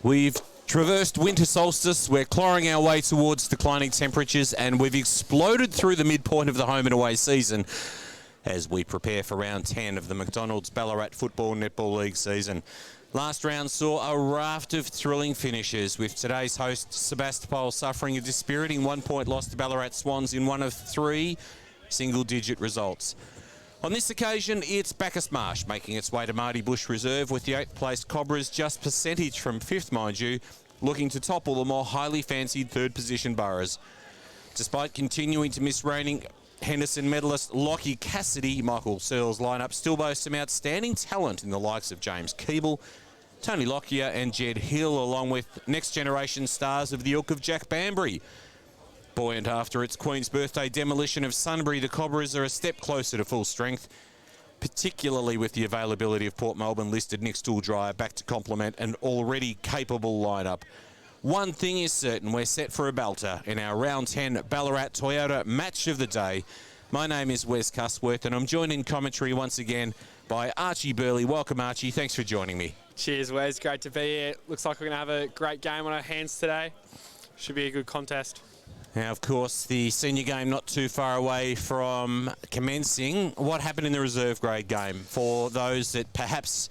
We've traversed winter solstice, we're clawing our way towards declining temperatures, and we've exploded through the midpoint of the home and away season as we prepare for round 10 of the McDonald's Ballarat Football Netball League season. Last round saw a raft of thrilling finishes, with today's host Sebastopol suffering a dispiriting 1-point loss to Ballarat Swans in one of 3 single-digit results. On this occasion, it's Bacchus Marsh making its way to Marty Bush Reserve, with the 8th placed Cobras just percentage from 5th, mind you, looking to topple the more highly fancied 3rd position Boroughs. Despite continuing to miss reigning Henderson medalist Lockie Cassidy, Michael Searle's lineup still boasts some outstanding talent in the likes of James Keeble, Tony Lockyer and Jed Hill, along with next generation stars of the ilk of Jack Banbury. Buoyant after its Queen's Birthday demolition of Sunbury, the Cobras are a step closer to full strength, particularly with the availability of Port Melbourne listed Nick Stooldryer back to complement an already capable lineup. One thing is certain, we're set for a belter in our round 10 Ballarat Toyota match of the day. My name is Wes Cusworth, and I'm joined in commentary once again by Archie Burley. Welcome, Archie. Thanks for joining me. Cheers, Wes. Great to be here. Looks like we're going to have a great game on our hands today. Should be a good contest. Now, of course, the senior game not too far away from commencing. What happened in the reserve grade game for those that perhaps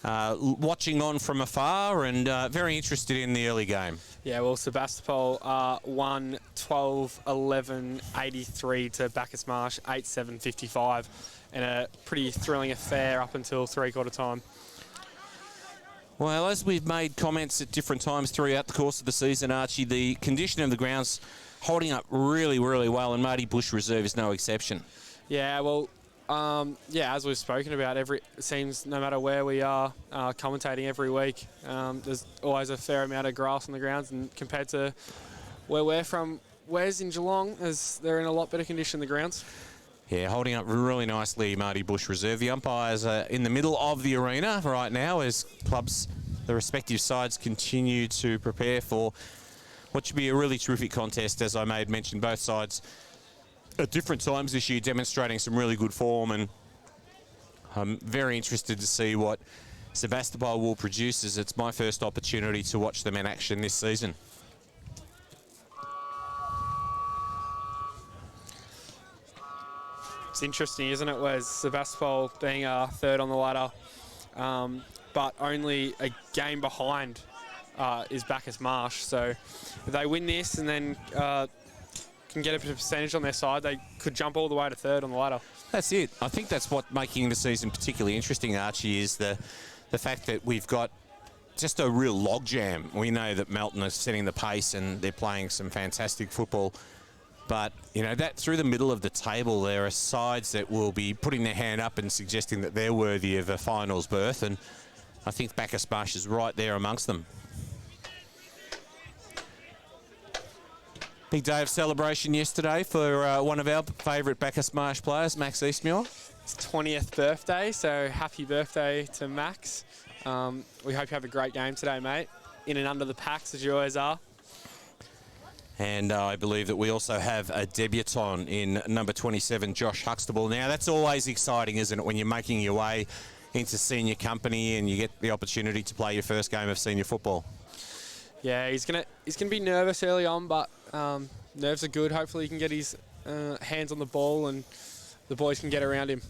watching on from afar and very interested in the early game? Yeah, well, Sebastopol won 12-11-83 to Bacchus Marsh, 8-7-55, and a pretty thrilling affair up until three-quarter time. Well, as we've made comments at different times throughout the course of the season, Archie, the condition of the ground's holding up really, really well, and Marty Bush Reserve is no exception. Yeah, well, as we've spoken about, it seems no matter where we are commentating every week, there's always a fair amount of grass on the grounds, and compared to where we're from, Wes in Geelong, they're in a lot better condition, the grounds. Yeah, holding up really nicely, Marty Bush Reserve. The umpires are in the middle of the arena right now as clubs, the respective sides, continue to prepare for what should be a really terrific contest. As I made mention, both sides at different times this year demonstrating some really good form, and I'm very interested to see what Sebastopol will produce, as it's my first opportunity to watch them in action this season. It's interesting, isn't it, Wes? Sebastopol being 3rd on the ladder, but only a game behind is Bacchus Marsh. So if they win this and then can get a bit of percentage on their side, they could jump all the way to 3rd on the ladder. That's it. I think that's what making the season particularly interesting, Archie, is the fact that we've got just a real logjam. We know that Melton is setting the pace and they're playing some fantastic football. But, you know, that through the middle of the table, there are sides that will be putting their hand up and suggesting that they're worthy of a finals berth. And I think Bacchus Marsh is right there amongst them. Big day of celebration yesterday for one of our favourite Bacchus Marsh players, Max Eastmuir. It's 20th birthday, so happy birthday to Max. We hope you have a great game today, mate. In and under the packs, as you always are. And I believe that we also have a debutant in number 27, Josh Huxtable. Now, that's always exciting, isn't it, when you're making your way into senior company and you get the opportunity to play your first game of senior football. Yeah, he's gonna be nervous early on, but nerves are good. Hopefully he can get his hands on the ball and the boys can get around him.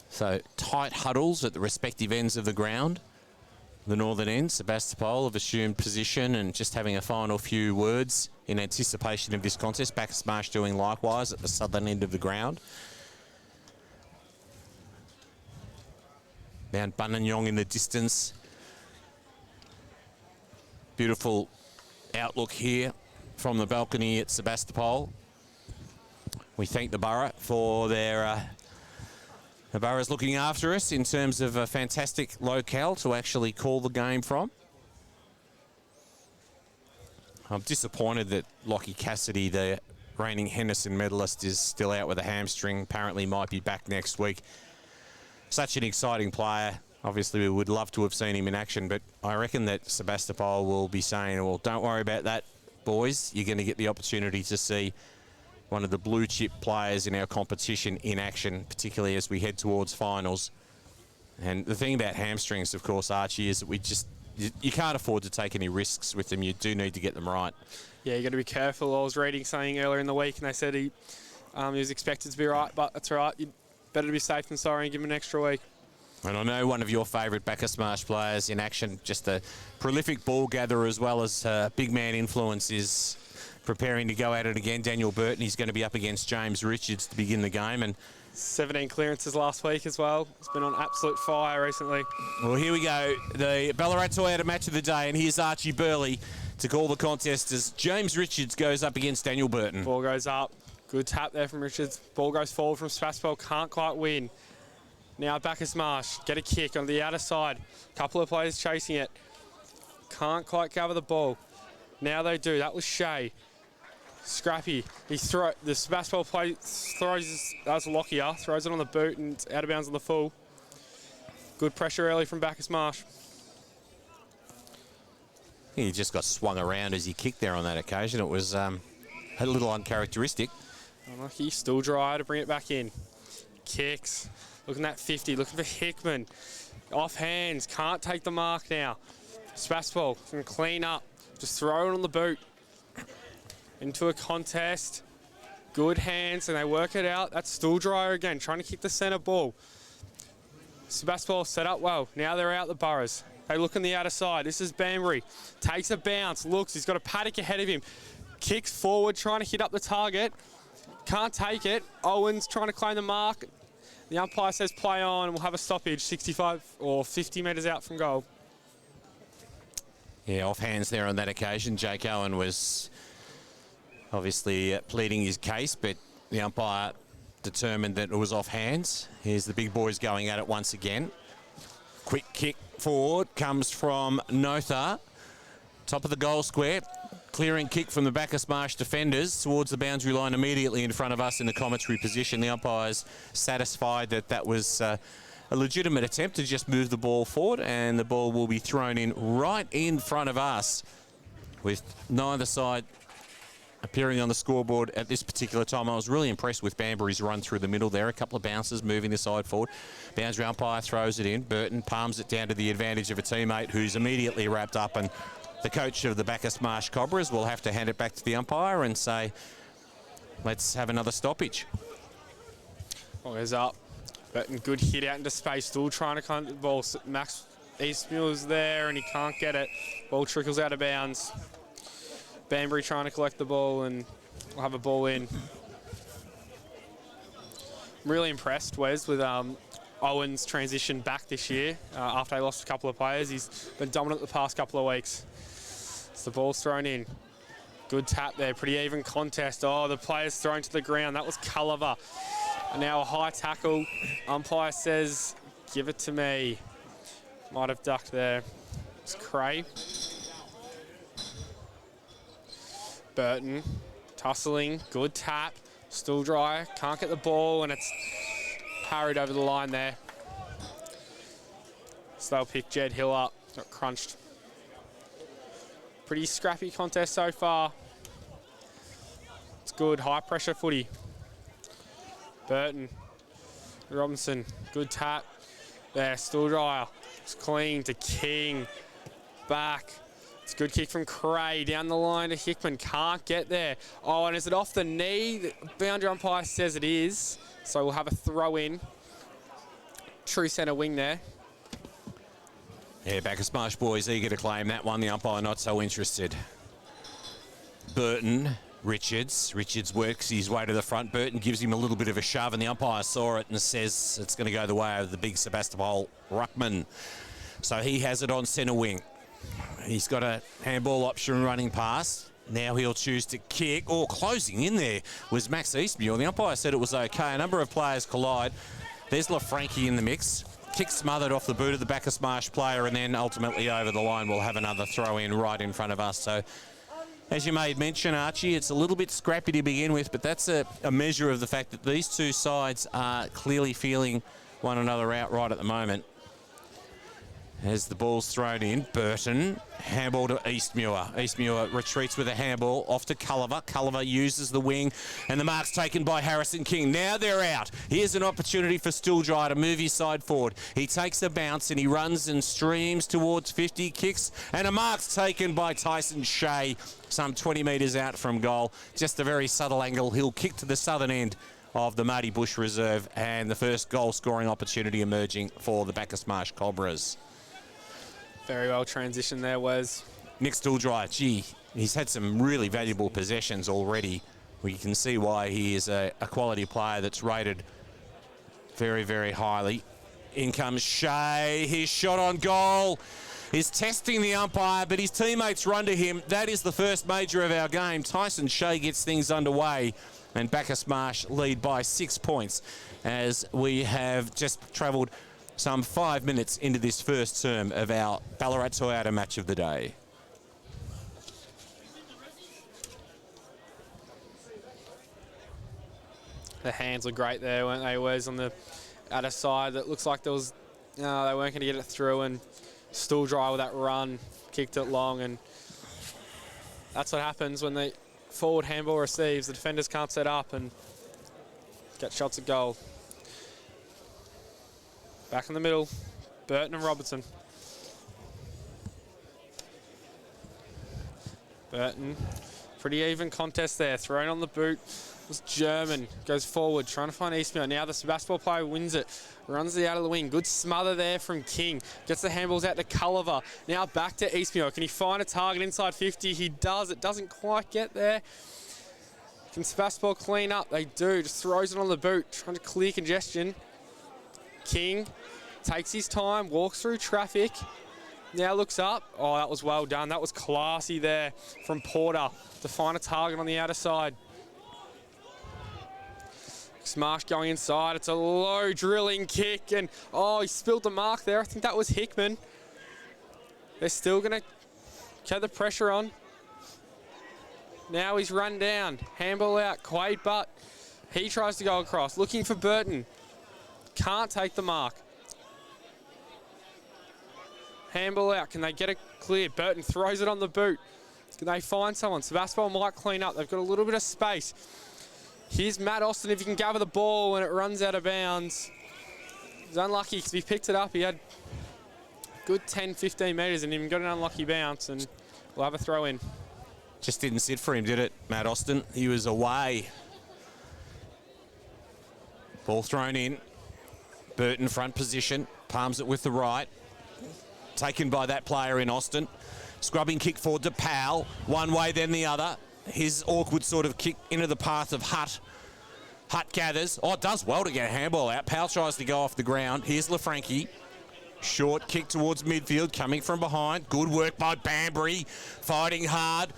So tight huddles at the respective ends of the ground. The northern end, Sebastopol, have assumed position and just having a final few words in anticipation of this contest. Bacchus Marsh doing likewise at the southern end of the ground. Mount Buninyong in the distance. Beautiful outlook here from the balcony at Sebastopol. We thank the borough for their the borough's looking after us in terms of a fantastic locale to actually call the game from. I'm disappointed that Lockie Cassidy, the reigning Henderson medalist, is still out with a hamstring. Apparently might be back next week. Such an exciting player. Obviously, we would love to have seen him in action, but I reckon that Sebastopol will be saying, well, don't worry about that, boys. You're going to get the opportunity to see one of the blue chip players in our competition in action, particularly as we head towards finals. And the thing about hamstrings, of course, Archie, is that you can't afford to take any risks with them. You do need to get them right. Yeah, you got to be careful. I was reading something earlier in the week, and they said he was expected to be right, but that's all right. You better to be safe than sorry and give him an extra week. And I know one of your favourite Bacchus Marsh players in action, just a prolific ball gatherer as well as big man influence, is preparing to go at it again. Daniel Burton, he's going to be up against James Richards to begin the game. And 17 clearances last week as well. He's been on absolute fire recently. well, here we go. The Ballarat Toyota match of the day, and here's Archie Burley to call the contest as James Richards goes up against Daniel Burton. Ball goes up. Good tap there from Richards. Ball goes forward from Sebastopol. Can't quite win. Now Bacchus Marsh. Get a kick on the outer side. Couple of players chasing it. Can't quite cover the ball. Now they do. That was Shea. Scrappy. The Sebastopol play throws. That was Lockyer. Throws it on the boot and it's out of bounds on the full. Good pressure early from Bacchus Marsh. He just got swung around as he kicked there on that occasion. It was a little uncharacteristic. Unlucky. Still dry to bring it back in. Kicks. Looking at 50. Looking for Hickman. Off hands. Can't take the mark now. Sebastopol can clean up. Just throw it on the boot. Into a contest. Good hands, and they work it out. That's still dry again, trying to kick the centre ball. Sebastopol set up well. Now they're out the Burrows. They look on the outer side. This is Banbury. Takes a bounce, looks. He's got a paddock ahead of him. Kicks forward, trying to hit up the target. Can't take it. Owens trying to claim the mark. The umpire says play on, and we'll have a stoppage 65 or 50 metres out from goal. Yeah, off hands there on that occasion. Jake Owen was obviously pleading his case, but the umpire determined that it was off hands. Here's the big boys going at it once again. Quick kick forward comes from Notha. Top of the goal square. Clearing kick from the Bacchus Marsh defenders towards the boundary line immediately in front of us in the commentary position. The umpire's satisfied that that was a legitimate attempt to just move the ball forward, and the ball will be thrown in right in front of us with neither side appearing on the scoreboard at this particular time. I was really impressed with Banbury's run through the middle there. A couple of bounces moving the side forward. Boundary umpire throws it in. Burton palms it down to the advantage of a teammate who's immediately wrapped up, and the coach of the Bacchus Marsh Cobras will have to hand it back to the umpire and say, let's have another stoppage. Ball goes up. Burton, good hit out into space. Still trying to come to the ball. Max Eastmuir's there and he can't get it. Ball trickles out of bounds. Banbury trying to collect the ball and we'll have a ball in. I'm really impressed, Wes, with Owen's transition back this year after they lost a couple of players. He's been dominant the past couple of weeks. So the ball's thrown in. Good tap there, pretty even contest. Oh, the player's thrown to the ground. That was Culliver. And now a high tackle. Umpire says, give it to me. Might have ducked there. It's Cray. Burton, tussling, good tap. Still dry, can't get the ball, and it's parried over the line there. So they'll pick Jed Hill up. Got crunched. Pretty scrappy contest so far. It's good, high pressure footy. Burton, Robinson, good tap. There, still dry. It's clean to King. Back. It's a good kick from Cray down the line to Hickman. Can't get there. Oh, and is it off the knee? The boundary umpire says it is. So we'll have a throw in. True centre wing there. Yeah, Bacchus Marsh boys eager to claim that one. The umpire not so interested. Burton, Richards. Richards works his way to the front. Burton gives him a little bit of a shove, and the umpire saw it and says it's going to go the way of the big Sebastopol ruckman. So he has it on centre wing. He's got a handball option running past. Now he'll choose to kick. Oh, closing in there was Max Eastmuir. The umpire said it was okay. A number of players collide. There's LaFranchi in the mix. Kick smothered off the boot of the Bacchus Marsh player, and then ultimately over the line we'll have another throw in right in front of us. So as you made mention, Archie, it's a little bit scrappy to begin with, but that's a measure of the fact that these two sides are clearly feeling one another out right at the moment. As the ball's thrown in, Burton, handball to Eastmuir. Eastmuir retreats with a handball off to Culliver. Culliver uses the wing, and the mark's taken by Harrison King. Now they're out. Here's an opportunity for Stilldry to move his side forward. He takes a bounce and he runs and streams towards 50, kicks, and a mark's taken by Tyson Shea, some 20 metres out from goal. Just a very subtle angle. He'll kick to the southern end of the Marty Bush Reserve, and the first goal scoring opportunity emerging for the Bacchus Marsh Cobras. Very well transitioned there, Wes. Nick Stilldry, gee, he's had some really valuable possessions already. We can see why he is a quality player that's rated very, very highly. In comes Shea. His shot on goal is testing the umpire, but his teammates run to him. That is the first major of our game. Tyson Shea gets things underway, and Bacchus Marsh lead by 6 points as we have just travelled some 5 minutes into this first term of our Ballarat Toyota match of the day. The hands were great there, weren't they, Wes, on the outer side. That looks like there was, they weren't going to get it through, and Stilldry with that run kicked it long, and that's what happens when the forward handball receives. The defenders can't set up and get shots at goal. Back in the middle, Burton and Robertson. Burton, pretty even contest there. Thrown on the boot was German. Goes forward, trying to find Eastmuir. Now the Sebastopol player wins it. Runs it out of the wing. Good smother there from King. Gets the handballs out to Culliver. Now back to Eastmuir. Can he find a target inside 50? He does. It doesn't quite get there. Can Sebastopol clean up? They do. Just throws it on the boot. Trying to clear congestion. King takes his time, walks through traffic, now looks up. Oh, that was well done. That was classy there from Porter to find a target on the outer side. Marsh going inside. It's a low drilling kick, and he spilled the mark there. I think that was Hickman. They're still going to get the pressure on. Now he's run down. Handball out. Quaid Butt. He tries to go across, looking for Burton. Can't take the mark. Handball out. Can they get it clear? Burton throws it on the boot. Can they find someone? Sebastopol might clean up. They've got a little bit of space. Here's Matt Austin if he can gather the ball when it runs out of bounds. He's unlucky because he picked it up. He had good 10, 15 metres and even got an unlucky bounce, and we'll have a throw in. Just didn't sit for him, did it, Matt Austin? He was away. Ball thrown in. Burton front position, palms it with the right. Taken by that player in Austin. Scrubbing kick forward to Powell. One way, then the other. His awkward sort of kick into the path of Hutt. Hutt gathers. Oh, it does well to get a handball out. Powell tries to go off the ground. Here's LaFranchi. Short kick towards midfield, coming from behind. Good work by Banbury. Fighting hard.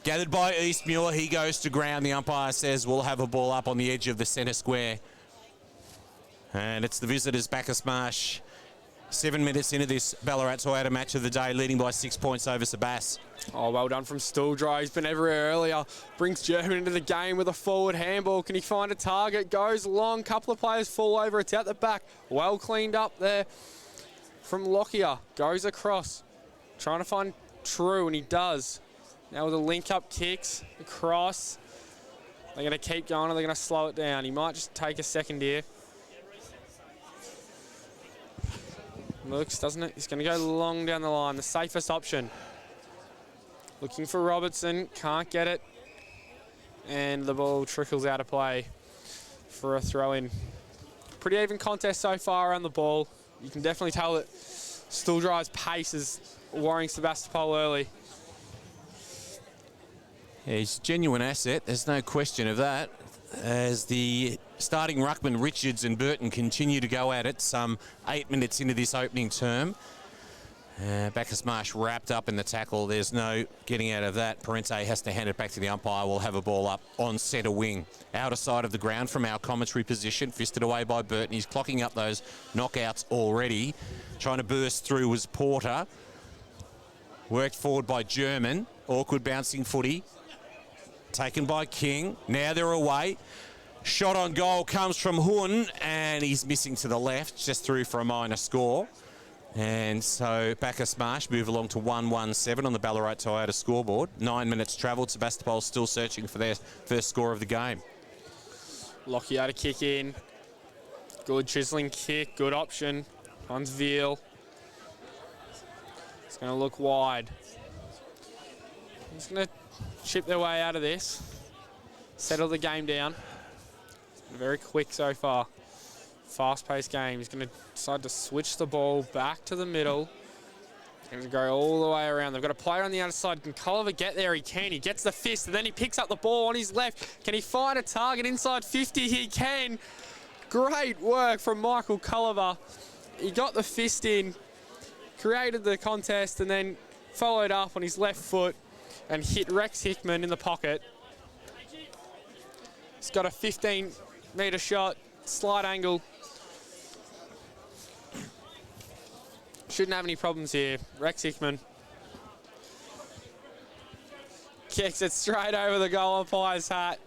Gathered by Eastmuir. He goes to ground. The umpire says we'll have a ball up on the edge of the centre square. And it's the visitors, Bacchus Marsh. 7 minutes into this Ballarat Toyota match of the day, leading by 6 points over Sebas. Oh, well done from Stilldry. He's been everywhere earlier. Brings German into the game with a forward handball. Can he find a target? Goes long. Couple of players fall over. It's out the back. Well cleaned up there from Lockyer. Goes across. Trying to find True, and he does. Now with the link-up kicks across. They're going to keep going, or they're going to slow it down. He might just take a second here. Looks, doesn't it? He's going to go long down the line. The safest option. Looking for Robertson. Can't get it. And the ball trickles out of play for a throw-in. Pretty even contest so far around the ball. You can definitely tell that Stilldry's pace is worrying Sebastopol early. Yeah, he's a genuine asset. There's no question of that. As the starting ruckman Richards and Burton continue to go at it some 8 minutes into this opening term. Bacchus Marsh wrapped up in the tackle. There's no getting out of that. Parente has to hand it back to the umpire. We'll have a ball up on centre wing. Outer side of the ground from our commentary position. Fisted away by Burton. He's clocking up those knockouts already. Trying to burst through was Porter. Worked forward by German. Awkward bouncing footy. Taken by King. Now they're away. Shot on goal comes from Hun, and he's missing to the left, just through for a minor score. And so Bacchus Marsh move along to 1-1-7 on the Ballarat Toyota scoreboard. 9 minutes travelled. Sebastopol still searching for their first score of the game. Lockyer to kick in. Good chiseling kick, good option. One's Veal. It's going to look wide. He's going to chip their way out of this. Settle the game down. Very quick so far. Fast-paced game. He's going to decide to switch the ball back to the middle and go all the way around. They've got a player on the outside. Can Culliver get there? He can. He gets the fist, and then he picks up the ball on his left. Can he find a target inside 50? He can. Great work from Michael Culliver. He got the fist in, created the contest, and then followed up on his left foot and hit Rex Hickman in the pocket. He's got a 15-metre shot, slight angle. Shouldn't have any problems here. Rex Hickman kicks it straight over the goal umpire's hat.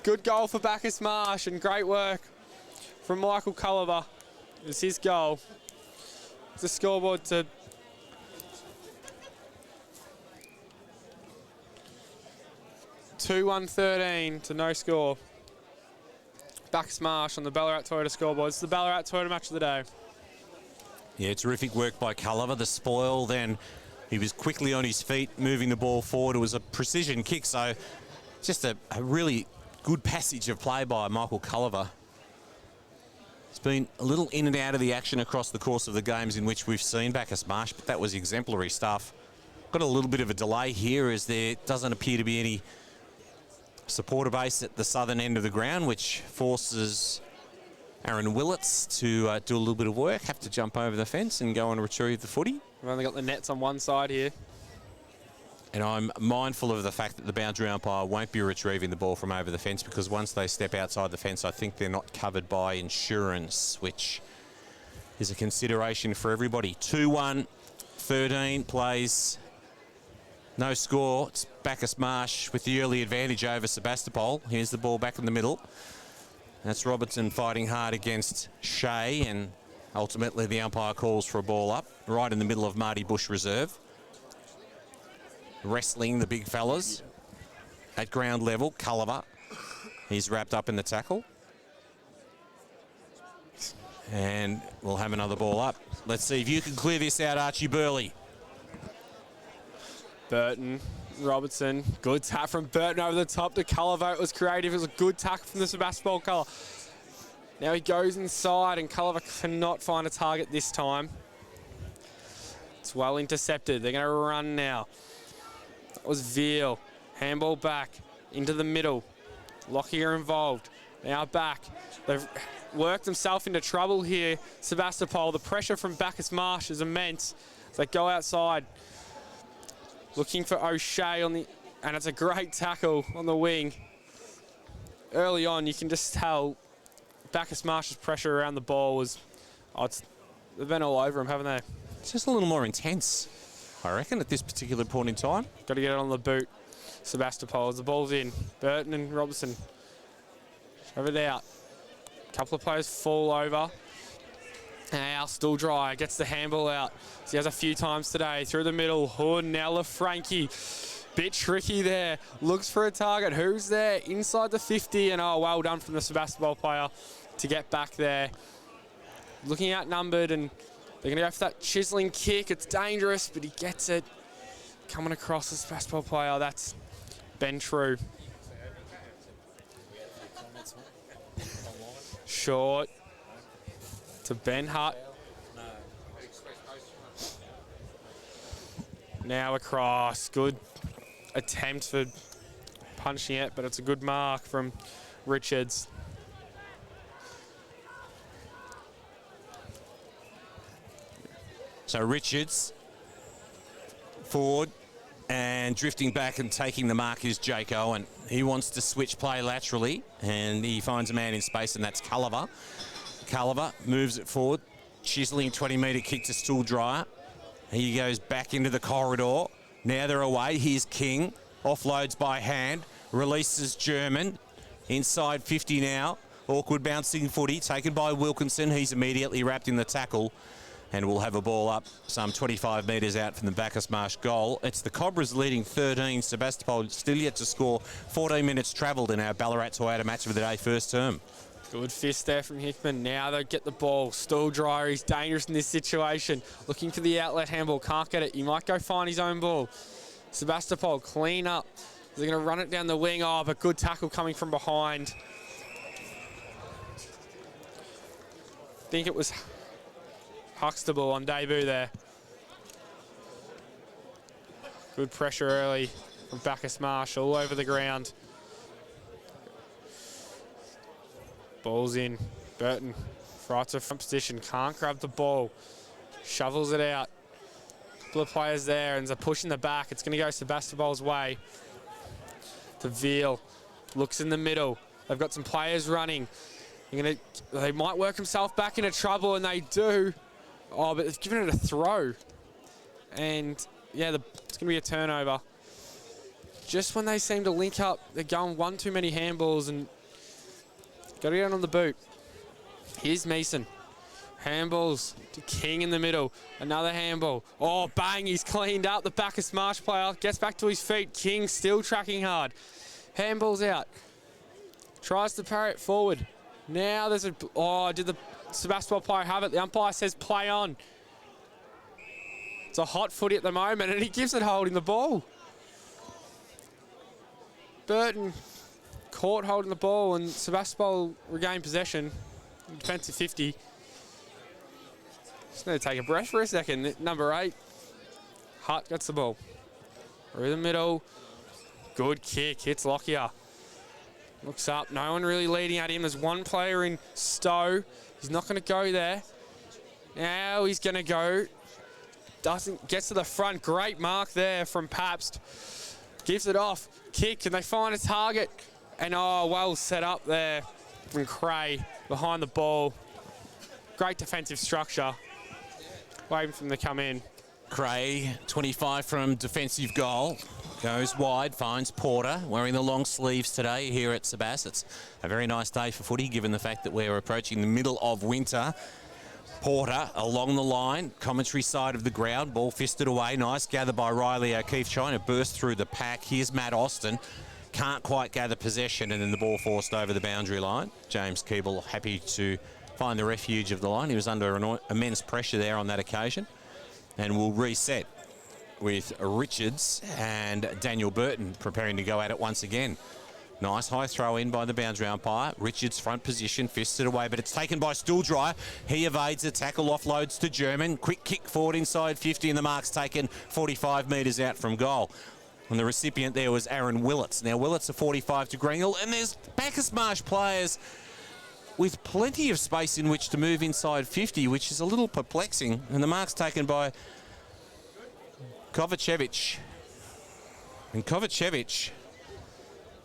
Good goal for Bacchus Marsh and great work from Michael Culliver. It's his goal. The scoreboard to 2-1-13 to no score. Bacchus Marsh on the Ballarat Toyota scoreboard. It's the Ballarat Toyota match of the day. Yeah, terrific work by Culliver. The spoil then, he was quickly on his feet, moving the ball forward. It was a precision kick, so just a really good passage of play by Michael Culliver. It's been a little in and out of the action across the course of the games in which we've seen Bacchus Marsh, but that was exemplary stuff. Got a little bit of a delay here as there doesn't appear to be any supporter base at the southern end of the ground, which forces Aaron Willits to do a little bit of work, have to jump over the fence and go and retrieve the footy. We've only got the nets on one side here. And I'm mindful of the fact that the boundary umpire won't be retrieving the ball from over the fence, because once they step outside the fence, I think they're not covered by insurance, which is a consideration for everybody. 2-1-13 plays. No score. It's Bacchus Marsh with the early advantage over Sebastopol. Here's the ball back in the middle. That's Robertson fighting hard against Shea, and ultimately the umpire calls for a ball up right in the middle of Marty Bush reserve. Wrestling the big fellas at ground level. Culliver, he's wrapped up in the tackle. And we'll have another ball up. Let's see if you can clear this out, Archie Burley. Burton, Robertson, good tap from Burton over the top to Culliver. It was creative. It was a good tackle from the Sebastopol colour. Now he goes inside and Culliver cannot find a target this time. It's well intercepted. They're going to run now. That was Veal. Handball back into the middle. Lockyer involved. Now back. They've worked themselves into trouble here, Sebastopol. The pressure from Bacchus Marsh is immense. They go outside. Looking for O'Shea on the, and it's a great tackle on the wing. Early on, you can just tell Bacchus Marsh's pressure around the ball was, they've been all over him, haven't they? It's just a little more intense, I reckon, at this particular point in time. Got to get it on the boot. Sebastopol, as the ball's in. Burton and Robertson. Shove it out. A couple of players fall over. Now still dry, gets the handball out. So he has a few times today, through the middle. Hood, now LaFranchi. Bit tricky there. Looks for a target. Who's there? Inside the 50, and oh, well done from the Sebastopol player to get back there. Looking outnumbered, and they're going to go for that chiseling kick. It's dangerous, but he gets it. Coming across the Sebastopol player, that's Ben True. Short to Ben Hutt. Now across. Good attempt for punching it, but it's a good mark from Richards. So Richards forward and drifting back and taking the mark is Jake Owen. He wants to switch play laterally and he finds a man in space, and that's Culliver. Culliver moves it forward, chiseling 20-metre kick to Stool Dryer. He goes back into the corridor. Now they're away. Here's King. Offloads by hand. Releases German. Inside 50 now. Awkward bouncing footy taken by Wilkinson. He's immediately wrapped in the tackle. And we'll have a ball up some 25 metres out from the Bacchus Marsh goal. It's the Cobras leading 13. Sebastopol still yet to score. 14 minutes travelled in our Ballarat Toyota match of the day first term. Good fist there from Hickman. Now they get the ball. Stool Dryer, he's dangerous in this situation. Looking for the outlet handball, can't get it. He might go find his own ball. Sebastopol clean up. They're going to run it down the wing. Oh, but good tackle coming from behind. I think it was Huxtable on debut there. Good pressure early from Bacchus Marsh all over the ground. Ball's in. Burton right to front position. Can't grab the ball. Shovels it out. Couple of players there and they're pushing the back. It's going to go Sebastopol's way. To Veal. Looks in the middle. They've got some players running. They might work himself back into trouble, and they do. Oh, but it's giving it a throw. And, yeah, it's going to be a turnover. Just when they seem to link up, they're going one too many handballs and got to get on the boot. Here's Mason. Handballs to King in the middle. Another handball. Oh, bang, he's cleaned up. The Bacchus Marsh player gets back to his feet. King still tracking hard. Handballs out. Tries to parry it forward. Now there's a... Oh, did the Sebastopol player have it? The umpire says play on. It's a hot footy at the moment, and he gives it holding the ball. Burton caught holding the ball, and Sebastopol regained possession. Defensive 50. Just need to take a breath for a second. Number 8. Hutt gets the ball. Through the middle. Good kick. Hits Lockyer. Looks up. No one really leading at him. There's one player in Stowe. He's not going to go there. Now he's going to go. Gets to the front. Great mark there from Pabst. Gives it off. Kick, and they find a target. And oh, well set up there from Cray behind the ball. Great defensive structure. Waiting for them to come in. Cray, 25 from defensive goal. Goes wide, finds Porter, wearing the long sleeves today here at Sebas. It's a very nice day for footy, given the fact that we're approaching the middle of winter. Porter along the line, commentary side of the ground, ball fisted away. Nice gather by Riley O'Keefe, trying to burst through the pack. Here's Matt Austin. Can't quite gather possession, and then the ball forced over the boundary line. James Keeble happy to find the refuge of the line. He was under immense pressure there on that occasion. And we'll reset with Richards and Daniel Burton preparing to go at it once again. Nice high throw in by the boundary umpire. Richards front position, fisted away, but it's taken by Stool Dryer. He evades the tackle, offloads to German. Quick kick forward inside 50, and the mark's taken 45 metres out from goal. And the recipient there was Aaron Willits. Now Willits a 45-degree angle, and there's Bacchus Marsh players with plenty of space in which to move inside 50, which is a little perplexing. And the mark's taken by Kovacevic. And Kovacevic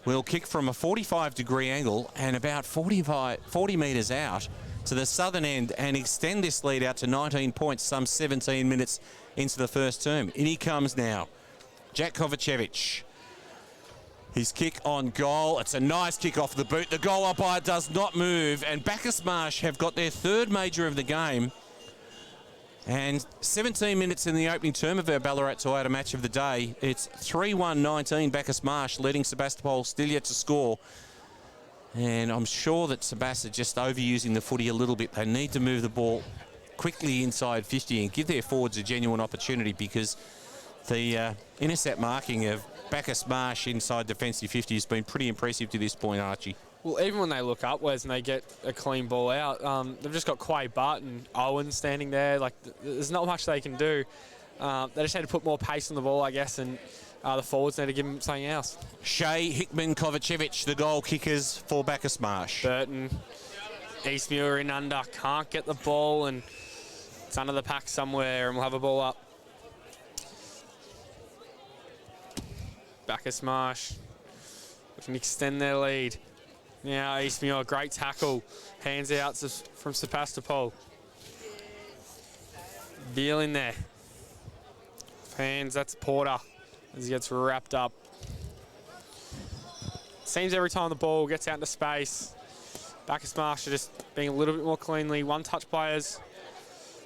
will kick from a 45-degree angle and about 40 metres out to the southern end and extend this lead out to 19 points, some 17 minutes into the first term. In he comes now. Jack Kovacevic. His kick on goal. It's a nice kick off the boot. The goal umpire does not move, and Bacchus Marsh have got their third major of the game. And 17 minutes in the opening term of our Ballarat Toyota match of the day. It's 3-1-19 Bacchus Marsh leading Sebastopol, still yet to score. And I'm sure that Sebas are just overusing the footy a little bit. They need to move the ball quickly inside 50 and give their forwards a genuine opportunity, because the intercept marking of Bacchus Marsh inside defensive 50 has been pretty impressive to this point, Archie. Well, even when they look upwards and they get a clean ball out, they've just got Quay Butt and Owen standing there. Like, there's not much they can do. They just need to put more pace on the ball, I guess, and the forwards need to give them something else. Shea, Hickman, Kovacevic, the goal kickers for Bacchus Marsh. Burton, Eastmuir in under, can't get the ball, and it's under the pack somewhere, and we'll have a ball up. Bacchus Marsh can extend their lead. Now Eastmuir, great tackle. Hands out from Sebastopol. Veal in there. Hands, that's Porter as he gets wrapped up. Seems every time the ball gets out into space, Bacchus Marsh are just being a little bit more cleanly. One-touch players.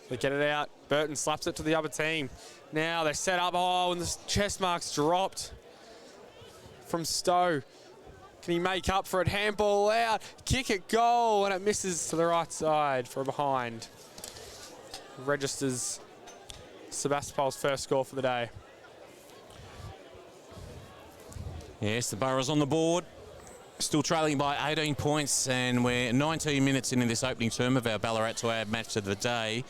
They get it out. Burton slaps it to the other team. Now they set up. Oh, and the chest mark's dropped from Stowe. Can he make up for it? Handball out. Kick it, goal, and it misses to the right side for a behind. Registers Sebastopol's first score for the day. Yes, the Borough's on the board. Still trailing by 18 points, and we're 19 minutes into this opening term of our Ballarat to our match of the day.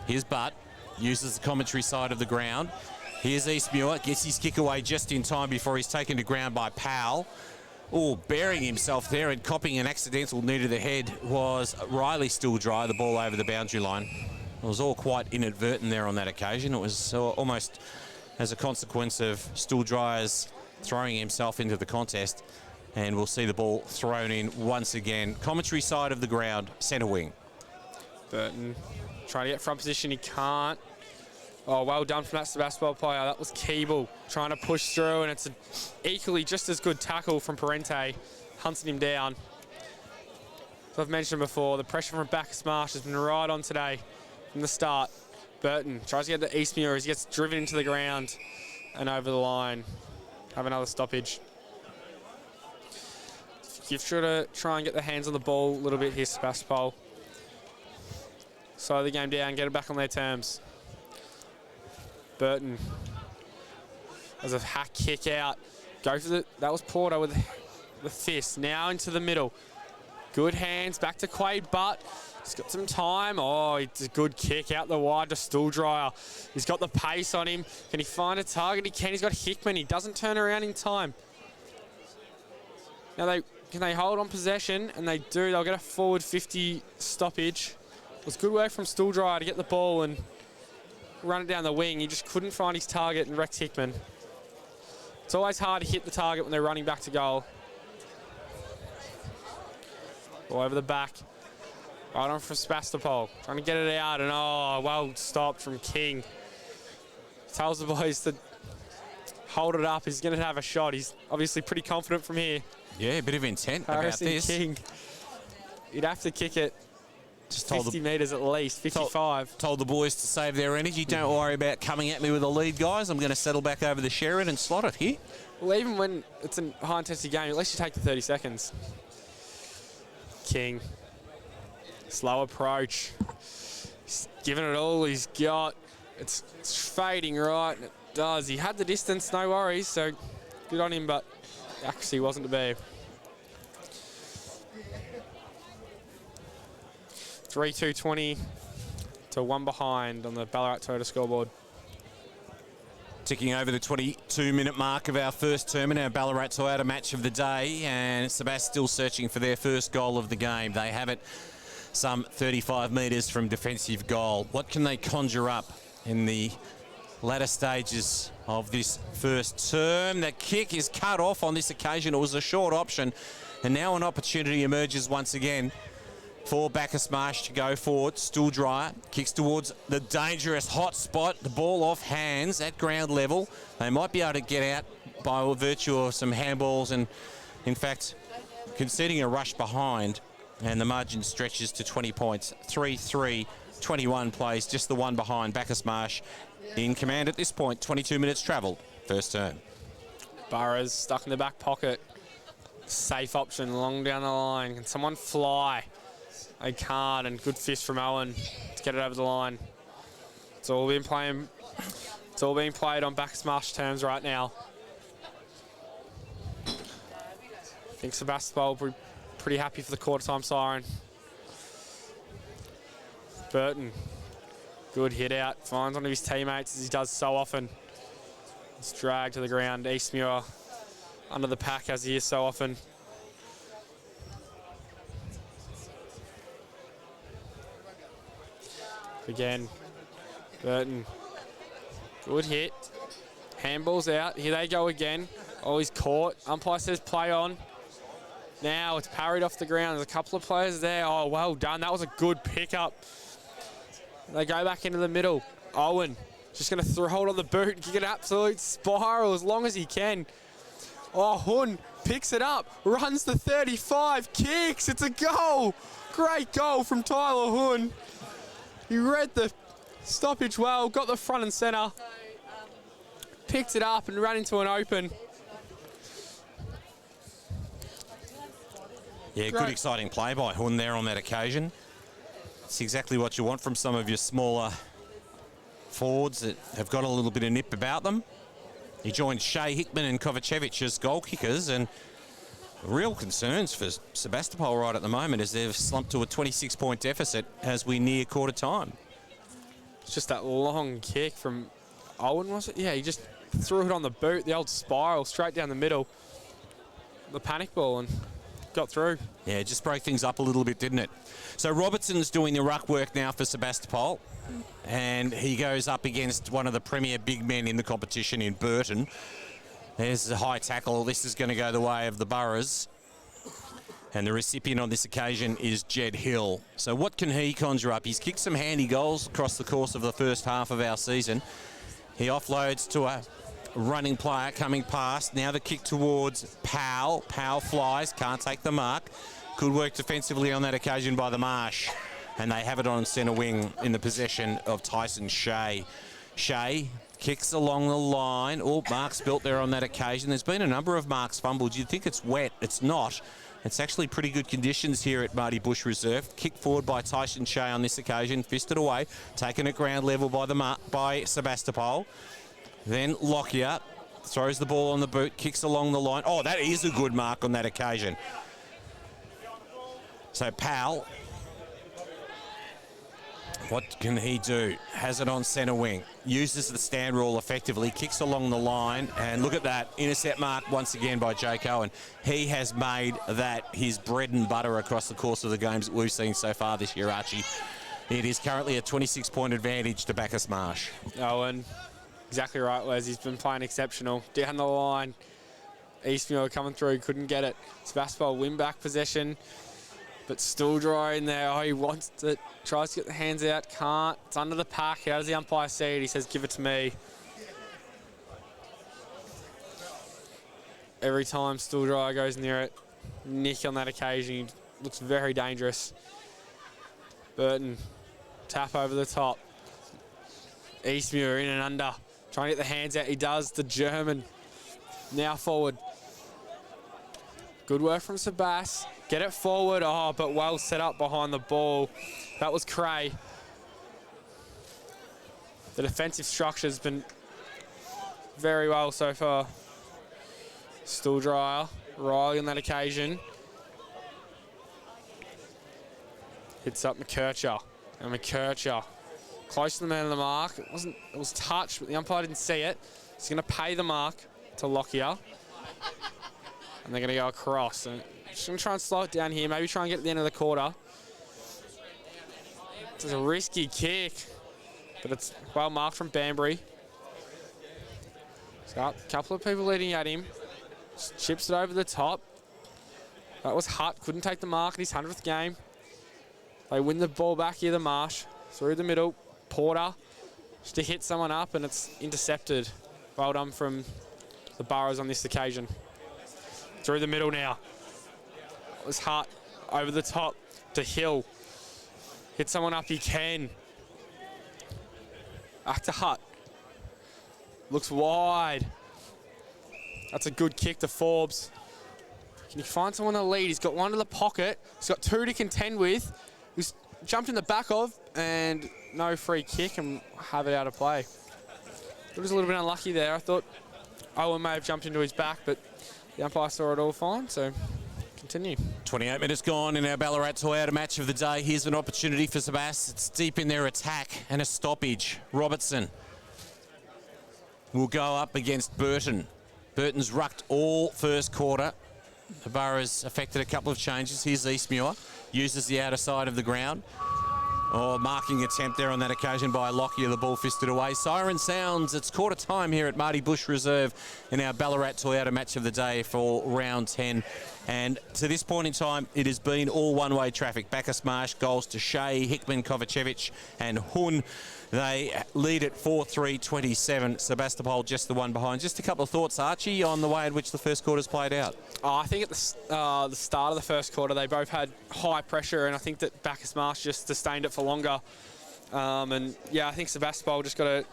Here's Butt, uses the commentary side of the ground. Here's Eastmuir, gets his kick away just in time before he's taken to ground by Powell. Oh, burying himself there and copping an accidental knee to the head was Riley Still Dry, the ball over the boundary line. It was all quite inadvertent there on that occasion. It was almost as a consequence of Still Dry's throwing himself into the contest. And we'll see the ball thrown in once again. Commentary side of the ground, centre wing. Burton trying to get front position, he can't. Oh, well done from that Sebastopol player. That was Keeble trying to push through, and it's an equally just as good tackle from Parente, hunting him down. As I've mentioned before, the pressure from Bacchus Marsh has been right on today from the start. Burton tries to get to Eastmuir as he gets driven into the ground and over the line. Have another stoppage. You've sure to try and get the hands on the ball a little bit here, Sebastopol. Slow the game down, get it back on their terms. Burton as a hack kick out. Go for that was Porter with the fist. Now into the middle. Good hands, back to Quade Butt. He's got some time. Oh, it's a good kick out the wide to Stooldryer. He's got the pace on him. Can he find a target? He can. He's got Hickman. He doesn't turn around in time. Now can they hold on possession? And they do. They'll get a forward 50 stoppage. It was good work from Stooldryer to get the ball and run it down the wing. He just couldn't find his target and Rex Hickman. It's always hard to hit the target when they're running back to goal. Ball over the back. Right on from Sebastopol. Trying to get it out, and oh, well stopped from King. Tells the boys to hold it up. He's going to have a shot. He's obviously pretty confident from here. Yeah, a bit of intent Harrison about this. King. He'd have to kick it Just 50 metres at least, 55. Told the boys to save their energy. Don't worry about coming at me with a lead, guys. I'm going to settle back over the Sheridan and slot it here. Well, even when it's a high-intensity game, at least you take the 30 seconds. King. Slow approach. He's giving it all he's got. It's fading right, and it does. He had the distance, no worries, so good on him, but accuracy wasn't to be. 3-2-20 to 1 behind on the Ballarat Toyota scoreboard. Ticking over the 22-minute mark of our first term in our Ballarat Toyota match of the day, and Sebast still searching for their first goal of the game. They have it some 35 metres from defensive goal. What can they conjure up in the latter stages of this first term? The kick is cut off on this occasion. It was a short option, and now an opportunity emerges once again for Bacchus Marsh to go forward. Stooldryer kicks towards the dangerous hot spot. The ball off hands at ground level. They might be able to get out by virtue of some handballs, and in fact conceding a rush behind, and the margin stretches to 20 points. 3-3, 21 plays, just the one behind. Bacchus Marsh in command at this point. 22 minutes travelled, first turn. Burrows stuck in the back pocket. Safe option long down the line. Can someone fly? They can't, and good fist from Owen to get it over the line. It's all being played on Bacchus Marsh terms right now. I think Sebastopol will be pretty happy for the quarter time siren. Burton, good hit out, finds one of his teammates as he does so often. It's dragged to the ground. Eastmuir under the pack as he is so often. Again, Burton, good hit. Handball's out. Here they go again. Oh, he's caught. Umpire says play on. Now it's parried off the ground. There's a couple of players there. Oh, well done. That was a good pickup. They go back into the middle. Owen just going to hold on the boot and kick an absolute spiral as long as he can. Oh, Hun picks it up, runs the 35, kicks. It's a goal. Great goal from Tyler Hun. He read the Stoppage well, got the front and centre. Picked it up and ran into an open. Yeah, Great. good exciting play by Hun there on that occasion. It's exactly what you want from some of your smaller forwards that have got a little bit of nip about them. He joined Shea, Hickman and Kovacevic as goal kickers, and real concerns for Sebastopol right at the moment as they've slumped to a 26-point deficit as we near quarter time. It's just that long kick from Owen, was it? Yeah, he just threw it on the boot, the old spiral, straight down the middle. The panic ball and got through. Yeah, it just broke things up a little bit, didn't it? So Robertson's doing the ruck work now for Sebastopol, and he goes up against one of the premier big men in the competition in Burton. There's a high tackle. This is going to go the way of the Boroughs. And the recipient on this occasion is Jed Hill. So what can he conjure up? He's kicked some handy goals across the course of the first half of our season. He offloads to a running player coming past. Now the kick towards Powell. Powell flies, can't take the mark. Good work defensively on that occasion by the Marsh. And they have it on centre wing in the possession of Tyson Shea. Shea kicks along the line. Oh, marks built there on that occasion. There's been a number of marks fumbled. You'd think it's wet. It's not. It's actually pretty good conditions here at Marty Bush Reserve. Kick forward by Tyson Shea on this occasion. Fisted away. Taken at ground level by Sebastopol. Then Lockyer throws the ball on the boot. Kicks along the line. Oh, that is a good mark on that occasion. So Powell, what can he do? Has it on centre wing. Uses the stand rule effectively. Kicks along the line. And look at that. Intercept mark once again by Jake Owen. He has made that his bread and butter across the course of the games that we've seen so far this year, Archie. It is currently a 26-point advantage to Bacchus Marsh. Owen, exactly right, Wes. He's been playing exceptional. Down the line. Eastmuir coming through. Couldn't get it. Sebastopol win back possession. But still dry in there. Oh, he wants it. Tries to get the hands out. Can't. It's under the pack. How does the umpire see it? He says, give it to me. Every time Still Dry goes near it. Nick on that occasion. He looks very dangerous. Burton. Tap over the top. Eastmuir in and under. Trying to get the hands out. He does. The German. Now forward. Good work from Sebas. Get it forward. Oh, but well set up behind the ball. That was Cray. The defensive structure's been very well so far. Still Dryer. Riley on that occasion. Hits up McKercher. And McKercher. Close to the man of the mark. It was touched, but the umpire didn't see it. He's going to pay the mark to Lockyer. And they're going to go across. So just going to try and slow it down here. Maybe try and get to the end of the quarter. It's a risky kick. But it's well marked from Banbury. He's got a couple of people leading at him. Just chips it over the top. That was Hutt. Couldn't take the mark in his 100th game. They win the ball back here, the Marsh. Through the middle. Porter. Just to hit someone up, and it's intercepted. Well done from the Boroughs on this occasion. Through the middle now. It was Hart over the top to Hill. Hit someone up, he can. Back to Hutt. Looks wide. That's a good kick to Forbes. Can he find someone to lead? He's got one to the pocket. He's got two to contend with. He's jumped in the back of, and no free kick, and have it out of play. It was a little bit unlucky there. I thought Owen may have jumped into his back, but the umpire saw it all fine, so continue. 28 minutes gone in our Ballarat Toyota match of the day. Here's an opportunity for Sebas. It's deep in their attack and a stoppage. Robertson will go up against Burton. Burton's rucked all first quarter. The Boroughs affected a couple of changes. Here's Eastmuir. Uses the outer side of the ground. Oh, marking attempt there on that occasion by Lockyer. The ball fisted away. Siren sounds. It's quarter time here at Marty Bush Reserve in our Ballarat Toyota match of the day for round 10. And to this point in time, it has been all one-way traffic. Bacchus Marsh goals to Shea, Hickman, Kovacevic and Hun. They lead at 4-3-27. Sebastopol just the one behind. Just a couple of thoughts, Archie, on the way in which the first quarter's played out. I think at the start of the first quarter, they both had high pressure, and I think that Bacchus Marsh just sustained it for longer. And yeah, I think Sebastopol just got to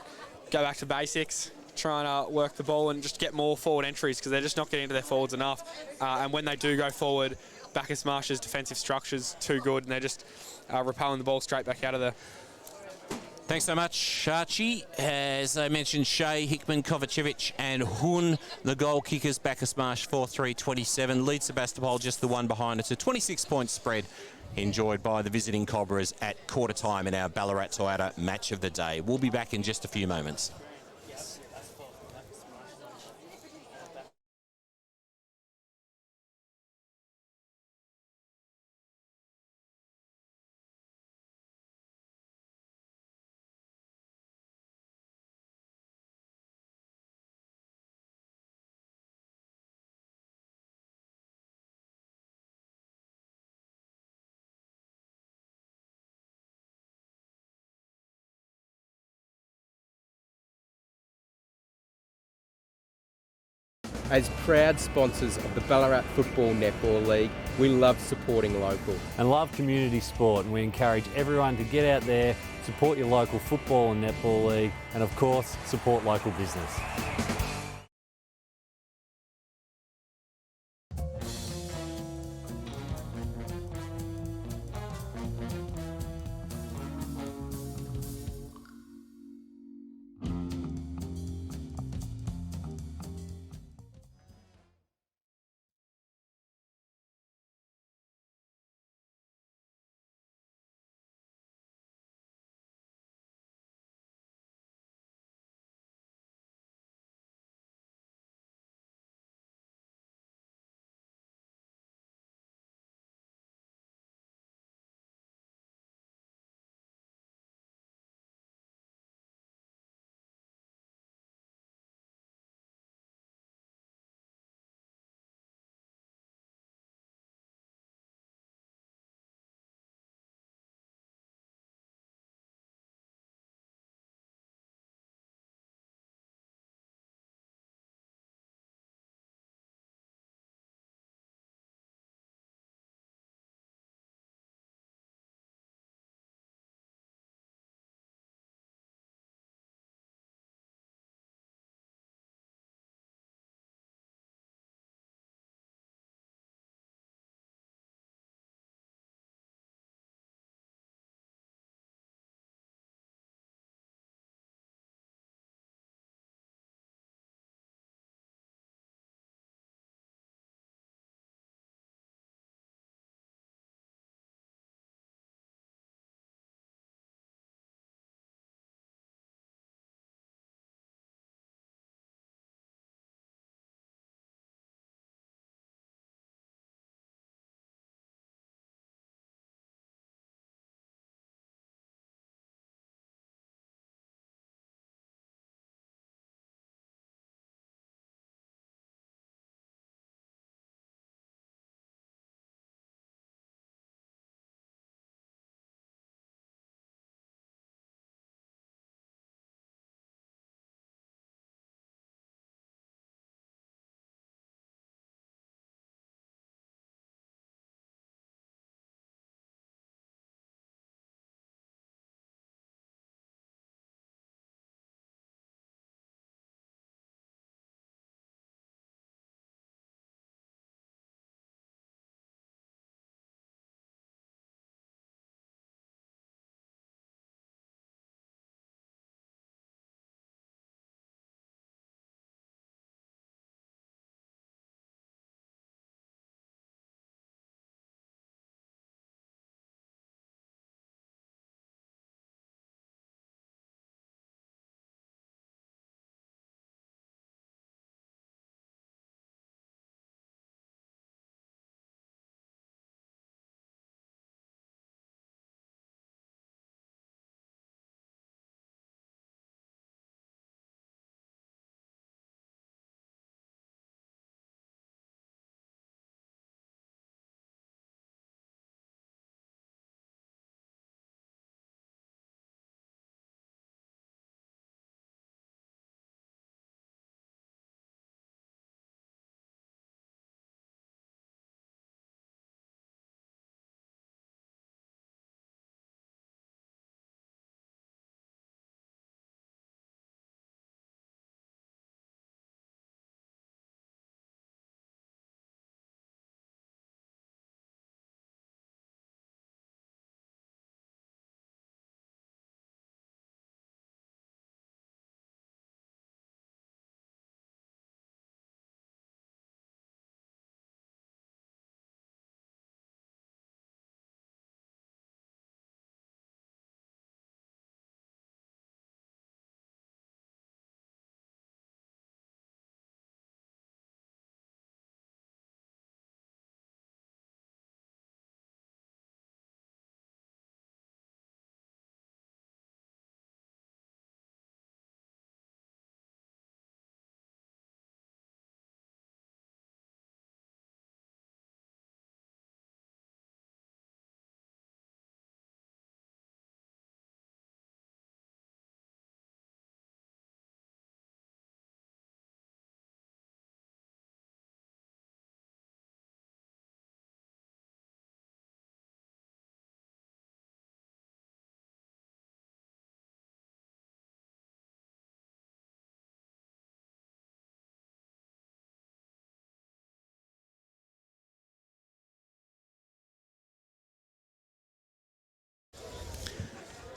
go back to basics, try and work the ball and just get more forward entries because they're just not getting into their forwards enough. And when they do go forward, Bacchus Marsh's defensive structure's too good and they're just repelling the ball straight back out of there. Thanks so much, Archie. As I mentioned, Shea, Hickman, Kovacevic and Hun, the goal kickers. Bacchus Marsh 4-3-27. Lead Sebastopol just the one behind. It's a 26-point spread enjoyed by the visiting Cobras at quarter time in our Ballarat Toyota match of the day. We'll be back in just a few moments. As proud sponsors of the Ballarat Football Netball League, we love supporting local. And love community sport, and we encourage everyone to get out there, support your local football and netball league, and of course, support local business.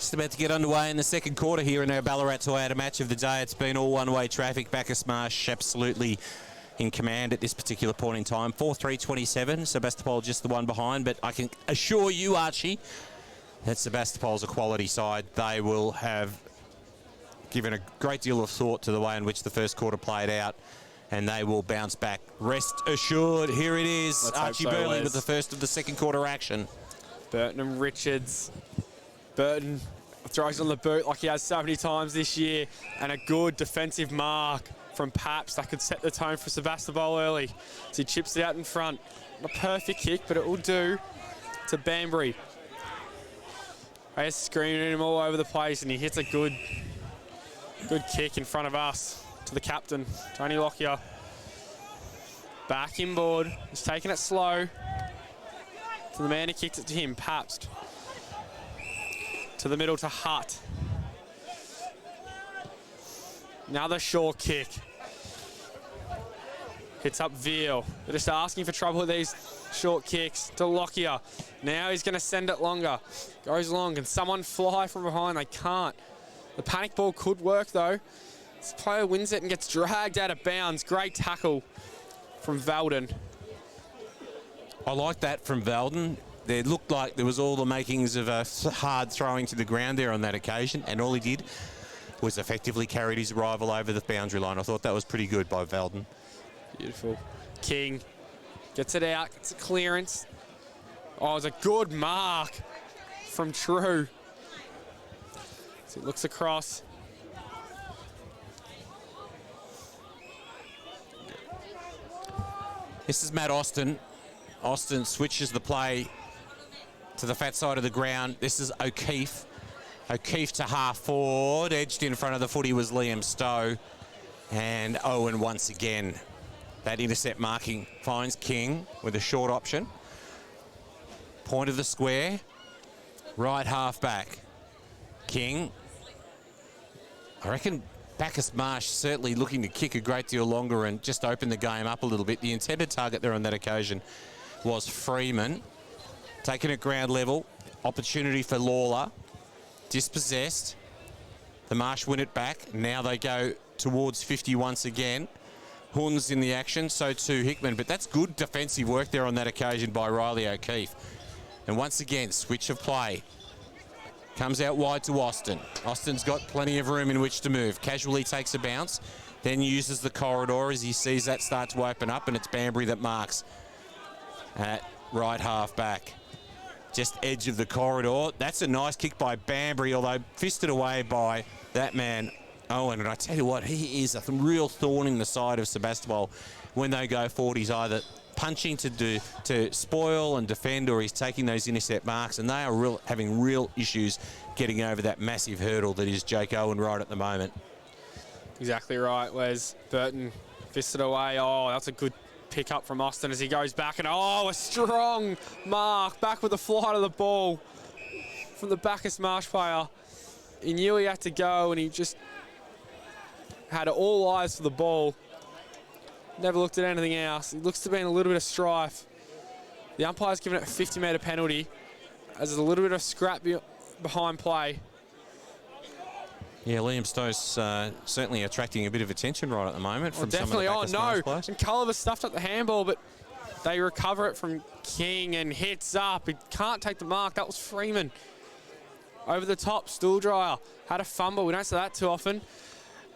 Just about to get underway in the second quarter here in our Ballarat Toyota match of the day. It's been all one-way traffic. Bacchus Marsh absolutely in command at this particular point in time. 4-3-27. Sebastopol just the one behind, but I can assure you, Archie, that Sebastopol's a quality side. They will have given a great deal of thought to the way in which the first quarter played out, and they will bounce back. Rest assured, here it is. Let's Archie hope so, Burley Les. with the first of the second quarter action. Burton and Richards. Burton throws on the boot like he has so many times this year, and a good defensive mark from Paps that could set the tone for Sebastopol early. So he chips it out in front. Not a perfect kick, but it will do to Banbury. They're screaming at him all over the place, and he hits a good kick in front of us to the captain, Tony Lockyer. Back inboard. He's taking it slow. To the man who kicked it to him, Pabst. To the middle to Hutt. Another short kick. Hits up Veal. They're just asking for trouble with these short kicks to Lockyer. Now he's going to send it longer. Goes long. Can someone fly from behind? They can't. The panic ball could work though. This player wins it and gets dragged out of bounds. Great tackle from Valden. I like that from Valden. There looked like there was all the makings of a hard throwing to the ground there on that occasion, and all he did was effectively carried his rival over the boundary line. I thought that was pretty good by Valden. Beautiful. King gets it out, gets a clearance. Oh, it's a good mark from True. So it looks across. This is Matt Austin. Austin switches the play to the fat side of the ground. This is O'Keefe. O'Keefe to half forward. Edged in front of the footy was Liam Stowe. And Owen once again. That intercept marking finds King with a short option. Point of the square. Right half back. King. I reckon Bacchus Marsh certainly looking to kick a great deal longer and just open the game up a little bit. The intended target there on that occasion was Freeman. Taken at ground level. Opportunity for Lawler. Dispossessed. The Marsh win it back. Now they go towards 50 once again. Huns in the action, so too Hickman. But that's good defensive work there on that occasion by Riley O'Keefe. And once again, switch of play. Comes out wide to Austin. Austin's got plenty of room in which to move. Casually takes a bounce, then uses the corridor as he sees that start to open up, and it's Banbury that marks at right half back. Just edge of the corridor. That's a nice kick by Banbury, although fisted away by that man, Owen. And I tell you what, he is a real thorn in the side of Sebastopol when they go forward. He's either punching to spoil and defend, or he's taking those intercept marks, and they are having real issues getting over that massive hurdle that is Jake Owen right at the moment. Exactly right, Wes. Burton fisted away. Oh, that's a good pick up from Austin as he goes back, and oh, a strong mark back with the flight of the ball from the Bacchus Marsh player. He knew he had to go, and he just had all eyes for the ball. Never looked at anything else. It looks to be in a little bit of strife. The umpire's given it a 50-metre penalty as there's a little bit of scrap behind play. Yeah, Liam Stowe's certainly attracting a bit of attention right at the moment from definitely. some of the Bacchus Marsh players. And Culliver stuffed up the handball, but they recover it from King and hits up. He can't take the mark. That was Freeman. Over the top, Stool Dryer had a fumble. We don't see that too often.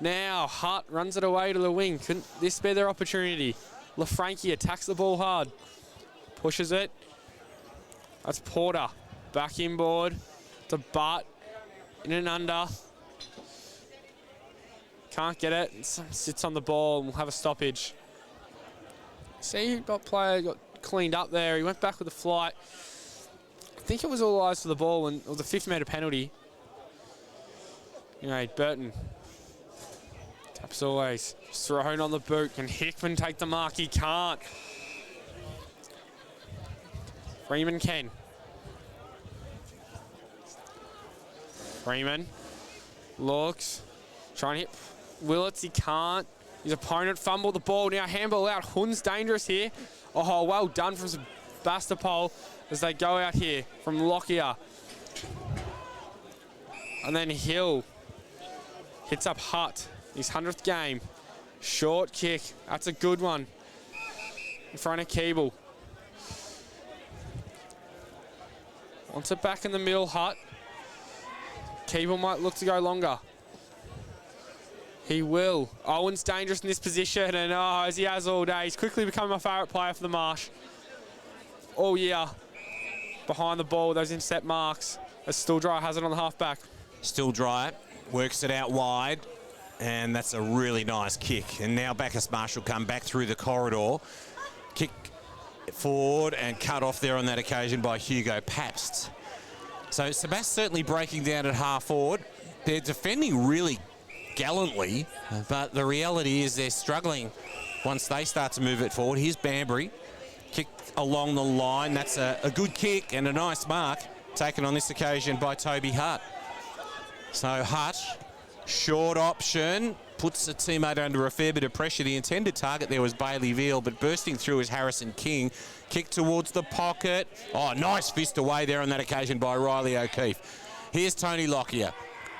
Now Hart runs it away to the wing. Couldn't this be their opportunity? LaFranchi attacks the ball hard. Pushes it. That's Porter. Back inboard to Butt. In and under. Can't get it. Sits on the ball and we'll have a stoppage. See, player got cleaned up there. He went back with the flight. I think it was all eyes for the ball, and it was a 50-metre penalty. Anyway, Burton. Taps always. Just thrown on the boot. Can Hickman take the mark? He can't. Freeman can. Freeman looks. Trying to hit Willits. He can't. His opponent fumbled the ball. Now handball out. Hun's dangerous here. Oh, well done from Sebastopol as they go out here from Lockyer. And then Hill hits up Hutt, his 100th game. Short kick, that's a good one. In front of Keeble. Wants it back in the middle, Hutt. Keeble might look to go longer. He will. Owen's dangerous in this position, and as he has all day, he's quickly become my favourite player for the Marsh. All year, behind the ball, those intercept marks, as Stilldry has it on the halfback. Stilldry works it out wide, and that's a really nice kick. And now Bacchus Marsh will come back through the corridor, kick forward and cut off there on that occasion by Hugo Pabst. So Sebastopol certainly breaking down at half forward. They're defending really gallantly, but the reality is they're struggling once they start to move it forward. Here's Banbury, kick along the line. That's a good kick and a nice mark taken on this occasion by Toby Hutt. So Hutt, short option, puts a teammate under a fair bit of pressure. The intended target there was Bailey Veal, but bursting through is Harrison King. Kick towards the pocket. Oh, nice fist away there on that occasion by Riley O'Keefe. Here's Tony Lockyer.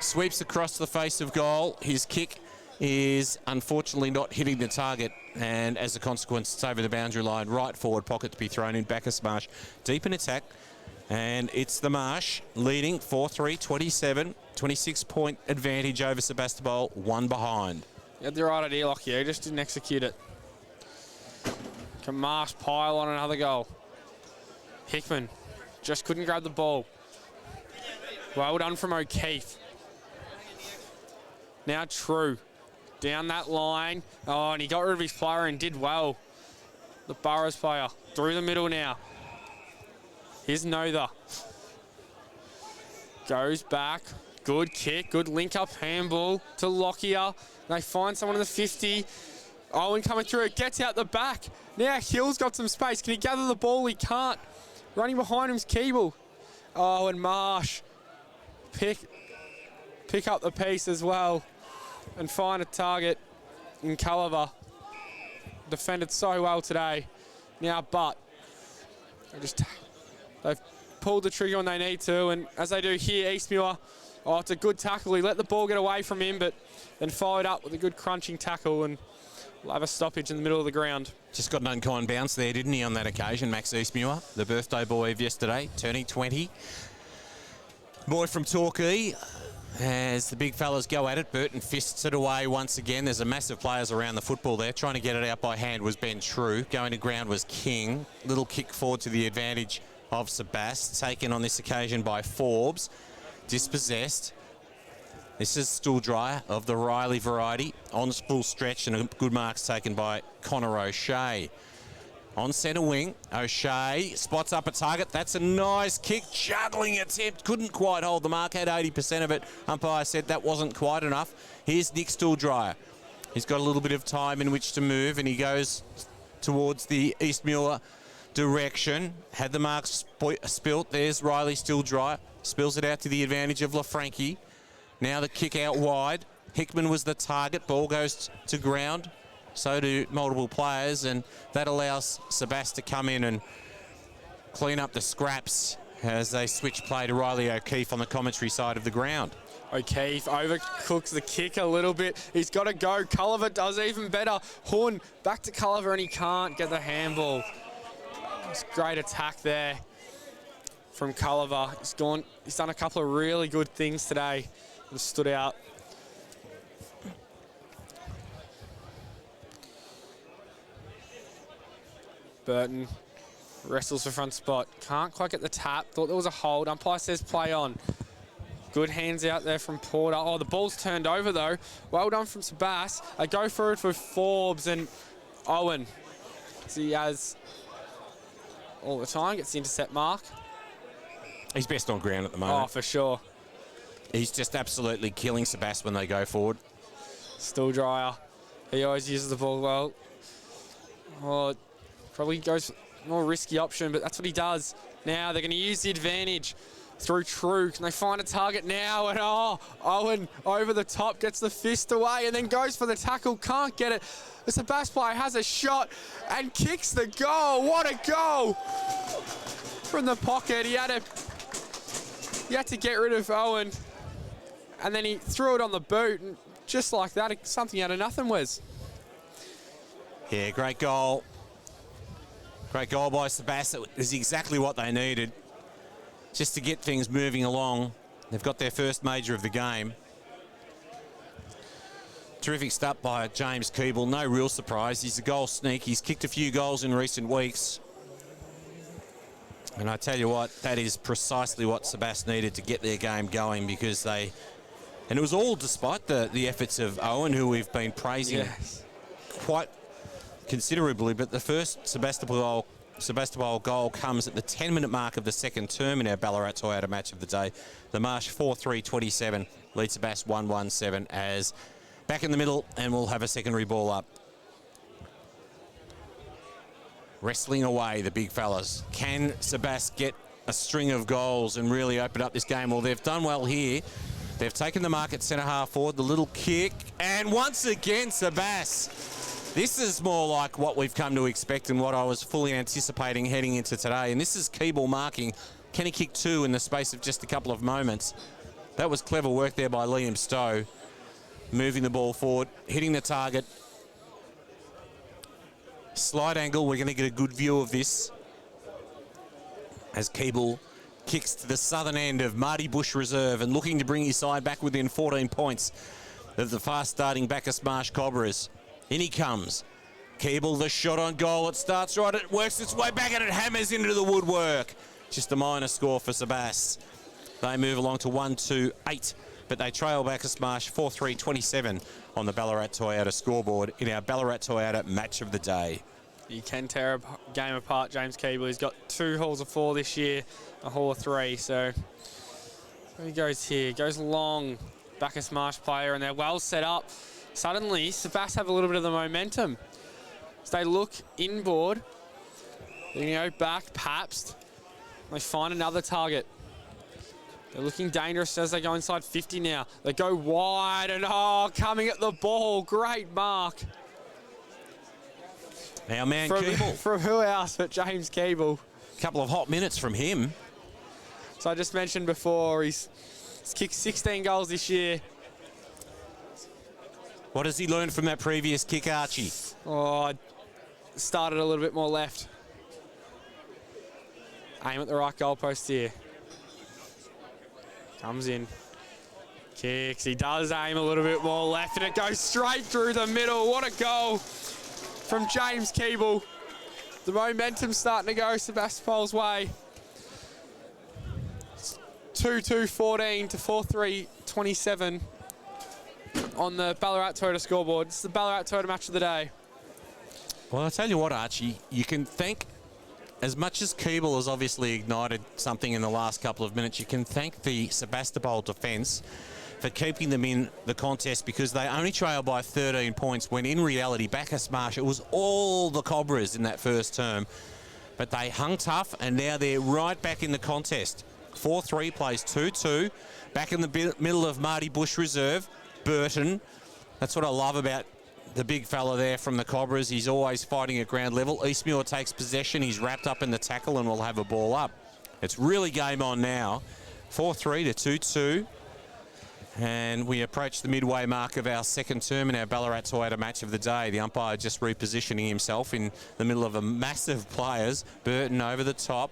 Sweeps across the face of goal. His kick is unfortunately not hitting the target, and as a consequence, it's over the boundary line. Right forward pocket to be thrown in. Bacchus Marsh deep in attack, and it's the Marsh leading 4-3, 27, 26-point advantage over Sebastopol, one behind. You had the right idea, Lockyer, just didn't execute it. Can Marsh pile on another goal? Hickman just couldn't grab the ball. Well done from O'Keefe. Now True, down that line. Oh, and he got rid of his player and did well. The Burrows player, through the middle now. Here's Nother. Goes back, good kick, good link up handball to Lockyer. They find someone in the 50. Owen coming through, gets out the back. Now Hill's got some space. Can he gather the ball? He can't. Running behind him's Keeble. Oh, and Marsh pick up the piece as well and find a target in Culliver. Defended so well today. Now, but they've pulled the trigger when they need to, and as they do here, Eastmuir, oh, it's a good tackle. He let the ball get away from him, but then followed up with a good crunching tackle, and we'll have a stoppage in the middle of the ground. Just got an unkind bounce there, didn't he, on that occasion, Max Eastmuir, the birthday boy of yesterday, turning 20. Boy from Torquay. As the big fellas go at it, Burton fists it away once again. There's a massive players around the football there. Trying to get it out by hand was Ben True. Going to ground was King. Little kick forward to the advantage of Sebast. Taken on this occasion by Forbes. Dispossessed. This is Stilldry of the Riley variety. On full stretch, and a good marks taken by Connor O'Shea. On centre wing, O'Shea spots up a target. That's a nice kick, juggling attempt. Couldn't quite hold the mark, had 80% of it. Umpire said that wasn't quite enough. Here's Nick Stilldry. He's got a little bit of time in which to move, and he goes towards the Eastmuir direction. Had the mark spilt. There's Riley Stilldry. Spills it out to the advantage of LaFranchi. Now the kick out wide. Hickman was the target. Ball goes to ground. So do multiple players, and that allows Sebast to come in and clean up the scraps as they switch play to Riley O'Keefe on the commentary side of the ground. O'Keefe overcooks the kick a little bit. He's got to go. Culliver does even better. Horn back to Culliver, and he can't get the handball. It's great attack there from Culliver. He's done a couple of really good things today and stood out. Burton wrestles for front spot. Can't quite get the tap. Thought there was a hold. Umpire says play on. Good hands out there from Porter. Oh, the ball's turned over though. Well done from Sebast. They go for it for Forbes and Owen. So he has all the time. Gets the intercept mark. He's best on ground at the moment. Oh, for sure. He's just absolutely killing Sebast when they go forward. Stilldry. He always uses the ball well. Oh, probably goes more risky option, but that's what he does. Now they're going to use the advantage through True. Can they find a target now? And Owen over the top, gets the fist away and then goes for the tackle. Can't get it. The Sebast player has a shot and kicks the goal. What a goal from the pocket. He had to get rid of Owen. And then he threw it on the boot, and just like that, something out of nothing, Wes. Yeah, great goal. Great goal by Sebastopol. It is exactly what they needed just to get things moving along. They've got their first major of the game. Terrific start by James Keeble. No real surprise. He's a goal sneak. He's kicked a few goals in recent weeks. And I tell you what, that is precisely what Sebastopol needed to get their game going, because they... And it was all despite the efforts of Owen, who we've been praising quite considerably. But the first Sebastopol goal comes at the 10-minute mark of the second term in our Ballarat Toyota match of the day. The Marsh 4-3-27 leads Sebastopol 1-1-7 as back in the middle, and we'll have a secondary ball up. Wrestling away, the big fellas. Can Sebastopol get a string of goals and really open up this game? Well, they've done well here. They've taken the mark at centre-half forward, the little kick, and once again, Sebastopol. This is more like what we've come to expect and what I was fully anticipating heading into today. And this is Keeble marking. Can he kick two in the space of just a couple of moments? That was clever work there by Liam Stowe. Moving the ball forward, hitting the target. Slight angle, we're going to get a good view of this as Keeble kicks to the southern end of Marty Bush Reserve and looking to bring his side back within 14 points of the fast-starting Bacchus Marsh Cobras. In he comes. Keeble, the shot on goal. It starts right, it works its way back and it hammers into the woodwork. Just a minor score for Sebastopol. They move along to 1-2-8, but they trail Bacchus Marsh 4-3-27 on the Ballarat Toyota scoreboard in our Ballarat Toyota match of the day. You can tear a game apart, James Keeble. He's got 2 hauls of 4 this year, a haul of 3. So he goes here, goes long. Bacchus Marsh player, and they're well set up. Suddenly, Sebastopol have a little bit of the momentum. As they look inboard, they go back, Pabst. They find another target. They're looking dangerous as they go inside 50 now. They go wide and, coming at the ball. Great mark. Now, man, Keeble. From who else but James Keeble. A couple of hot minutes from him. So I just mentioned before, he's kicked 16 goals this year. What has he learned from that previous kick, Archie? Started a little bit more left. Aim at the right goalpost here. Comes in. Kicks. He does aim a little bit more left, and it goes straight through the middle. What a goal from James Keeble. The momentum's starting to go Sebastopol's way. 2-2-14 to 4-3-27 on the Ballarat Toyota scoreboard. It's the Ballarat Toyota match of the day. Well, I'll tell you what, Archie, you can thank, as much as Keeble has obviously ignited something in the last couple of minutes, you can thank the Sebastopol defence for keeping them in the contest, because they only trail by 13 points when in reality Bacchus Marsh, it was all the Cobras in that first term. But they hung tough, and now they're right back in the contest. 4-3 plays 2-2. Back in the middle of Marty Bush Reserve, Burton. That's what I love about the big fella there from the Cobras. He's always fighting at ground level. Eastmuir takes possession. He's wrapped up in the tackle and will have a ball up. It's really game on now. 4-3 to 2-2. And we approach the midway mark of our second term in our Ballarat Toyota match of the day. The umpire just repositioning himself in the middle of a massive players. Burton over the top.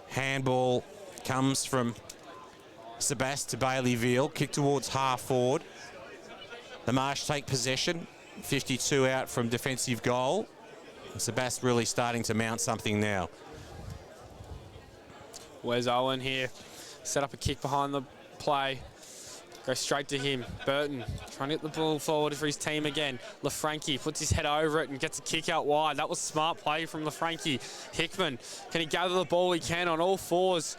Handball comes from Sebastopol to Bailey Veal. Kick towards half forward. The Marsh take possession. 52 out from defensive goal. Sebastopol really starting to mount something now. Where's Owen here? Set up a kick behind the play. Go straight to him. Burton trying to get the ball forward for his team again. LaFranchi puts his head over it and gets a kick out wide. That was smart play from LaFranchi. Hickman, can he gather the ball? He can on all fours.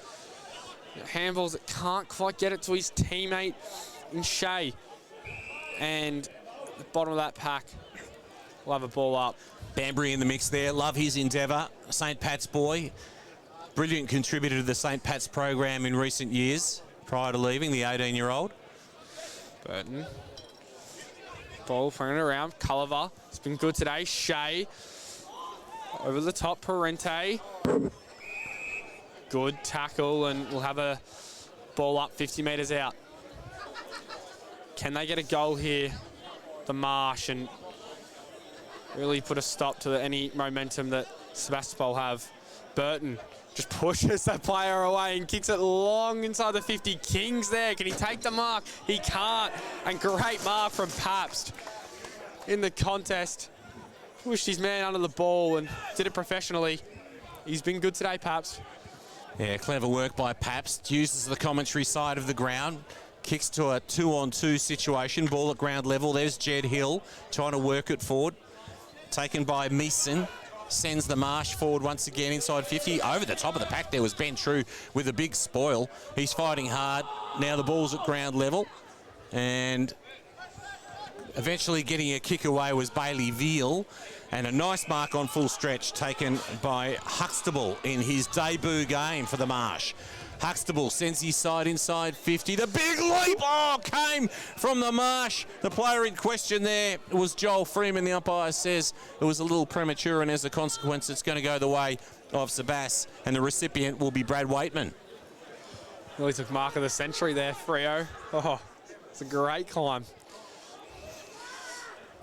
Handballs that can't quite get it to his teammate in Shea. And the bottom of that pack will have a ball up. Banbury in the mix there. Love his endeavour. St. Pat's boy. Brilliant contributor to the St. Pat's program in recent years prior to leaving, the 18-year-old. Burton. Ball throwing it around. Culliver. It's been good today. Shea. Over the top. Parente. Good tackle, and we'll have a ball up 50 metres out. Can they get a goal here, the Marsh, and really put a stop to any momentum that Sebastopol have? Burton just pushes that player away and kicks it long inside the 50. King's there. Can he take the mark? He can't. And great mark from Pabst in the contest. Pushed his man under the ball and did it professionally. He's been good today, Pabst. Yeah, clever work by Pabst. Uses the commentary side of the ground. Kicks to a 2-on-2 situation. Ball at ground level. There's Jed Hill trying to work it forward. Taken by Meeson. Sends the Marsh forward once again inside 50. Over the top of the pack there was Ben True with a big spoil. He's fighting hard. Now the ball's at ground level. And eventually getting a kick away was Bailey Veal. And a nice mark on full stretch taken by Huxtable in his debut game for the Marsh. Huxtable sends his side inside 50. The big leap, came from the Marsh. The player in question there was Joel Freeman. The umpire says it was a little premature, and as a consequence, it's going to go the way of Sebas, and the recipient will be Brad Waitman. Really took mark of the century there, Freo. Oh, it's a great climb.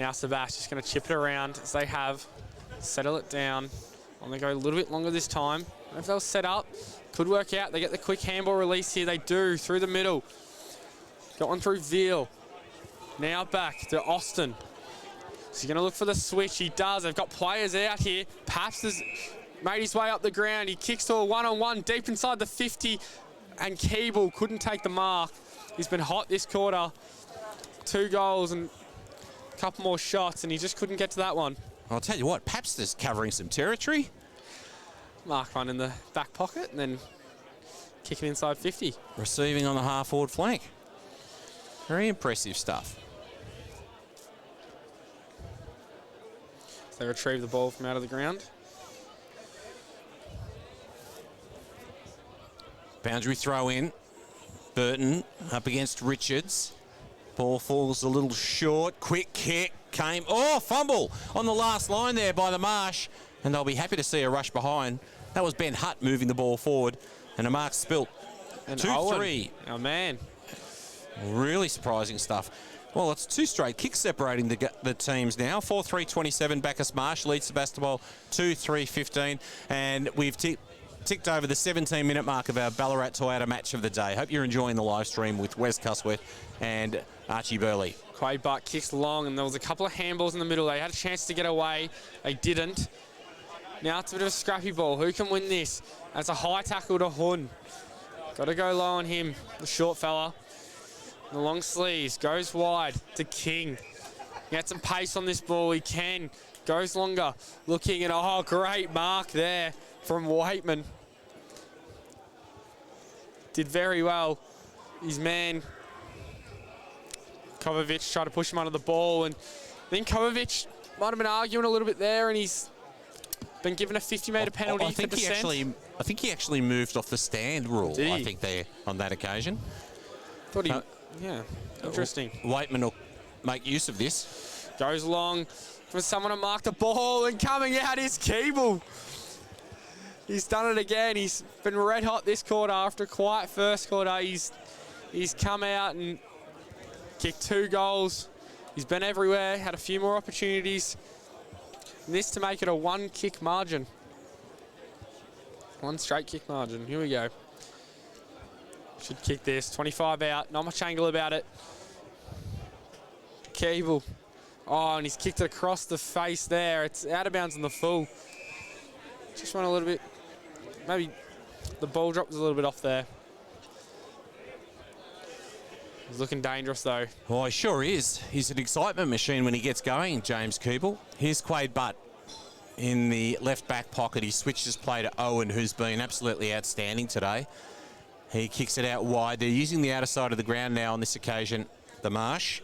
Now Sebas just going to chip it around as they have. Settle it down. I'm going to go a little bit longer this time. If they'll set up, could work out. They get the quick handball release here. They do, through the middle. Got one through Veal. Now back to Austin. So he's going to look for the switch. He does. They've got players out here. Paps has made his way up the ground. He kicks to a one-on-one deep inside the 50. And Keeble couldn't take the mark. He's been hot this quarter. 2 goals and a couple more shots, and he just couldn't get to that one. I'll tell you what, Pabst is covering some territory. Mark one in the back pocket and then kick it inside 50. Receiving on the half-forward flank. Very impressive stuff. So they retrieve the ball from out of the ground. Boundary throw in. Burton up against Richards. Ball falls a little short. Quick kick came. Oh, fumble on the last line there by the Marsh. And they'll be happy to see a rush behind. That was Ben Hutt moving the ball forward. And a mark spilt. 2-3. Oh, man. Really surprising stuff. Well, it's 2 straight kicks separating the teams now. 4-3-27. Bacchus Marsh leads Sebastopol 2-3-15. And we've ticked over the 17-minute mark of our Ballarat Toyota match of the day. Hope you're enjoying the live stream with Wes Cusworth and Archie Burley. Quade Butt kicks long, and there was a couple of handballs in the middle. They had a chance to get away. They didn't. Now it's a bit of a scrappy ball. Who can win this? That's a high tackle to Hun. Got to go low on him, the short fella. The long sleeves, goes wide to King. He had some pace on this ball. He can. Goes longer. Looking at, oh, great mark there from Waitman. Did very well. His man, Kovacic, tried to push him under the ball, and then Kovacic might have been arguing a little bit there, and he's been given a 50-metre penalty for dissent. I think he actually moved off the stand rule. Did he? I think there on that occasion. Thought he, yeah, interesting. Waitman will make use of this. Goes long for someone to mark the ball, and coming out is Keeble. He's done it again. He's been red hot this quarter. After a quiet first quarter, he's come out and kicked 2 goals. He's been everywhere, had a few more opportunities. And this to make it a 1-kick margin. 1 straight kick margin. Here we go. Should kick this. 25 out. Not much angle about it. Keeble. Oh, and he's kicked it across the face there. It's out of bounds on the full. Just went a little bit. Maybe the ball dropped a little bit off there. He's looking dangerous, though. Oh, he sure is. He's an excitement machine when he gets going, James Keeble. Here's Quade Butt in the left back pocket. He switched his play to Owen, who's been absolutely outstanding today. He kicks it out wide. They're using the outer side of the ground now on this occasion, the Marsh.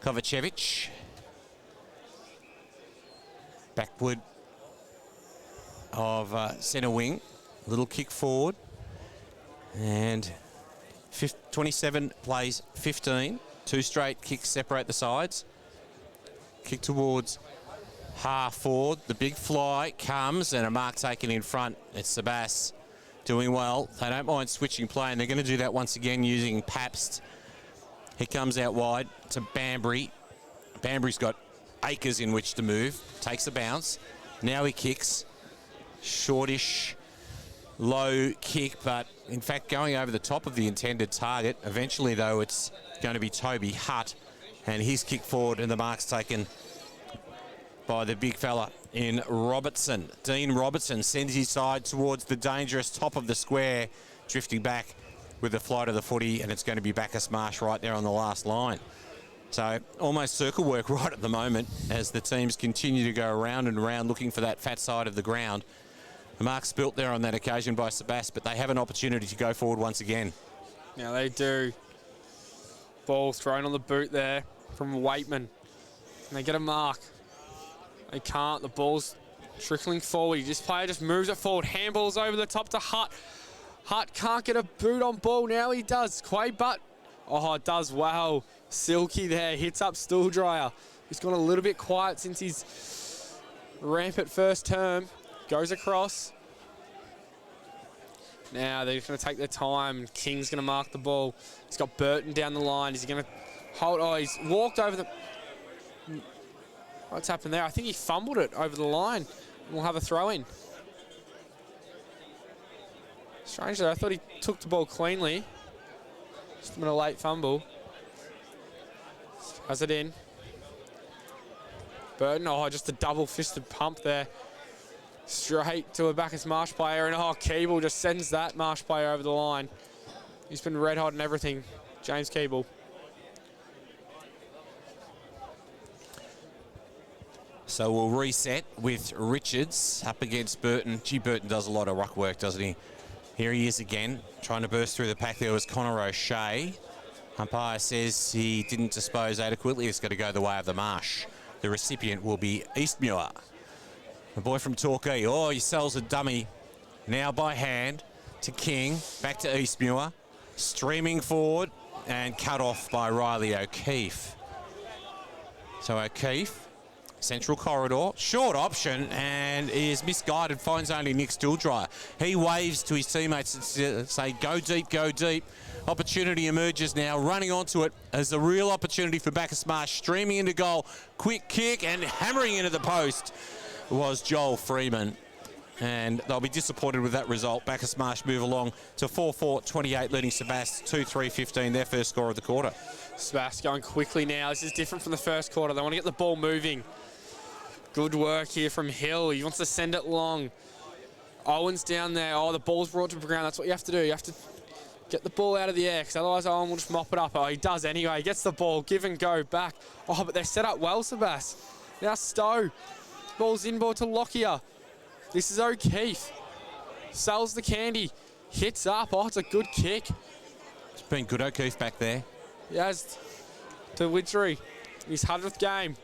Kovacevic. Backward of centre wing. Little kick forward. And 27 plays 15. 2 straight kicks separate the sides. Kick towards half forward. The big fly comes and a mark taken in front. It's Sebas doing well. They don't mind switching play, and they're going to do that once again using Pabst He comes out wide to Banbury. Banbury's got acres in which to move. Takes a bounce. Now he kicks. Shortish, low kick, but in fact going over the top of the intended target. Eventually, though, it's going to be Toby Hutt, and his kick forward, and the mark's taken by the big fella in Robertson. Dean Robertson sends his side towards the dangerous top of the square, drifting back with the flight of the footy, and it's going to be Bacchus Marsh right there on the last line. So almost circle work right at the moment as the teams continue to go around and around looking for that fat side of the ground. The mark's built there on that occasion by Sebastopol, but they have an opportunity to go forward once again. Now they do. Ball thrown on the boot there from Waitman. And they get a mark. They can't. The ball's trickling forward. This player just moves it forward. Handballs over the top to Hutt. Hutt can't get a boot on ball. Now he does. Quay Butt. Oh, it does well. Silky there. Hits up Stool Dryer. He's gone a little bit quiet since his rampant first term. Goes across. Now they're just going to take their time. King's going to mark the ball. He's got Burton down the line. Is he going to hold? Oh, he's walked over the... What's happened there? I think he fumbled it over the line. We'll have a throw in. Strangely, I thought he took the ball cleanly. Just been a late fumble. Has it in. Burton, oh, just a double-fisted pump there. Straight to a Bacchus Marsh player, and oh, Keeble just sends that Marsh player over the line. He's been red hot and everything, James Keeble. So we'll reset with Richards up against Burton. Gee, Burton does a lot of ruck work, doesn't he? Here he is again, trying to burst through the pack. There was Connor O'Shea. Umpire says he didn't dispose adequately. It's got to go the way of the Marsh. The recipient will be Eastmuir. The boy from Torquay. Oh, he sells a dummy. Now by hand to King. Back to Eastmuir. Streaming forward and cut off by Riley O'Keefe. So O'Keefe, central corridor, short option, and is misguided, finds only Nick Stooldryer. He waves to his teammates and say, go deep, go deep. Opportunity emerges now, running onto it as a real opportunity for Bacchus Marsh, streaming into goal. Quick kick and hammering into the post was Joel Freeman. And they'll be disappointed with that result. Bacchus Marsh move along to 4-4-28, leading Sebast 2-3-15, their first score of the quarter. Sebast going quickly now. This is different from the first quarter. They want to get the ball moving. Good work here from Hill. He wants to send it long. Owen's down there. Oh, the ball's brought to the ground. That's what you have to do. You have to get the ball out of the air, because otherwise Owen will just mop it up. Oh, he does anyway. He gets the ball. Give and go back. Oh, but they're set up well, Sebast. Now Stowe. Ball's inboard to Lockyer. This is O'Keefe. Sells the candy. Hits up. Oh, it's a good kick. It's been good, O'Keefe back there. He has to Widgery. His 100th game.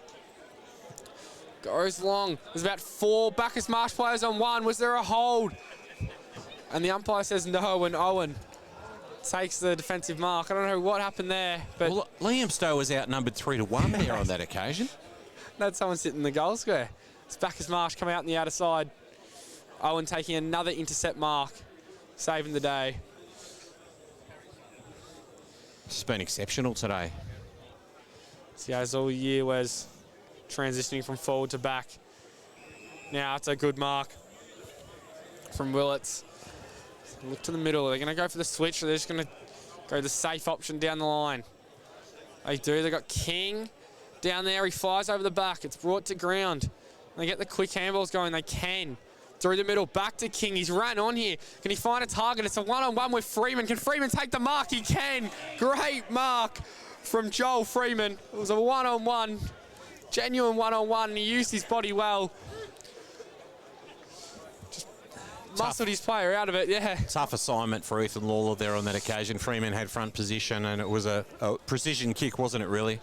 Goes long. There's about 4 Bacchus Marsh players on one. Was there a hold? And the umpire says no, and Owen takes the defensive mark. I don't know what happened there, but... Well, Liam Stowe was outnumbered 3-1 there on that occasion. That's someone sitting in the goal square. It's Bacchus Marsh coming out on the outer side. Owen taking another intercept mark, saving the day. It's been exceptional today. See, as all year was transitioning from forward to back. Now it's a good mark from Willits. Look to the middle. They're going to go for the switch, or they're just going to go the safe option down the line. They do. They've got King down there. He flies over the back. It's brought to ground. They get the quick handballs going. They can. Through the middle, back to King. He's ran on here. Can he find a target? It's a one-on-one with Freeman. Can Freeman take the mark? He can. Great mark from Joel Freeman. It was a one-on-one, genuine one-on-one, and he used his body well. Just muscled his player out of it, yeah. Tough assignment for Ethan Lawler there on that occasion. Freeman had front position, and it was a precision kick, wasn't it, really?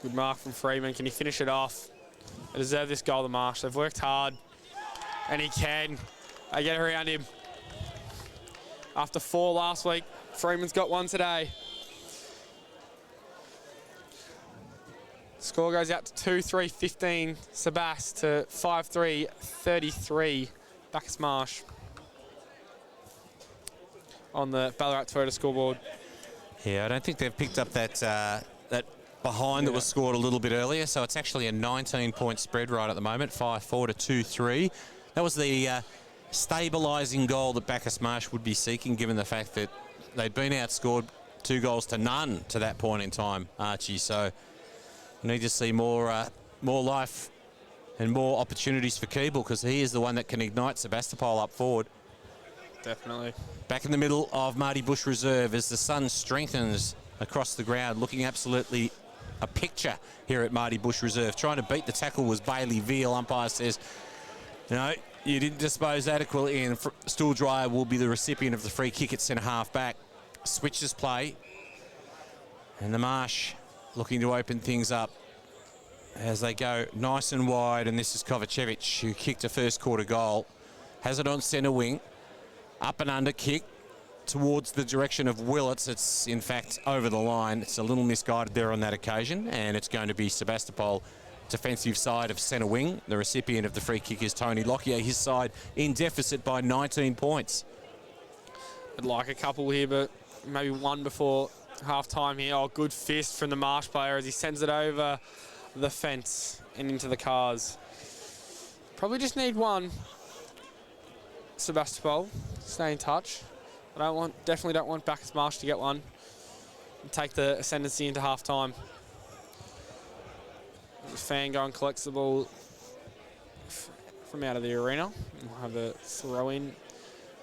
Good mark from Freeman. Can he finish it off? They deserve this goal, the Marsh. They've worked hard, and he can. They get around him. After 4 last week, Freeman's got 1 today. Score goes out to 2-3-15, Sebast to 5-3-33, Bacchus Marsh on the Ballarat Twitter scoreboard. Yeah, I don't think they've picked up that that behind that was scored a little bit earlier. So it's actually a 19-point spread right at the moment, 5-4 to 2-3. That was the stabilising goal that Bacchus Marsh would be seeking, given the fact that they'd been outscored 2-0 to that point in time, Archie. So we need to see more life and more opportunities for Keeble, because he is the one that can ignite Sebastopol up forward. Definitely. Back in the middle of Marty Bush Reserve as the sun strengthens across the ground, looking absolutely a picture here at Marty Bush Reserve. Trying to beat the tackle was Bailey Veal. Umpire says, no, you didn't dispose adequately, and Stool Dryer will be the recipient of the free kick at centre half back. Switches play, and the Marsh looking to open things up as they go nice and wide, and this is Kovacevic, who kicked a first quarter goal. Has it on centre wing. Up and under kick towards the direction of Willits. It's in fact over the line. It's a little misguided there on that occasion, and it's going to be Sebastopol defensive side of centre wing. The recipient of the free kick is Tony Lockyer, his side in deficit by 19 points. I'd like a couple here, but maybe one before half-time here. Oh, good fist from the Marsh player as he sends it over the fence and into the cars. Probably just need one. Sebastopol, stay in touch. Definitely don't want Bacchus Marsh to get one and take the ascendancy into half-time. The fan go and collects the ball from out of the arena. We'll have a throw-in.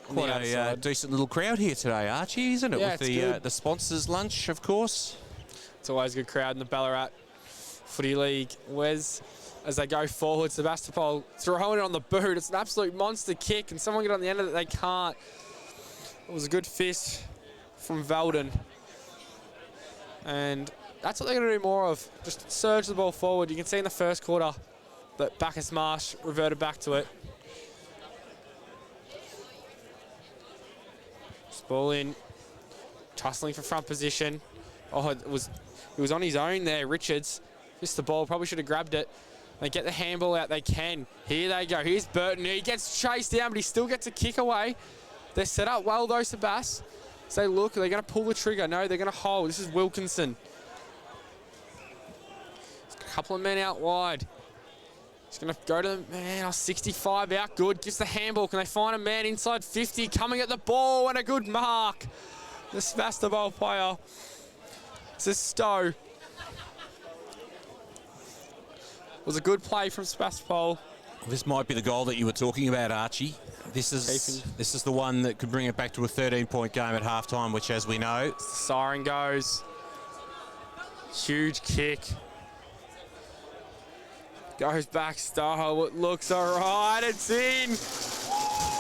Quite a decent little crowd here today, Archie, isn't it? Yeah, with the sponsors' lunch, of course. It's always a good crowd in the Ballarat Footy League. Wes, as they go forward, Sebastopol throwing it on the boot. It's an absolute monster kick, and someone get on the end of it, they can't. It was a good fist from Veldon. And that's what they're going to do more of. Just surge the ball forward. You can see in the first quarter that Bacchus Marsh reverted back to it. Ball in, tussling for front position. Oh, he was on his own there, Richards. Missed the ball, probably should have grabbed it. They get the handball out, they can. Here they go, here's Burton. He gets chased down, but he still gets a kick away. They're set up well though, Sebas. So look, are they going to pull the trigger? No, they're going to hold. This is Wilkinson. A couple of men out wide. He's going to go to the man, 65 out, good. Gives the handball. Can they find a man inside 50? Coming at the ball, and a good mark. The Sebastopol player. This is Stowe. It was a good play from Sebastopol. This might be the goal that you were talking about, Archie. This is the one that could bring it back to a 13-point game at halftime, which, as we know, the siren goes. Huge kick. Goes back, Stowe. It looks all right. It's in.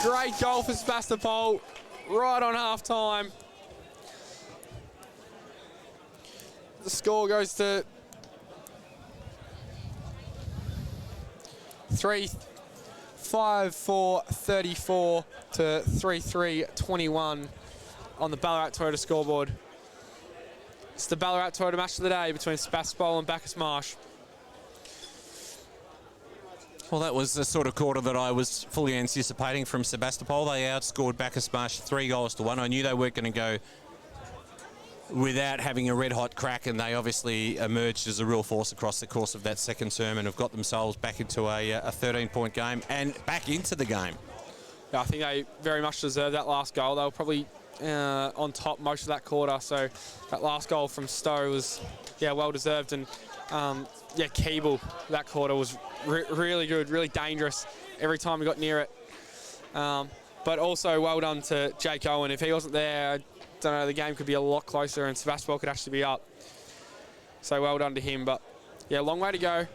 Great goal for Sebastopol. Right on half-time. The score goes to 5-4-34 to 3-3-21 on the Ballarat Toyota scoreboard. It's the Ballarat Toyota match of the day between Sebastopol and Bacchus Marsh. Well, that was the sort of quarter that I was fully anticipating from Sebastopol. They outscored Bacchus Marsh 3-1. I knew they weren't going to go without having a red-hot crack, and they obviously emerged as a real force across the course of that second term and have got themselves back into a 13-point game and back into the game. Yeah, I think they very much deserved that last goal. They were probably on top most of that quarter, so that last goal from Stowe was, well deserved. And Keeble, that quarter was really good, really dangerous every time we got near it. But also well done to Jake Owen. If he wasn't there, I don't know, the game could be a lot closer and Sebastopol could actually be up. So well done to him. But long way to go.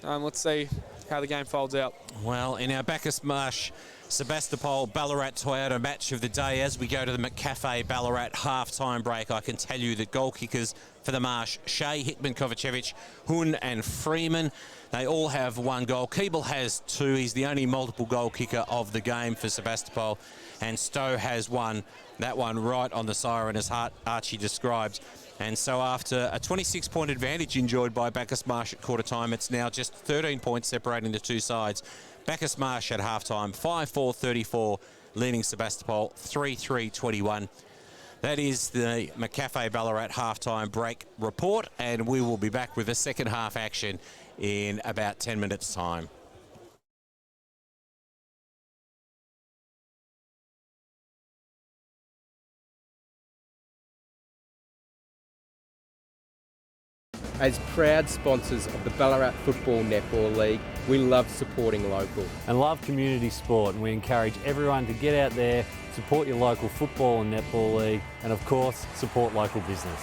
Let's see how the game folds out. Well, in our Bacchus Marsh Sebastopol Ballarat Toyota match of the day, as we go to the McCafe Ballarat half-time break, I can tell you that goal kickers for the Marsh, Shea, Hickman, Kovacevic, Hun and Freeman, they all have one goal. Keeble has two. He's the only multiple goal kicker of the game for Sebastopol. And Stowe has one. That one right on the siren, as Archie described. And so after a 26-point advantage enjoyed by Bacchus Marsh at quarter time, it's now just 13 points separating the two sides. Bacchus Marsh at halftime, 5-4-34, leading Sebastopol 3-3-21. That is the McCafe Ballarat halftime break report, and we will be back with the second half action in about 10 minutes' time. As proud sponsors of the Ballarat Football Netball League, we love supporting local. And love community sport, and we encourage everyone to get out there, support your local football and netball league, and of course, support local business.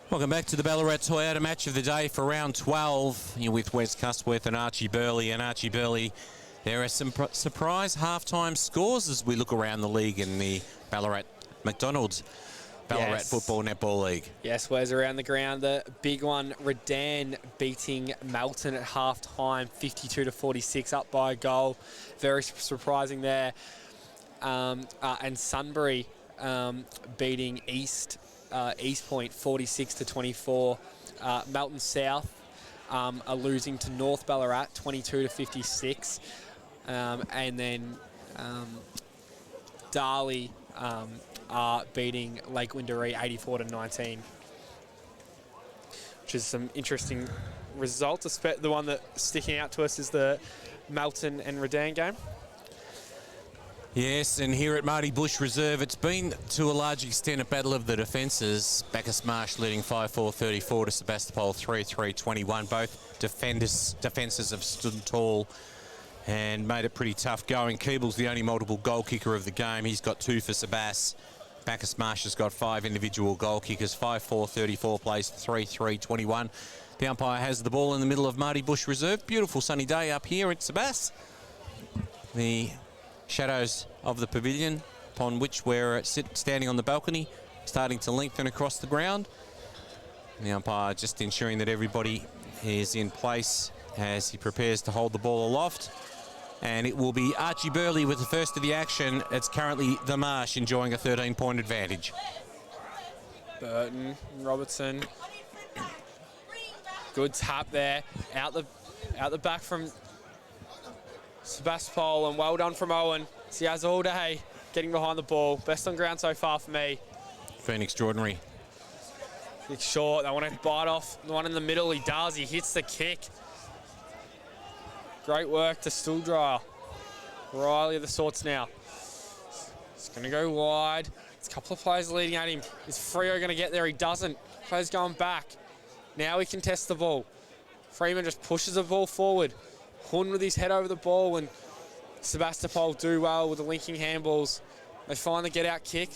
Welcome back to the Ballarat Toyota match of the day for round 12. You're with Wes Custworth and Archie Burley. And Archie Burley, there are some surprise halftime scores as we look around the league in the Ballarat McDonald's Ballarat Football Netball League. Yes, Wes, around the ground. The big one, Redan beating Melton at halftime, 52-46, up by a goal. Very surprising there. And Sunbury beating East Point 46-24. Melton South are losing to North Ballarat 22-56. And then Darley are beating Lake Windaree 84-19. Which is some interesting results. The one that's sticking out to us is the Melton and Redan game. Yes, and here at Marty Bush Reserve, it's been to a large extent a battle of the defences. Bacchus Marsh leading 5-4-34 to Sebastopol 3-3-21. Both defences have stood tall and made it pretty tough going. Keeble's the only multiple goal kicker of the game. He's got 2 for Sebas. Bacchus Marsh has got 5 individual goal kickers. 5-4-34 plays 3-3-21. The umpire has the ball in the middle of Marty Bush Reserve. Beautiful sunny day up here at Sebas. The shadows of the pavilion upon which we're standing on the balcony starting to lengthen across the ground. The umpire just ensuring that everybody is in place as he prepares to hold the ball aloft. And it will be Archie Burley with the first of the action. It's currently the Marsh enjoying a 13-point advantage. Burton, Robertson. Good tap there. Out the back from Sebastopol, and well done from Owen. He has all day getting behind the ball. Best on ground so far for me. Been extraordinary. It's short. They want to bite off the one in the middle. He does. He hits the kick. Great work to Stooldryer. Riley of the sorts now. It's going to go wide. It's a couple of players leading at him. Is Freo going to get there? He doesn't. Players going back. Now he can test the ball. Freeman just pushes the ball forward. Hun with his head over the ball, and Sebastopol do well with the linking handballs. They find the get-out kick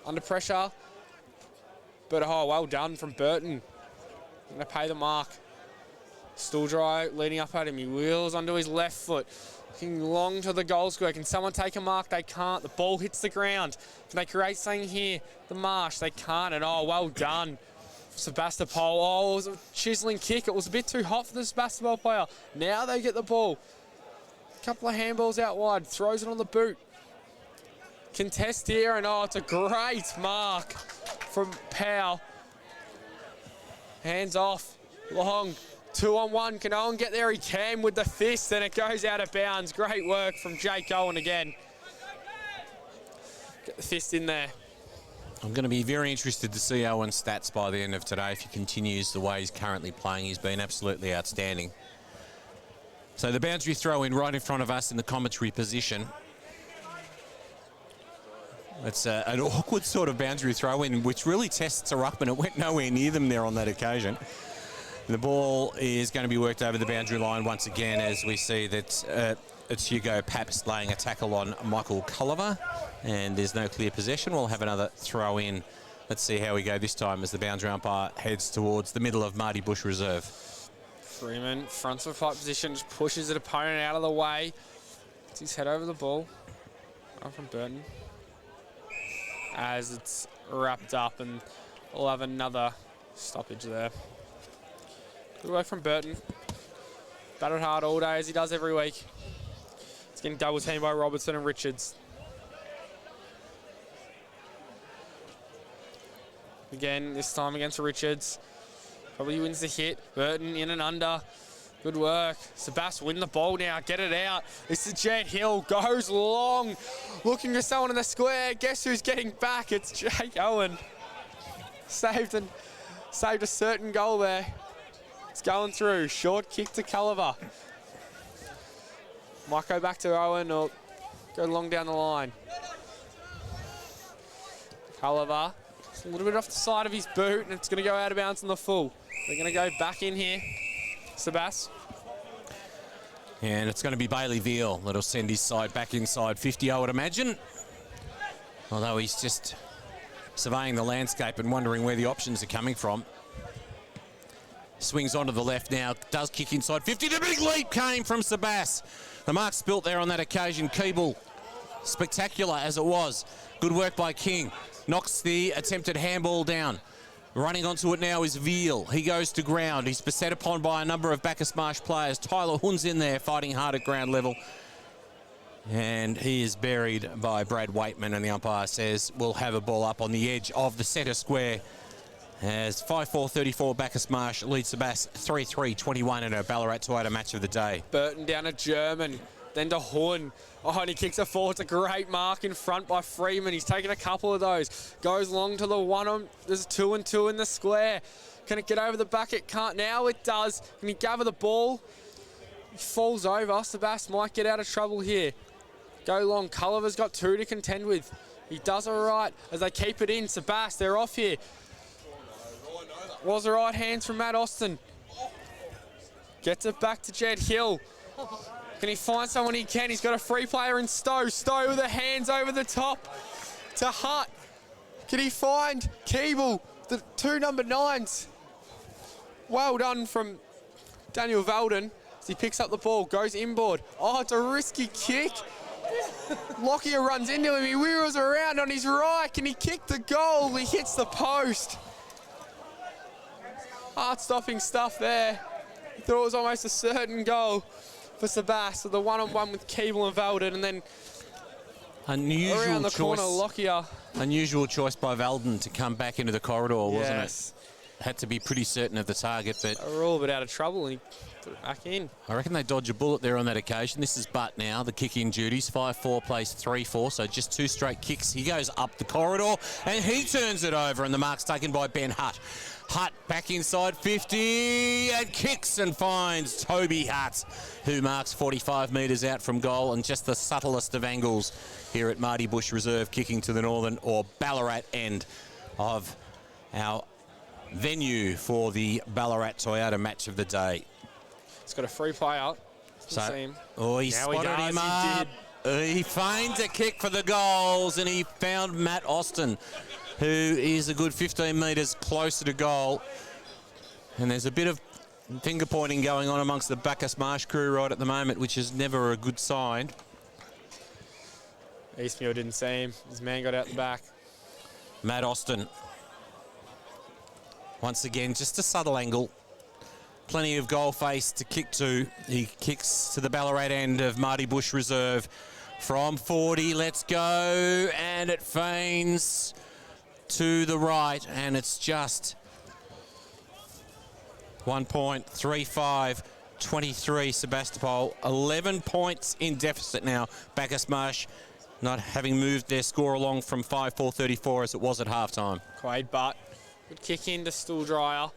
under pressure. But, oh, well done from Burton. Going to pay the mark. Stooldryer leading up at him. He wheels onto his left foot. Looking long to the goal square. Can someone take a mark? They can't. The ball hits the ground. Can they create something here? The Marsh, they can't. And, oh, well done. Sebastopol. Oh, it was a chiseling kick. It was a bit too hot for the Sebastopol player. Now they get the ball. A couple of handballs out wide. Throws it on the boot. Contest here, and oh, it's a great mark from Powell. Hands off. Long. 2-on-1. Can Owen get there? He can with the fist, and it goes out of bounds. Great work from Jake Owen again. Get the fist in there. I'm going to be very interested to see Owen's stats by the end of today. If he continues the way he's currently playing, he's been absolutely outstanding. So the boundary throw in right in front of us in the commentary position. It's an awkward sort of boundary throw in, which really tests her up, and it went nowhere near them there on that occasion. The ball is going to be worked over the boundary line once again, as we see that it's Hugo Paps laying a tackle on Michael Culliver, and there's no clear possession. We'll have another throw in. Let's see how we go this time as the boundary umpire heads towards the middle of Marty Bush Reserve. Freeman, front of fight position, just pushes his opponent out of the way. Gets his head over the ball. Up from Burton. As it's wrapped up, and we'll have another stoppage there. Good work from Burton. Battled hard all day, as he does every week. It's getting double teamed by Robertson and Richards. Again, this time against Richards. Probably wins the hit. Burton in and under. Good work. Sebas win the ball now. Get it out. This is Jet Hill. Goes long. Looking for someone in the square. Guess who's getting back? It's Jake Owen. Saved a certain goal there. It's going through. Short kick to Culliver. Might go back to Owen or go long down the line. Culliver. A little bit off the side of his boot, and it's going to go out of bounds on the full. They're going to go back in here. Sebas. And it's going to be Bailey Veal that'll send his side back inside 50, I would imagine. Although he's just surveying the landscape and wondering where the options are coming from. Swings onto the left now, does kick inside 50. The big leap came from Sebas. The mark spilt there on that occasion. Keeble, spectacular as it was. Good work by King. Knocks the attempted handball down. Running onto it now is Veal. He goes to ground. He's beset upon by a number of Bacchus Marsh players. Tyler Hunn's in there fighting hard at ground level. And he is buried by Brad Waitman, and the umpire says we'll have a ball up on the edge of the centre square as 5-4-34 Bacchus Marsh leads Sebas 3-3-21 in a Ballarat Toyota match of the day. Burton down to German, then to Hunn. Oh, and he kicks it forward. It's a great mark in front by Freeman. He's taken a couple of those. Goes long to the one. There's 2 and 2 in the square. Can it get over the back? It can't. Now it does. Can he gather the ball? He falls over. Sebas might get out of trouble here. Go long. Culliver's got 2 to contend with. He does all right as they keep it in. Sebas, they're off here. Was the right hands from Matt Austin. Gets it back to Jed Hill. Can he find someone? He can. He's got a free player in Stowe. Stowe with the hands over the top to Hutt. Can he find Keeble? The 2 number 9s. Well done from Daniel Valden as he picks up the ball, goes inboard. Oh, it's a risky kick. Lockyer runs into him. He wheels around on his right. Can he kick the goal? He hits the post. Heart-stopping stuff there. He thought it was almost a certain goal for Sebas. So the one-on-one with Keeble and Valden, and then around the corner, Lockyer. Unusual choice by Valden to come back into the corridor, wasn't Yes. it? Had to be pretty certain of the target, but They were all a bit out of trouble, and he put it back in. I reckon they dodge a bullet there on that occasion. This is Butt now, the kick-in duties. 5-4 plays 3-4, so just 2 straight kicks. He goes up the corridor, and he turns it over, and the mark's taken by Ben Hutt. Hutt back inside 50 and kicks and finds Toby Hutt, who marks 45 metres out from goal, and just the subtlest of angles here at Marty Bush Reserve, kicking to the northern or Ballarat end of our venue for the Ballarat Toyota match of the day. He's got a free player. So, he spotted him does, up. He feigns a kick for the goals, and he found Matt Austin, who is a good 15 metres closer to goal. And there's a bit of finger pointing going on amongst the Bacchus Marsh crew right at the moment, which is never a good sign. Eastmuir didn't see him. His man got out the back. Matt Austin. Once again, just a subtle angle. Plenty of goal face to kick to. He kicks to the Ballarat end of Marty Bush Reserve from 40. Let's go. And it feigns to the right. And it's just 1.35-23 Sebastopol. 11 points in deficit now. Bacchus Marsh not having moved their score along from 5-4-34 as it was at halftime. Quade Butt. Good kick in to Stooldryer.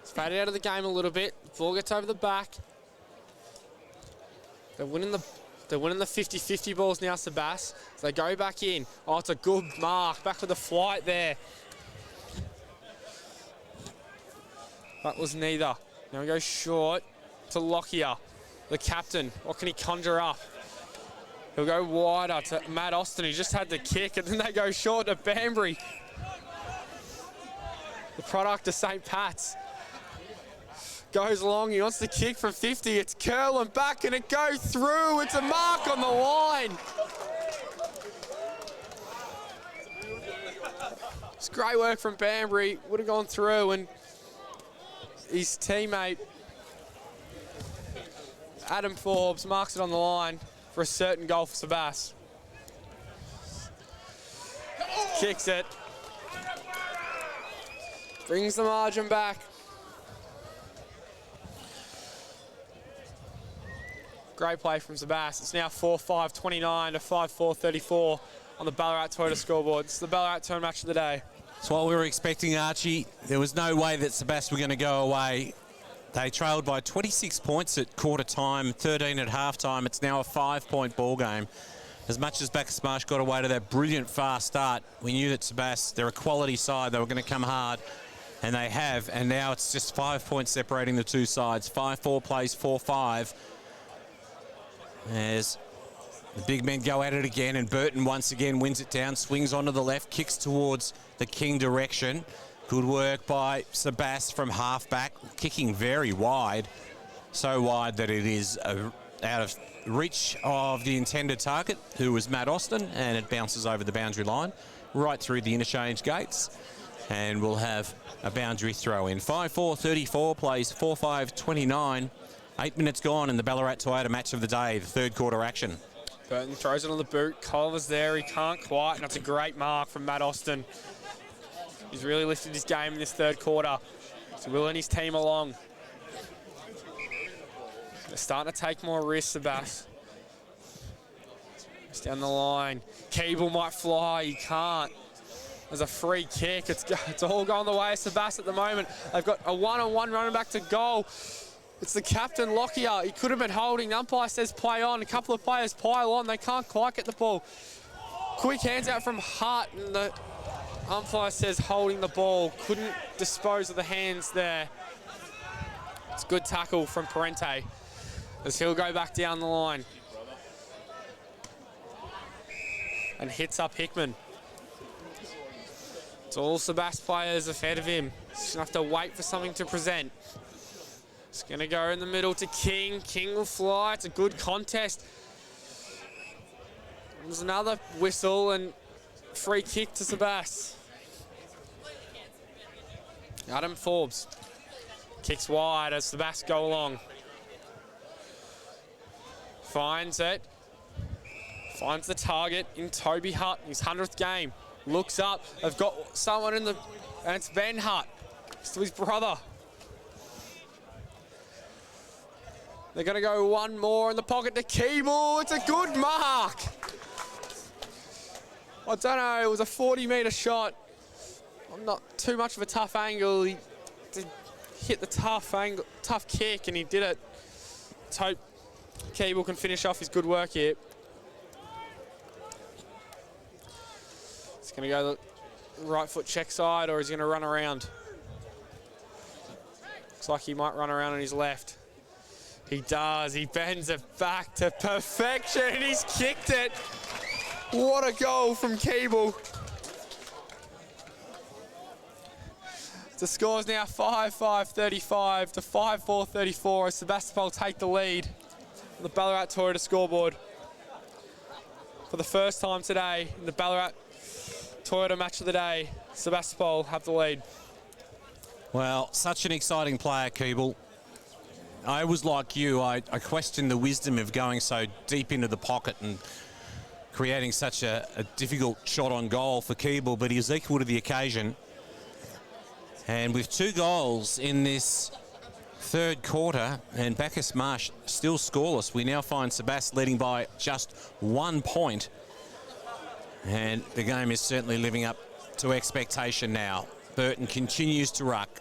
He's faded out of the game a little bit. Ball gets over the back. They're winning the 50-50 balls now, Sebas. So they go back in. Oh, it's a good mark. Back with the flight there. That was neither. Now we go short to Lockyer, the captain. What can he conjure up? He'll go wider to Matt Austin. He just had the kick, and then they go short to Banbury. The product of St. Pat's. Goes long, he wants to kick from 50. It's curl and back, and it goes through. It's a mark on the line. It's great work from Banbury. Would have gone through, and his teammate, Adam Forbes, marks it on the line for a certain goal for Sebas. Kicks it. Brings the margin back. Great play from Sebas. It's now 4-5-29 to 5-4-34 on the Ballarat Toyota scoreboard. It's the Ballarat Toyota match of the day. It's what we were expecting, Archie. There was no way that Sebas were going to go away. They trailed by 26 points at quarter time, 13 at half time. It's now a 5-point ball game. As much as Bacchus Marsh got away to that brilliant fast start, we knew that Sebas, they're a quality side. They were going to come hard, and they have. And now it's just 5 points separating the two sides. 5-4 plays 4-5. As the big men go at it again, and Burton once again wins it down, swings onto the left, kicks towards the King direction. Good work by Sebastopol from halfback, kicking very wide. So wide that it is out of reach of the intended target, who was Matt Austin, and it bounces over the boundary line, right through the interchange gates. And we'll have a boundary throw in. 5-4-34 plays 4-5-29. 8 minutes gone in the Ballarat Toyota match of the day, the third quarter action. Burton throws it on the boot. Culver's there. He can't quite, and that's a great mark from Matt Austin. He's really lifted his game in this third quarter. So willing his team along. They're starting to take more risks, Sebas. It's down the line. Keeble might fly. He can't. There's a free kick. It's all going the way of Sebas at the moment. They've got a one-on-one running back to goal. It's the captain, Lockyer. He could have been holding. The umpire says play on. A couple of players pile on. They can't quite get the ball. Quick hands out from Hart, and the umpire says holding the ball. Couldn't dispose of the hands there. It's a good tackle from Parente as he'll go back down the line. And hits up Hickman. It's all Sebas players ahead of him. He's going to have to wait for something to present. It's going to go in the middle to King. King will fly. It's a good contest. There's another whistle and free kick to Sebas. Adam Forbes kicks wide as Sebas go along. Finds it. Finds the target in Toby Hutt, his 100th game. Looks up. They've got someone in the... And it's Ben Hutt. It's his brother. They're going to go one more in the pocket to Keeble. It's a good mark. I don't know. It was a 40-metre shot. Not too much of a tough angle. He hit the tough kick, and he did it. Let's hope Keeble can finish off his good work here. He's going to go the right foot check side, or he's going to run around. Looks like he might run around on his left. He does. He bends it back to perfection, and he's kicked it. What a goal from Keeble. The score's now 5-5-35 to 5-4-34 as Sebastopol take the lead on the Ballarat Toyota scoreboard. For the first time today in the Ballarat Toyota match of the day, Sebastopol have the lead. Well, such an exciting player, Keeble. I was like you. I questioned the wisdom of going so deep into the pocket and creating such a difficult shot on goal for Keeble, but he was equal to the occasion. And with 2 goals in this third quarter and Bacchus Marsh still scoreless, we now find Sebastopol leading by just 1 point. And the game is certainly living up to expectation now. Burton continues to ruck.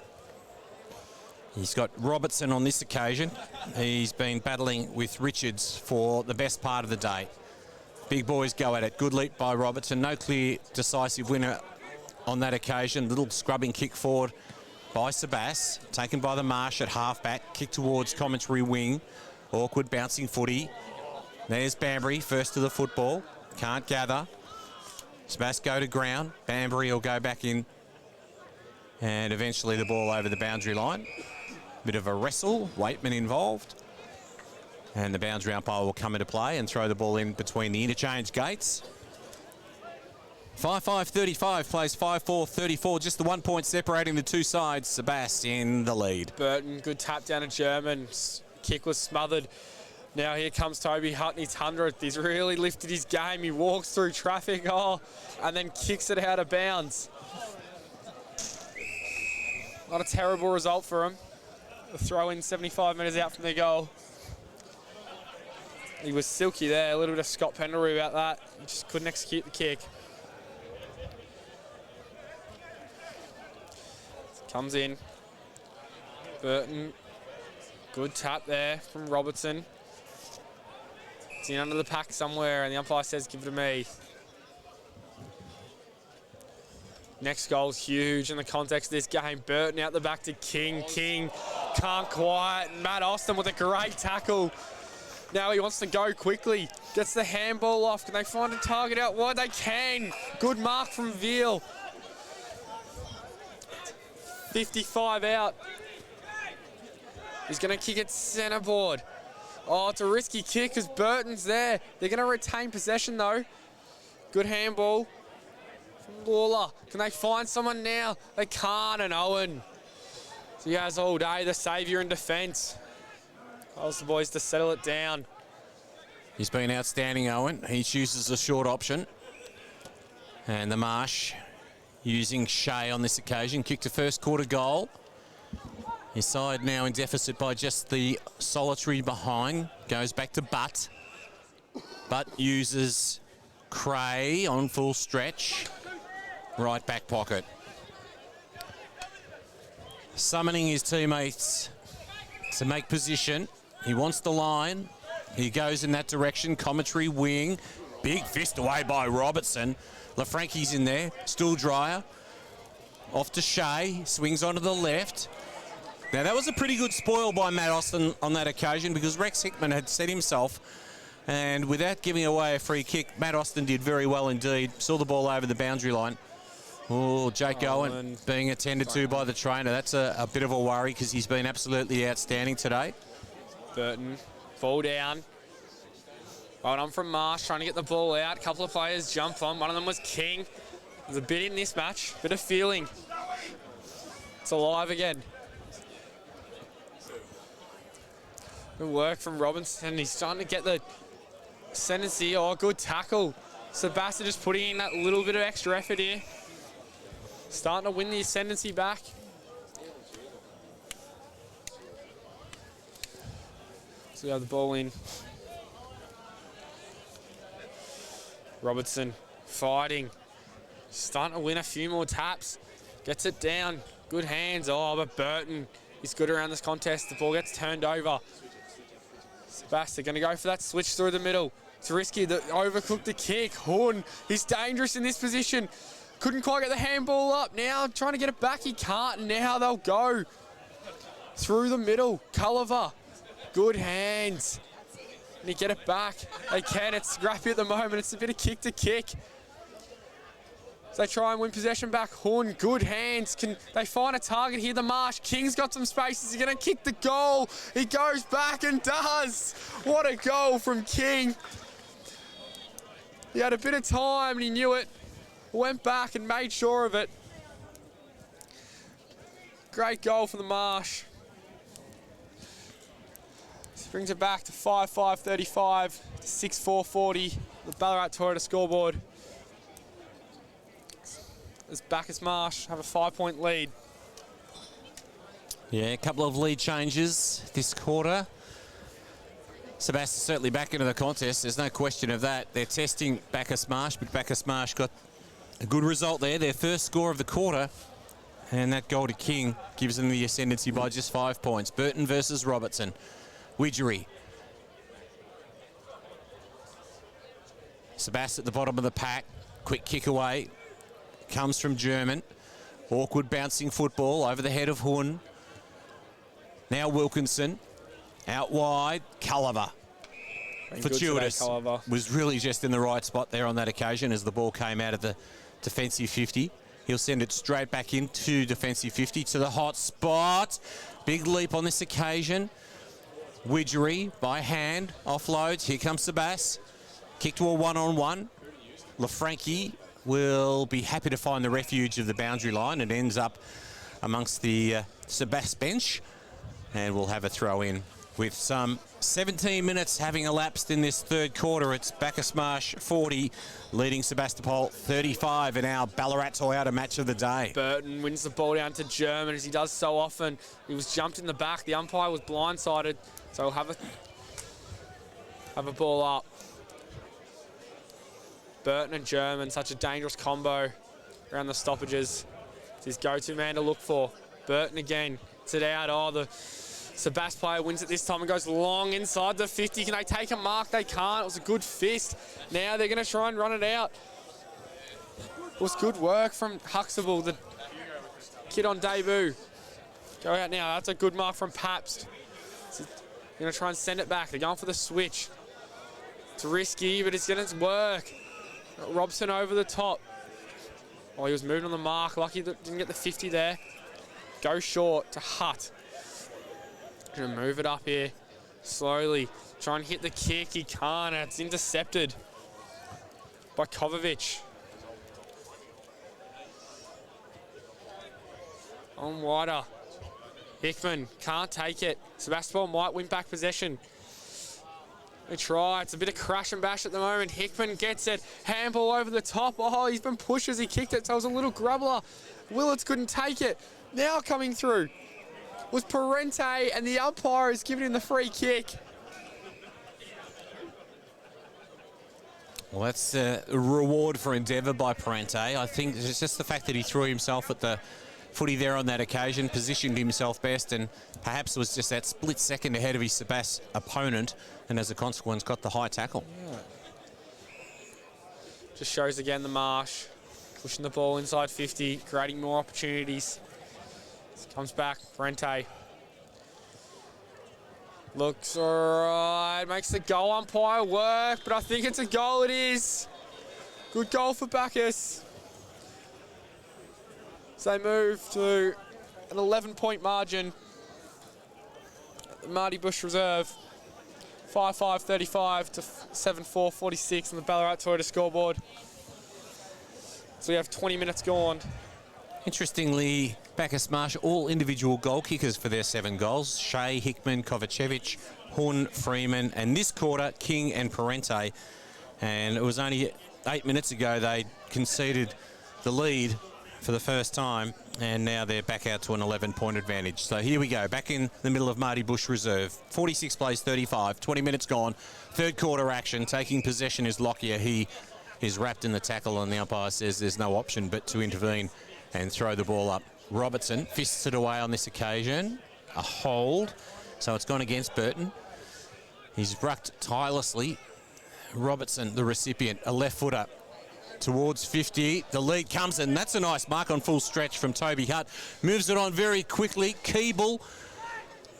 He's got Robertson on this occasion. He's been battling with Richards for the best part of the day. Big boys go at it. Good leap by Robertson. No clear decisive winner on that occasion. Little scrubbing kick forward by Sebas. Taken by the Marsh at halfback. Kick towards commentary wing. Awkward bouncing footy. There's Banbury, first to the football. Can't gather. Sebas go to ground. Banbury will go back in. And eventually the ball over the boundary line. Bit of a wrestle. Waitman involved. And the boundary umpire will come into play and throw the ball in between the interchange gates. 5-5-35 plays 5-4-34. Just the 1 point separating the two sides. Sebas in the lead. Burton, good tap down to German. Kick was smothered. Now here comes Toby Hutt in his 100th. He's really lifted his game. He walks through traffic, and then kicks it out of bounds. Not a terrible result for him. The throw in 75 metres out from the goal. He was silky there. A little bit of Scott Pendlebury about that. He just couldn't execute the kick. Comes in. Burton. Good tap there from Robertson. It's in under the pack somewhere, and the umpire says, give it to me. Next goal's huge in the context of this game. Burton out the back to King. King can't quite. Matt Austin with a great tackle. Now he wants to go quickly. Gets the handball off. Can they find a target out wide? They can. Good mark from Veal. 55 out. He's going to kick it centreboard. Oh, it's a risky kick because Burton's there. They're going to retain possession though. Good handball from Lawler. Can they find someone now? They can't, and Owen. So he has all day, the saviour in defence. Calls the boys to settle it down. He's been outstanding, Owen. He chooses the short option. And the Marsh using Shea on this occasion. Kicked a first quarter goal. His side now in deficit by just the solitary behind. Goes back to Butt. Butt uses Cray on full stretch. Right back pocket. Summoning his teammates to make position. He wants the line. He goes in that direction. Commentary wing. Big fist away by Robertson. LaFranchi's in there. Stool dryer. Off to Shea. Swings onto the left. Now, that was a pretty good spoil by Matt Austin on that occasion because Rex Hickman had set himself. And without giving away a free kick, Matt Austin did very well indeed. Saw the ball over the boundary line. Oh, Jake Owen being attended to by the trainer. That's a bit of a worry because he's been absolutely outstanding today. Burton, ball down. Right on from Marsh, trying to get the ball out. A couple of players jump on. One of them was King. There's a bit in this match, bit of feeling. It's alive again. Good work from Robinson. He's starting to get the ascendancy. Oh, good tackle. Sebastopol just putting in that little bit of extra effort here. Starting to win the ascendancy back. So we have the ball in. Robertson fighting. Starting to win a few more taps. Gets it down. Good hands. Oh, but Burton is good around this contest. The ball gets turned over. Sebastopol going to go for that switch through the middle. It's risky. Overcooked the kick. Horn, he's dangerous in this position. Couldn't quite get the handball up. Now trying to get it back. He can't. Now they'll go through the middle. Culliver. Good hands. Can he get it back? They can. It's scrappy at the moment. It's a bit of kick to kick. So they try and win possession back. Horn, good hands. Can they find a target here? The Marsh. King's got some spaces. He's going to kick the goal. He goes back and does. What a goal from King. He had a bit of time and he knew it. Went back and made sure of it. Great goal for the Marsh. This brings it back to 5-5-35 to 6-4-40. The Ballarat Toyota scoreboard. As Bacchus Marsh have a 5-point lead. Yeah, a couple of lead changes this quarter. Sebastopol certainly back into the contest. There's no question of that. They're testing Bacchus Marsh, but Bacchus Marsh got a good result there. Their first score of the quarter. And that goal to King gives them the ascendancy by just 5 points. Burton versus Robertson. Widgery. Sebastopol at the bottom of the pack. Quick kick away. Comes from German. Awkward bouncing football over the head of Hun. Now Wilkinson. Out wide. Culliver. Fortuitous. Was really just in the right spot there on that occasion as the ball came out of the defensive 50. He'll send it straight back into defensive 50 to the hot spot. Big leap on this occasion. Widgery by hand. Offloads. Here comes Sebastopol. Kick to a one-on-one. LaFranchi will be happy to find the refuge of the boundary line. It ends up amongst the Sebastopol bench. And we'll have a throw in with some 17 minutes having elapsed in this third quarter. It's Bacchus Marsh 40, leading Sebastopol 35 in our Ballarat Toyota match of the day. Burton wins the ball down to German, as he does so often. He was jumped in the back. The umpire was blindsided, so we'll have a ball up. Burton and German, such a dangerous combo around the stoppages. It's his go-to man to look for. Burton again, it's it out. Oh, the Sebastopol player wins it this time and goes long inside the 50. Can they take a mark? They can't. It was a good fist. Now they're going to try and run it out. It was good work from Huxtable, the kid on debut. Go out now. That's a good mark from Pabst. They're going to try and send it back. They're going for the switch. It's risky, but it's going to work. Robson over the top. Oh, he was moving on the mark. Lucky that didn't get the 50 there. Go short to Hutt. Gonna move it up here slowly. Try and hit the kick. He can't. And it's intercepted by Kovacic. On wider. Hickman can't take it. Sebastopol might win back possession. They try. It's a bit of crash and bash at the moment. Hickman gets it. Handball over the top. Oh, he's been pushed as he kicked it, so it was a little grubbler. Willits couldn't take it. Now coming through was Parente, and the umpire is giving him the free kick. Well, that's a reward for endeavour by Parente. I think it's just the fact that he threw himself at the footy there on that occasion, positioned himself best, and perhaps was just that split second ahead of his Sebas opponent, and as a consequence got the high tackle. Yeah. Just shows again the Marsh, pushing the ball inside 50, creating more opportunities. Comes back, Parente. Looks alright, makes the goal umpire work, but I think it's a goal, it is. Good goal for Bacchus. So they move to an 11-point margin at the Marty Bush Reserve. 5-5-35 to 7-4-46 on the Ballarat Toyota scoreboard. So we have 20 minutes gone. Interestingly, Bacchus Marsh, all individual goal kickers for their 7 goals. Shea, Hickman, Kovacevic, Horn, Freeman, and this quarter, King and Parente. And it was only 8 minutes ago they conceded the lead for the first time, and now they're back out to an 11-point advantage. So here we go, back in the middle of Marty Bush Reserve. 46 plays 35, 20 minutes gone. Third quarter action, taking possession is Lockyer. He is wrapped in the tackle, and the umpire says there's no option but to intervene and throw the ball up. Robertson fists it away on this occasion. A hold, so it's gone against Burton. He's rucked tirelessly. Robertson, the recipient, a left footer towards 50. The lead comes, and that's a nice mark on full stretch from Toby Hutt. Moves it on very quickly. Keeble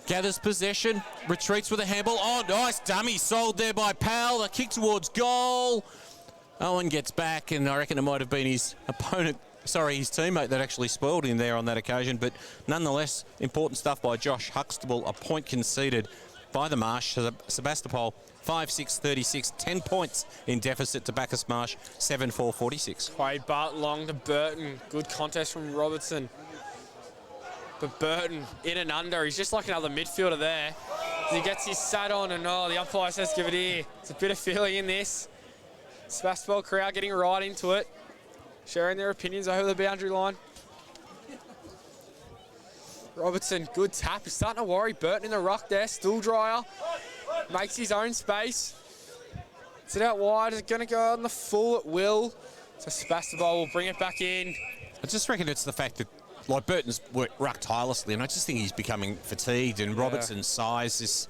gathers possession, retreats with a handball. Oh, nice dummy sold there by Powell. A kick towards goal. Owen gets back, and I reckon it might have been his opponent, his teammate that actually spoiled him there on that occasion. But nonetheless, important stuff by Josh Huxtable. A point conceded by the Marsh. Sebastopol 5-6-36, 10 points in deficit to Bacchus Marsh, 7-4-46. Quade Bart long to Burton. Good contest from Robertson. But Burton in and under. He's just like another midfielder there. He gets his sat on, and the umpire says give it here. It's a bit of feeling in this. Sebastopol crowd getting right into it, sharing their opinions over the boundary line. Robertson, good tap. He's starting to worry Burton in the ruck there. Stool dryer. Makes his own space. It's it out wide. It's going to go on the full at will. So Sebastopol will bring it back in. I just reckon it's the fact that, like, Burton's rucked tirelessly, and I just think he's becoming fatigued, and Robertson's size is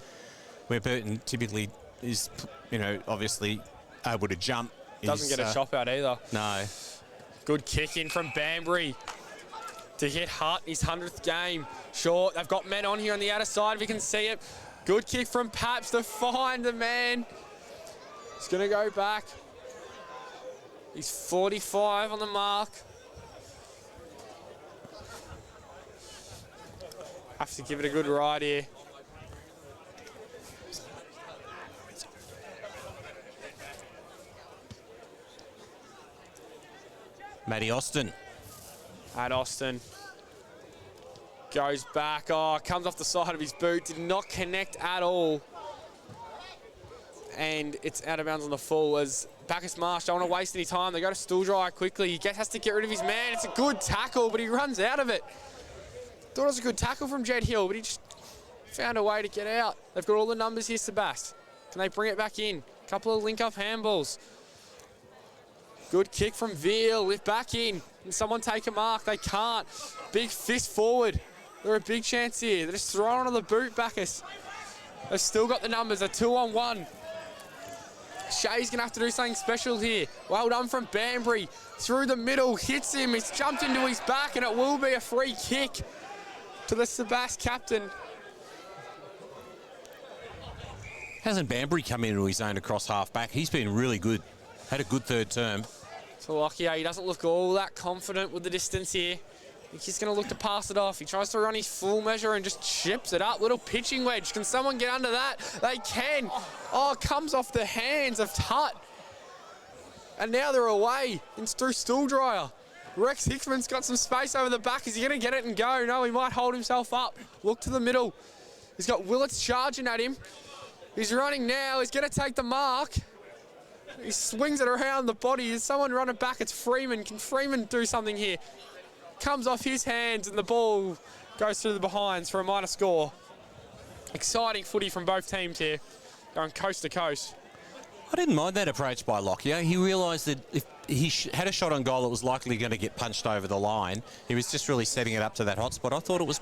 where Burton typically is, obviously able to jump. Doesn't get a chop out either. No. Good kick in from Banbury to hit Hutt, his 100th game. Short, they've got men on here on the outer side if you can see it. Good kick from Paps to find the man. He's going to go back. He's 45 on the mark. Have to give it a good ride here. Matty Austin. At Austin. Goes back. Oh, comes off the side of his boot. Did not connect at all. And it's out of bounds on the full as Bacchus Marsh don't want to waste any time. They go to stool dry quickly. He has to get rid of his man. It's a good tackle, but he runs out of it. Thought it was a good tackle from Jed Hill, but he just found a way to get out. They've got all the numbers here, Sebast. Can they bring it back in? Couple of link-up handballs. Good kick from Veal. Lift back in. Can someone take a mark? They can't. Big fist forward. They're a big chance here. They're just throwing on the boot, Bacchus. They've still got the numbers. A 2-on-1. Shea's going to have to do something special here. Well done from Banbury. Through the middle. Hits him. He's jumped into his back, and it will be a free kick to the Sebast captain. Hasn't Banbury come into his own across half-back? He's been really good. Had a good third term. So Lockyer, he doesn't look all that confident with the distance here. He's going to look to pass it off. He tries to run his full measure and just chips it up. Little pitching wedge. Can someone get under that? They can. Oh, it comes off the hands of Tut. And now they're away. It's through stool dryer. Rex Hickman's got some space over the back. Is he going to get it and go? No, he might hold himself up. Look to the middle. He's got Willits charging at him. He's running now. He's going to take the mark. He swings it around the body. Is someone running back? It's Freeman. Can Freeman do something here? Comes off his hands and the ball goes through the behinds for a minor score. Exciting footy from both teams here, going coast to coast. I didn't mind that approach by Lockyer. He realised that if he had a shot on goal, it was likely going to get punched over the line. He was just really setting it up to that hot spot. I thought it was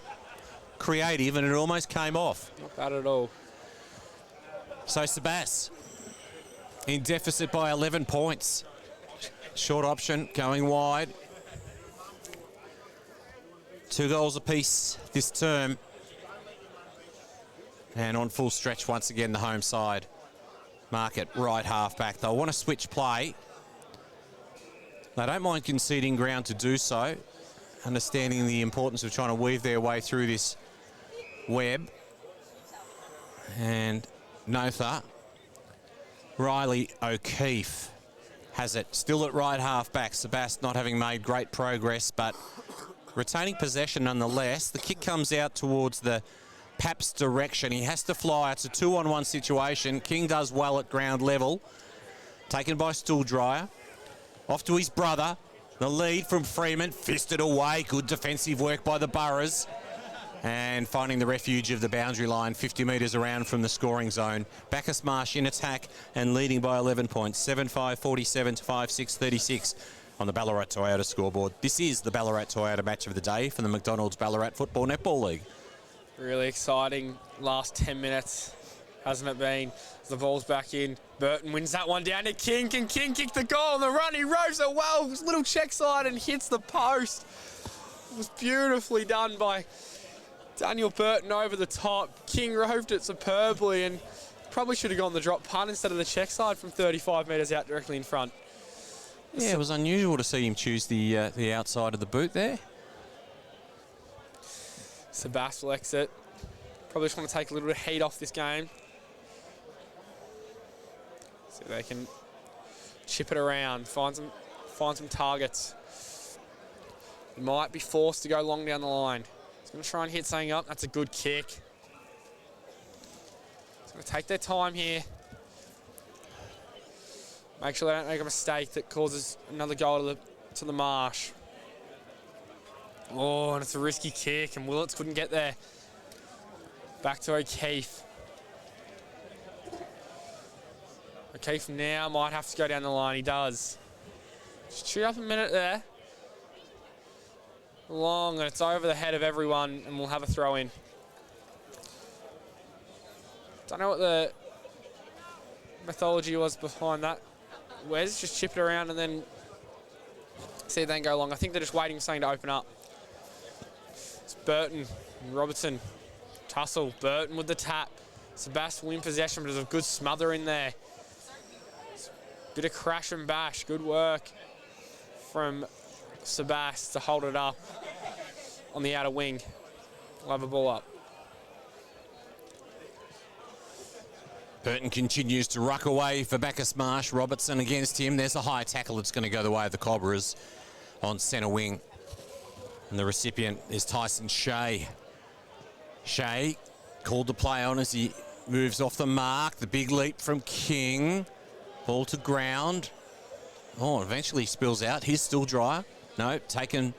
creative and it almost came off. Not bad at all. So Sebas in deficit by 11 points. Short option going wide. 2 goals apiece this term. And on full stretch once again the home side. Market right half back. They'll want to switch play. They don't mind conceding ground to do so, understanding the importance of trying to weave their way through this web. And Notha, Riley O'Keefe has it. Still at right half back. Sebast not having made great progress, but retaining possession nonetheless. The kick comes out towards the Paps direction. He has to fly. It's a 2-on-1 situation. King does well at ground level. Taken by Stool Dryer. Off to his brother. The lead from Freeman. Fisted away. Good defensive work by the Burrows. And finding the refuge of the boundary line 50 metres around from the scoring zone. Bacchus Marsh in attack and leading by 11 points. 7-5-47 to 5-6-36 on the Ballarat Toyota scoreboard. This is the Ballarat Toyota match of the day for the McDonald's Ballarat Football Netball League. Really exciting last 10 minutes, hasn't it been? The ball's back in. Burton wins that one down to King. Can King kick the goal on the run? He rows it well. Little check side and hits the post. It was beautifully done by Daniel Burton over the top. King roved it superbly and probably should have gone the drop punt instead of the check side from 35 metres out directly in front. Yeah, it was unusual to see him choose the outside of the boot there. Sebast will exit. Probably just want to take a little bit of heat off this game. So they can chip it around, find some targets. He might be forced to go long down the line. He's going to try and hit something up. That's a good kick. He's going to take their time here. Make sure they don't make a mistake that causes another goal to the Marsh. Oh, and it's a risky kick, and Willits couldn't get there. Back to O'Keefe. O'Keefe now might have to go down the line. He does. Just shoot up a minute there. Long, and it's over the head of everyone, and we'll have a throw in. Don't know what the methodology was behind that. Wes just chip it around and then see it then go long. I think they're just waiting for something to open up. It's Burton and Robertson. Tussle. Burton with the tap. Sebast will win possession, but there's a good smother in there. Bit of crash and bash. Good work from Sebast to hold it up on the outer wing. We'll have a ball up. Burton continues to ruck away for Bacchus Marsh. Robertson against him. There's a high tackle that's going to go the way of the Cobras on centre wing. And the recipient is Tyson Shea. Shea called to play on as he moves off the mark. The big leap from King. Ball to ground. Oh, eventually spills out. Here's Stool Dryer. No, taken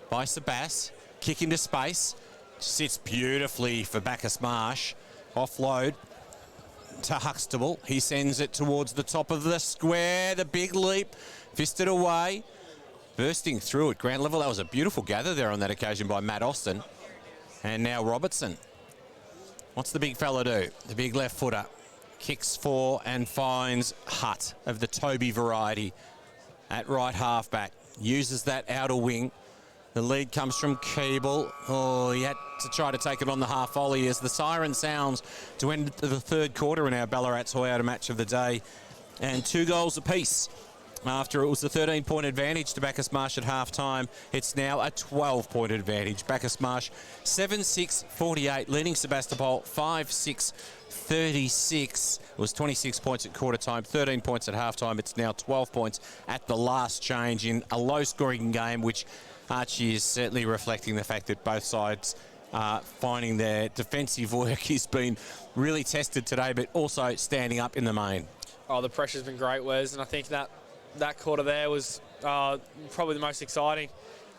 by Sebast. Kick into space. Sits beautifully for Bacchus Marsh. Offload to Huxtable. He sends it towards the top of the square. The big leap. Fisted away. Bursting through at ground level. That was a beautiful gather there on that occasion by Matt Austin. And now Robertson. What's the big fella do? The big left footer. Kicks for and finds Hutt of the Toby variety at right halfback. Uses that outer wing. The lead comes from Keeble. Oh, he had to try to take it on the half volley as the siren sounds to end the third quarter in our Ballarat Toyota match of the day. And 2 goals apiece After it was a 13-point advantage to Bacchus Marsh at half-time, it's now a 12-point advantage. Bacchus Marsh 7-6-48, leading Sebastopol 5-6-36. It was 26 points at quarter time, 13 points at half-time. It's now 12 points at the last change in a low-scoring game, which Archie is certainly reflecting the fact that both sides finding their defensive work has been really tested today, but also standing up in the main. Oh, the pressure's been great, Wes, and I think that quarter there was probably the most exciting,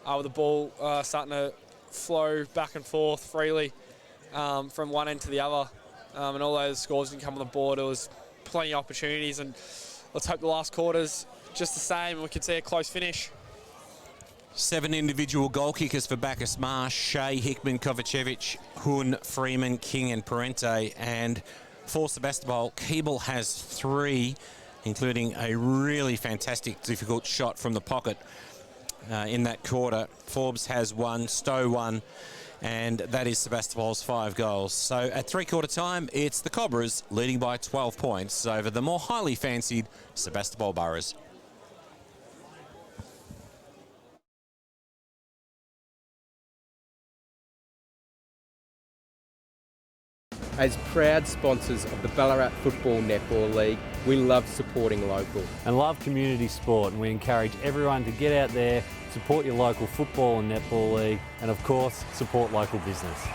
with the ball starting to flow back and forth freely from one end to the other, and all those scores didn't come on the board. There was plenty of opportunities, and let's hope the last quarter's just the same and we can see a close finish. 7 individual goal kickers for Bacchus Marsh: Shea, Hickman, Kovacevic, Hun, Freeman, King and Parente. And for Sebastopol, Keeble has 3, including a really fantastic, difficult shot from the pocket in that quarter. Forbes has 1, Stowe 1, and that is Sebastopol's 5 goals. So at three-quarter time, it's the Cobras leading by 12 points over the more highly fancied Sebastopol Boroughs. As proud sponsors of the Ballarat Football Netball League, we love supporting local. And love community sport, and we encourage everyone to get out there, support your local football and netball league, and of course, support local business.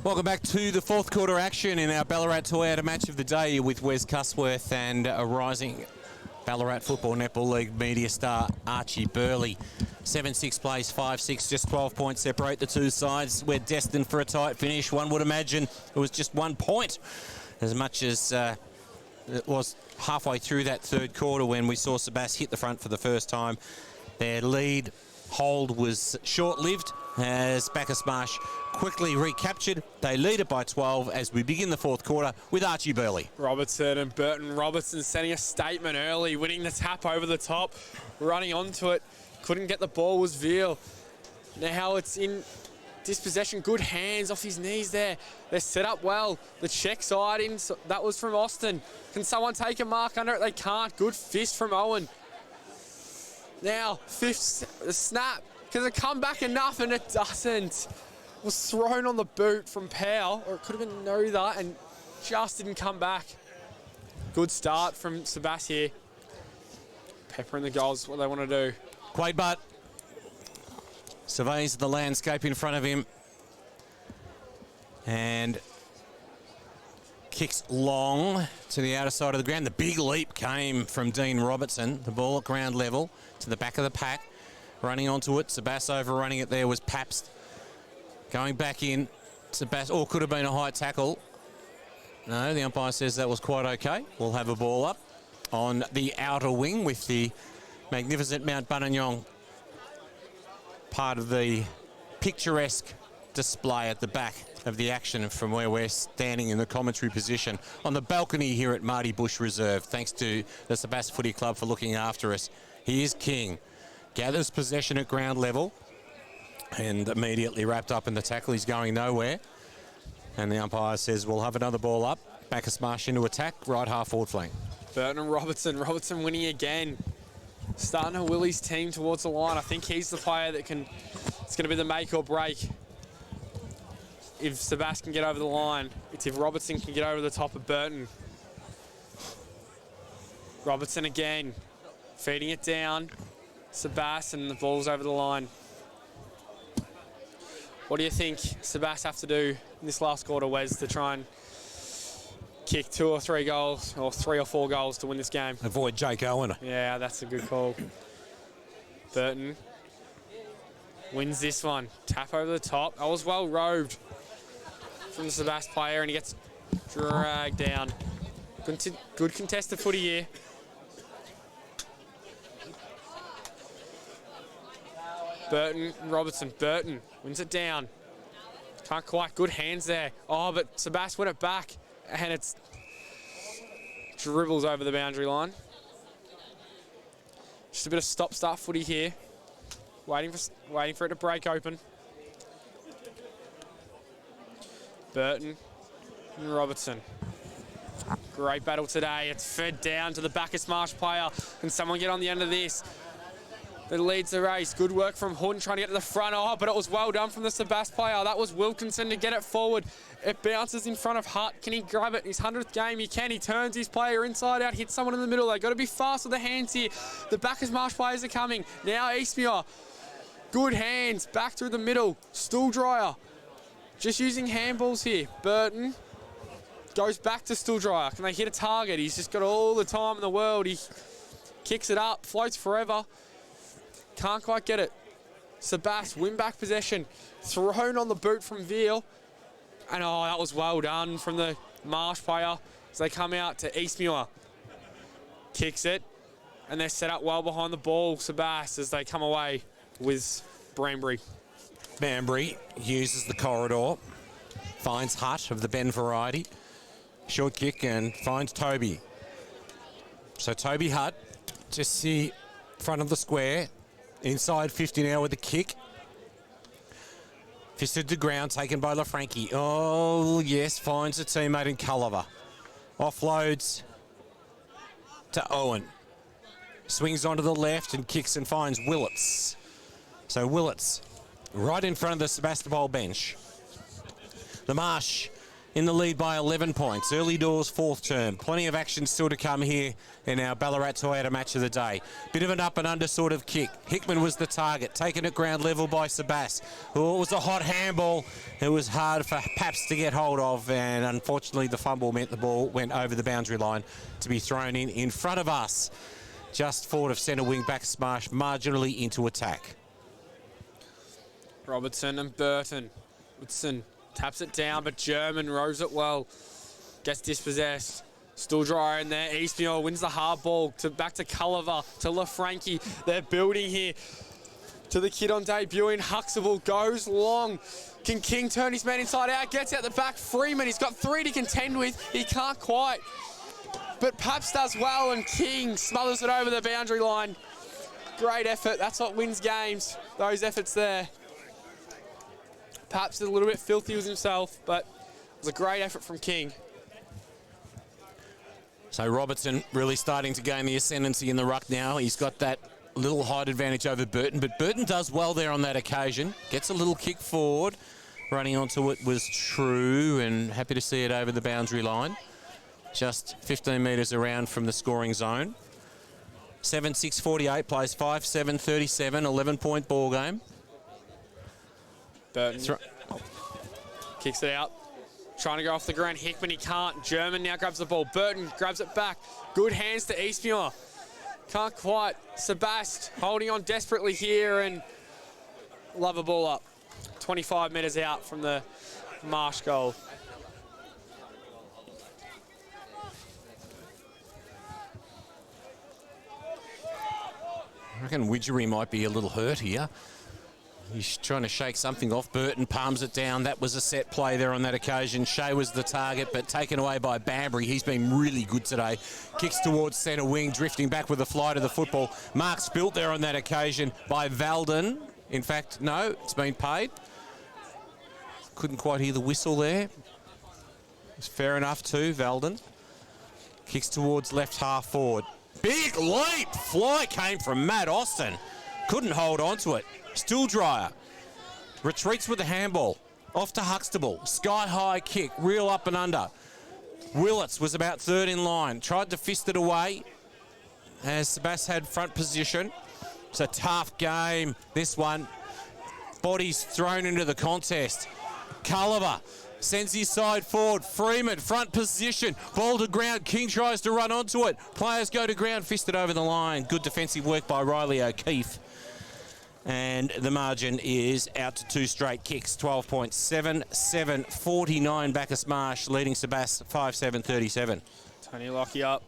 Welcome back to the fourth quarter action in our Ballarat Toyota match of the day with Wes Cusworth and a rising Ballarat Football Netball League media star Archie Burley. 7-6 plays, 5-6, just 12 points separate the two sides. We're destined for a tight finish. One would imagine it was just 1 point, as much as it was halfway through that third quarter when we saw Sebastopol hit the front for the first time. Their lead hold was short-lived as Bacchus Marsh quickly recaptured. They lead it by 12 as we begin the fourth quarter with Archie Burley. Robertson and Burton Robertson sending a statement early, winning the tap over the top, running onto it. Couldn't get the ball, was Veal. Now it's in dispossession, good hands off his knees there. They're set up well. The check side in, that was from Austin. Can someone take a mark under it? They can't. Good fist from Owen. Now, fifth, the snap. Can it come back enough? And it doesn't. It was thrown on the boot from Powell, or it could have been Nother, and just didn't come back. Good start from Sebastopol here. Peppering the goals, what they want to do. Quade Butt surveys the landscape in front of him and kicks long to the outer side of the ground. The big leap came from Dean Robertson. The ball at ground level to the back of the pack. Running onto it. Sebastopol overrunning it there was Pabst. Going back in. Sebastopol, could have been a high tackle. No, the umpire says that was quite okay. We'll have a ball up on the outer wing with the magnificent Mount Buninyong part of the picturesque display at the back of the action from where we're standing in the commentary position on the balcony here at Marty Bush Reserve. Thanks to the Sebastopol Footy Club for looking after us. He is king. Gathers possession at ground level and immediately wrapped up in the tackle. He's going nowhere. And the umpire says we'll have another ball up. Bacchus Marsh into attack, right half forward flank. Burton and Robertson. Robertson winning again. Starting to will his team towards the line. I think he's the player that can, it's going to be the make or break. If Sebastopol can get over the line, it's if Robertson can get over the top of Burton. Robertson again, feeding it down. Sebastopol, and the ball's over the line. What do you think Sebastopol have to do in this last quarter, Wes, to try and kick 2 or 3 goals, or 3 or 4 goals to win this game? Avoid Jake Owen. Yeah, that's a good call. Burton wins this one. Tap over the top. That was well roved from the Sebastopol player, and he gets dragged down. Good contested footy here. Burton, Robertson. Burton wins it down. Can't quite. Good hands there. Oh, but Sebastopol went it back, and it's dribbles over the boundary line. Just a bit of stop-start footy here. Waiting for it to break open. Burton and Robertson. Great battle today. It's fed down to the Bacchus Marsh player. Can someone get on the end of this? That leads the race. Good work from Hun trying to get to the front. Oh, but it was well done from the Sebastopol player. That was Wilkinson to get it forward. It bounces in front of Hutt. Can he grab it? His 100th game, he can. He turns his player inside out, hits someone in the middle. They've got to be fast with the hands here. The Bacchus Marsh players are coming. Now Eastmuir. Good hands. Back through the middle. Stool dryer. Just using handballs here. Burton goes back to Stool dryer. Can they hit a target? He's just got all the time in the world. He kicks it up. Floats forever. Can't quite get it. Sebastopol win back possession. Thrown on the boot from Veal. And oh, that was well done from the Marsh player as they come out to Eastmuir. Kicks it. And they're set up well behind the ball, Sebastopol, as they come away with Branbury. Banbury uses the corridor. Finds Hutt of the Ben variety. Short kick and finds Toby. So Toby Hutt, just the front of the square. Inside 50 now with the kick. Fisted to ground, taken by LaFranchi. Oh, yes, finds a teammate in Culliver. Offloads to Owen. Swings onto the left and kicks and finds Willits. So Willits right in front of the Sebastopol bench. The Marsh in the lead by 11 points. Early doors, fourth term. Plenty of action still to come here in our Ballarat Toyota match of the day. Bit of an up and under sort of kick. Hickman was the target, taken at ground level by Sebastopol. Oh, it was a hot handball. It was hard for Paps to get hold of, and unfortunately the fumble meant the ball went over the boundary line to be thrown in front of us. Just forward of centre wing Bacchus Marsh, marginally into attack. Robertson and Burton. Robertson taps it down, but German rows it well. Gets dispossessed. Still dry in there. Eastmuir wins the hard ball back to Culliver, to LaFranchi. They're building here to the kid on debuting. Huxtable goes long. Can King turn his man inside out? Gets out the back. Freeman, he's got 3 to contend with. He can't quite. But Paps does well, and King smothers it over the boundary line. Great effort. That's what wins games. Those efforts there. Paps is a little bit filthy with himself, but it was a great effort from King. So Robertson really starting to gain the ascendancy in the ruck now. He's got that little height advantage over Burton, but Burton does well there on that occasion. Gets a little kick forward. Running onto it was True, and happy to see it over the boundary line. Just 15 metres around from the scoring zone. 7-6-48 plays 5-7-37, 11-point ball game. Burton kicks it out. Trying to go off the ground. Hickman, he can't. German now grabs the ball. Burton grabs it back. Good hands to Eastmuir. Can't quite. Sebast holding on desperately here, and love a ball up. 25 metres out from the Marsh goal. I reckon Widgery might be a little hurt here. He's trying to shake something off. Burton palms it down. That was a set play there on that occasion. Shea was the target, but taken away by Banbury. He's been really good today. Kicks towards centre wing, drifting back with a fly to the football. Mark spilt there on that occasion by Valden. In fact, no, it's been paid. Couldn't quite hear the whistle there. It's fair enough too, Valden. Kicks towards left half forward. Big leap! Fly came from Matt Austin. Couldn't hold on to it. Still Dryer. Retreats with the handball. Off to Huxtable. Sky high kick. Real up and under. Willits was about third in line. Tried to fist it away as Sebas had front position. It's a tough game, this one. Bodies thrown into the contest. Culliver sends his side forward. Freeman, front position. Ball to ground. King tries to run onto it. Players go to ground. Fisted over the line. Good defensive work by Riley O'Keefe. And the margin is out to 2 straight kicks. 12 points. 7-7-49 Bacchus Marsh leading Sebas 5-7-37. Tony Lockyer,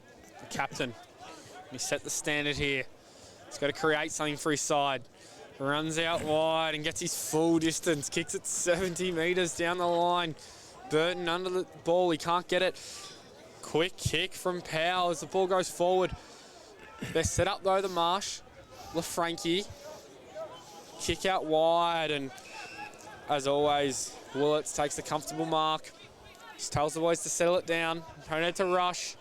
the captain. He set the standard here. He's got to create something for his side. Runs out wide and gets his full distance. Kicks it 70 metres down the line. Burton under the ball. He can't get it. Quick kick from Powell as the ball goes forward. They're set up though, the Marsh. LaFranchi. Kick out wide, and as always, Willits takes the comfortable mark. Just tells the boys to settle it down. Don't need to rush.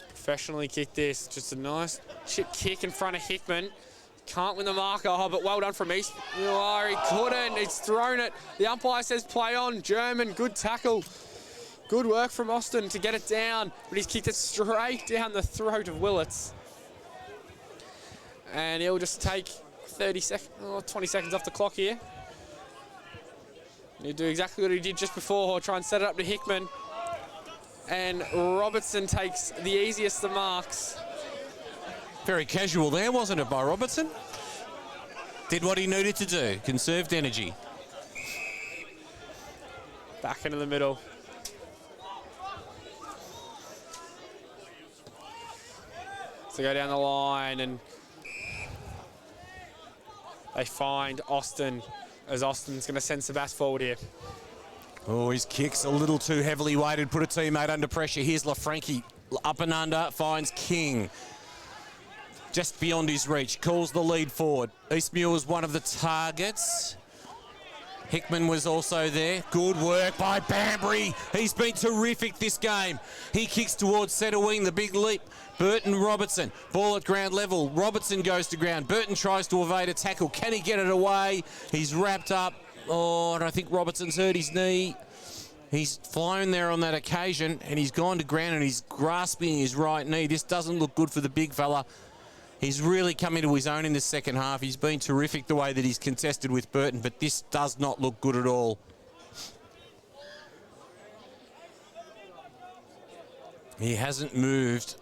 Professionally kick this. Just a nice chip kick in front of Hickman. Can't win the marker, but well done from East. Oh, he couldn't. He's thrown it. The umpire says play on. German, good tackle. Good work from Austin to get it down, but he's kicked it straight down the throat of Willits. And he'll just take 20 seconds off the clock here. He'll do exactly what he did just before. He'll try and set it up to Hickman. And Robertson takes the easiest of the marks. Very casual there, wasn't it, by Robertson? Did what he needed to do. Conserved energy. Back into the middle. So go down the line, and they find Austin, as Austin's going to send Sebas forward here. Oh, his kick's a little too heavily weighted, put a teammate under pressure. Here's LaFranchi, up and under, finds King. Just beyond his reach, calls the lead forward. Eastmuir was one of the targets. Hickman was also there. Good work by Banbury. He's been terrific this game. He kicks towards centre wing, the big leap. Burton Robertson, ball at ground level. Robertson goes to ground. Burton tries to evade a tackle. Can he get it away? He's wrapped up. Oh, and I think Robertson's hurt his knee. He's flown there on that occasion, and he's gone to ground, and he's grasping his right knee. This doesn't look good for the big fella. He's really come into his own in the second half. He's been terrific the way that he's contested with Burton, but this does not look good at all. He hasn't moved.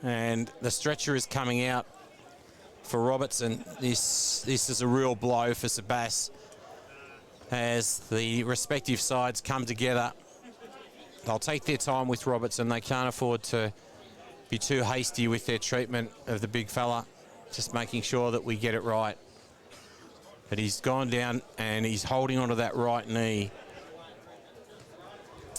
And the stretcher is coming out for Robertson. This is a real blow for Sebas as the respective sides come together. They'll take their time with Robertson. They can't afford to be too hasty with their treatment of the big fella, just making sure that we get it right. But he's gone down and he's holding onto that right knee.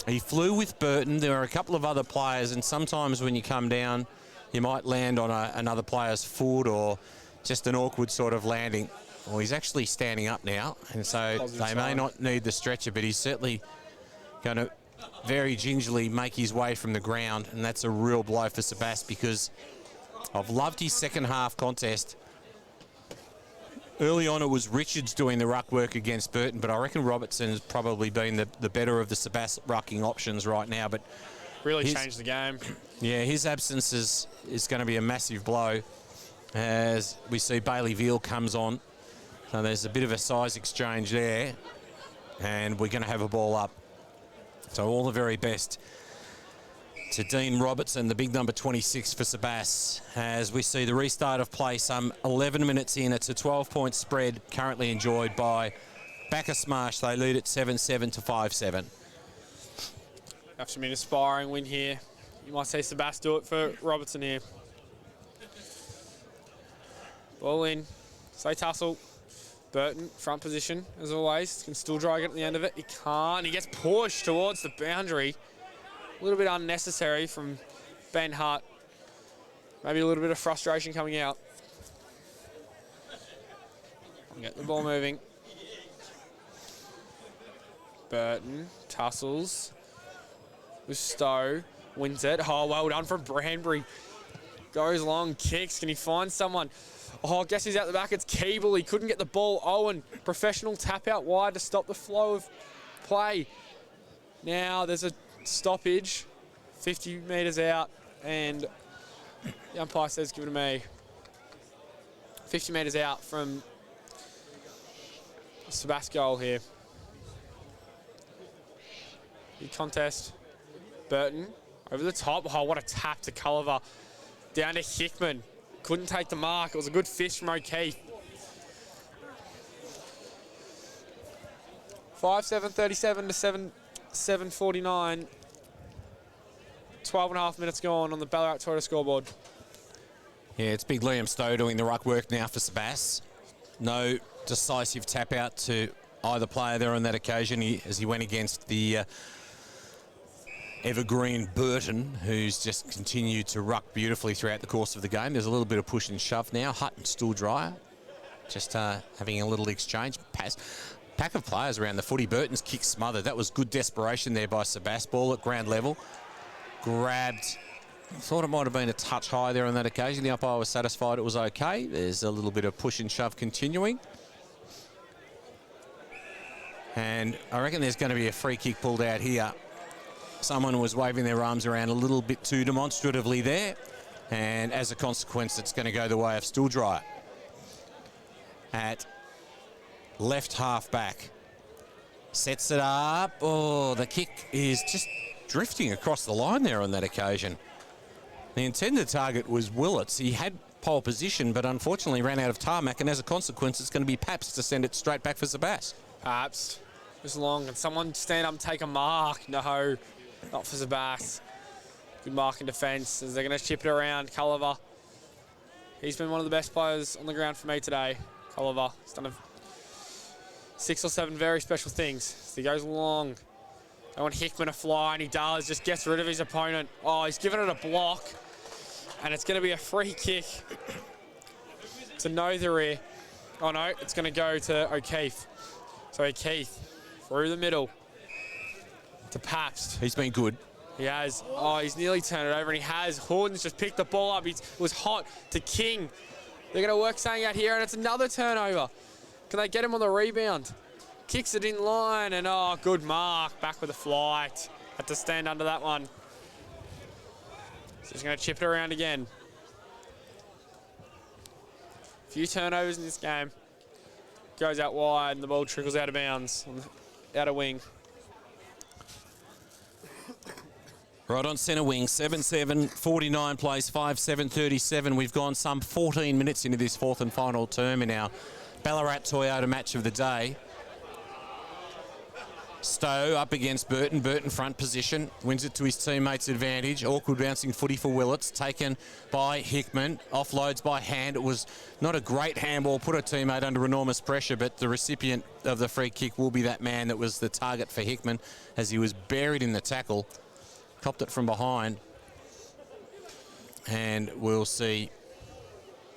He flew with Burton. There are a couple of other players, and sometimes when you come down, you might land on another player's foot or just an awkward sort of landing. Well, he's actually standing up now, and so they may not need the stretcher, but he's certainly going to very gingerly make his way from the ground, and that's a real blow for Sebas because I've loved his second half contest. Early on, it was Richards doing the ruck work against Burton, but I reckon Robertson has probably been the better of the Sebas rucking options right now. But really changed the game. Yeah, his absence is going to be a massive blow as we see Bailey Veal comes on. So there's a bit of a size exchange there, and we're going to have a ball up. So all the very best to Dean Robertson, the big number 26 for Sebas, as we see the restart of play some 11 minutes in. It's a 12-point spread currently enjoyed by Bacchus Marsh. They lead at 7-7 to 5-7. Have to be an inspiring win here. You might say Sebas do it for Robertson here. Ball in. Say tussle. Burton, front position, as always. Can still drag it at the end of it. He can't. He gets pushed towards the boundary. A little bit unnecessary from Ben Hart. Maybe a little bit of frustration coming out. Get the ball moving. Burton tussles with Stowe. Wins it. Oh, well done from Branbury. Goes long, kicks. Can he find someone? Oh, guess he's out the back. It's Keeble. He couldn't get the ball. Owen, professional tap out wide to stop the flow of play. Now there's a stoppage, 50 metres out, and the umpire says give it to me. 50 metres out from Sebas goal here. Big contest. Burton over the top. Oh, what a tap to Culliver. Down to Hickman. Couldn't take the mark. It was a good fish from O'Keefe. 5-7-37 to 7-7-49. 12.5 minutes gone on the Ballarat Toyota scoreboard. Yeah, it's big Liam Stowe doing the ruck work now for Sebas. No decisive tap out to either player there on that occasion as he went against the evergreen Burton, who's just continued to ruck beautifully throughout the course of the game. There's a little bit of push and shove now. Hutton still dry. Just having a little exchange. Pack of players around the footy. Burton's kick smothered. That was good desperation there by Sebastopol at ground level. Grabbed. Thought it might have been a touch high there on that occasion. The umpire was satisfied it was okay. There's a little bit of push and shove continuing. And I reckon there's going to be a free kick pulled out here. Someone was waving their arms around a little bit too demonstratively there. And as a consequence, it's going to go the way of Stooldryer at left half back. Sets it up. Oh, the kick is just drifting across the line there on that occasion. The intended target was Willits. He had pole position, but unfortunately ran out of tarmac, and as a consequence, it's going to be Paps to send it straight back for Sebas. Paps. Just long. Can someone stand up and take a mark? No, not for Sebas. Good mark in defence as they're going to chip it around. Culliver. He's been one of the best players on the ground for me today. Culliver. He's done 6 or 7 very special things. So he goes long. I want Hickman to fly, and he does. Just gets rid of his opponent. Oh, he's given it a block. And it's going to be a free kick to Nothere. Oh, no, it's going to go to O'Keefe. So O'Keefe through the middle to Pabst. He's been good. He has. Oh, he's nearly turned it over, and he has. Horton's just picked the ball up. It was hot to King. They're going to work something out here, and it's another turnover. Can they get him on the rebound? Kicks it in line, and oh, good mark. Back with a flight. Had to stand under that one. So he's going to chip it around again. Few turnovers in this game. Goes out wide, and the ball trickles out of bounds on the outer wing. Right on centre wing, 7-7, 49 plays, 5-7, 37. We've gone some 14 minutes into this fourth and final term in our Ballarat Toyota match of the day. Stowe up against Burton. Burton front position, wins it to his teammates' advantage. Awkward bouncing footy for Willets, taken by Hickman. Offloads by Hand. It was not a great handball, put a teammate under enormous pressure, but the recipient of the free kick will be that man that was the target for Hickman as he was buried in the tackle. Copped it from behind. And we'll see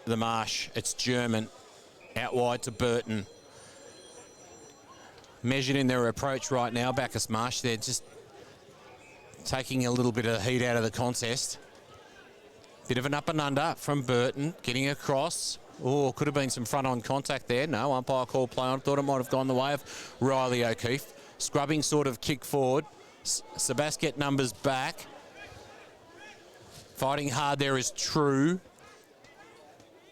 the Marsh. It's German. Out wide to Burton. Measured in their approach right now, Bacchus Marsh. They're just taking a little bit of heat out of the contest. Bit of an up and under from Burton. Getting across. Oh, could have been some front-on contact there. No, umpire called play on. Thought it might have gone the way of Riley O'Keefe. Scrubbing sort of kick forward. Sebastopol get numbers back. Fighting hard there is True.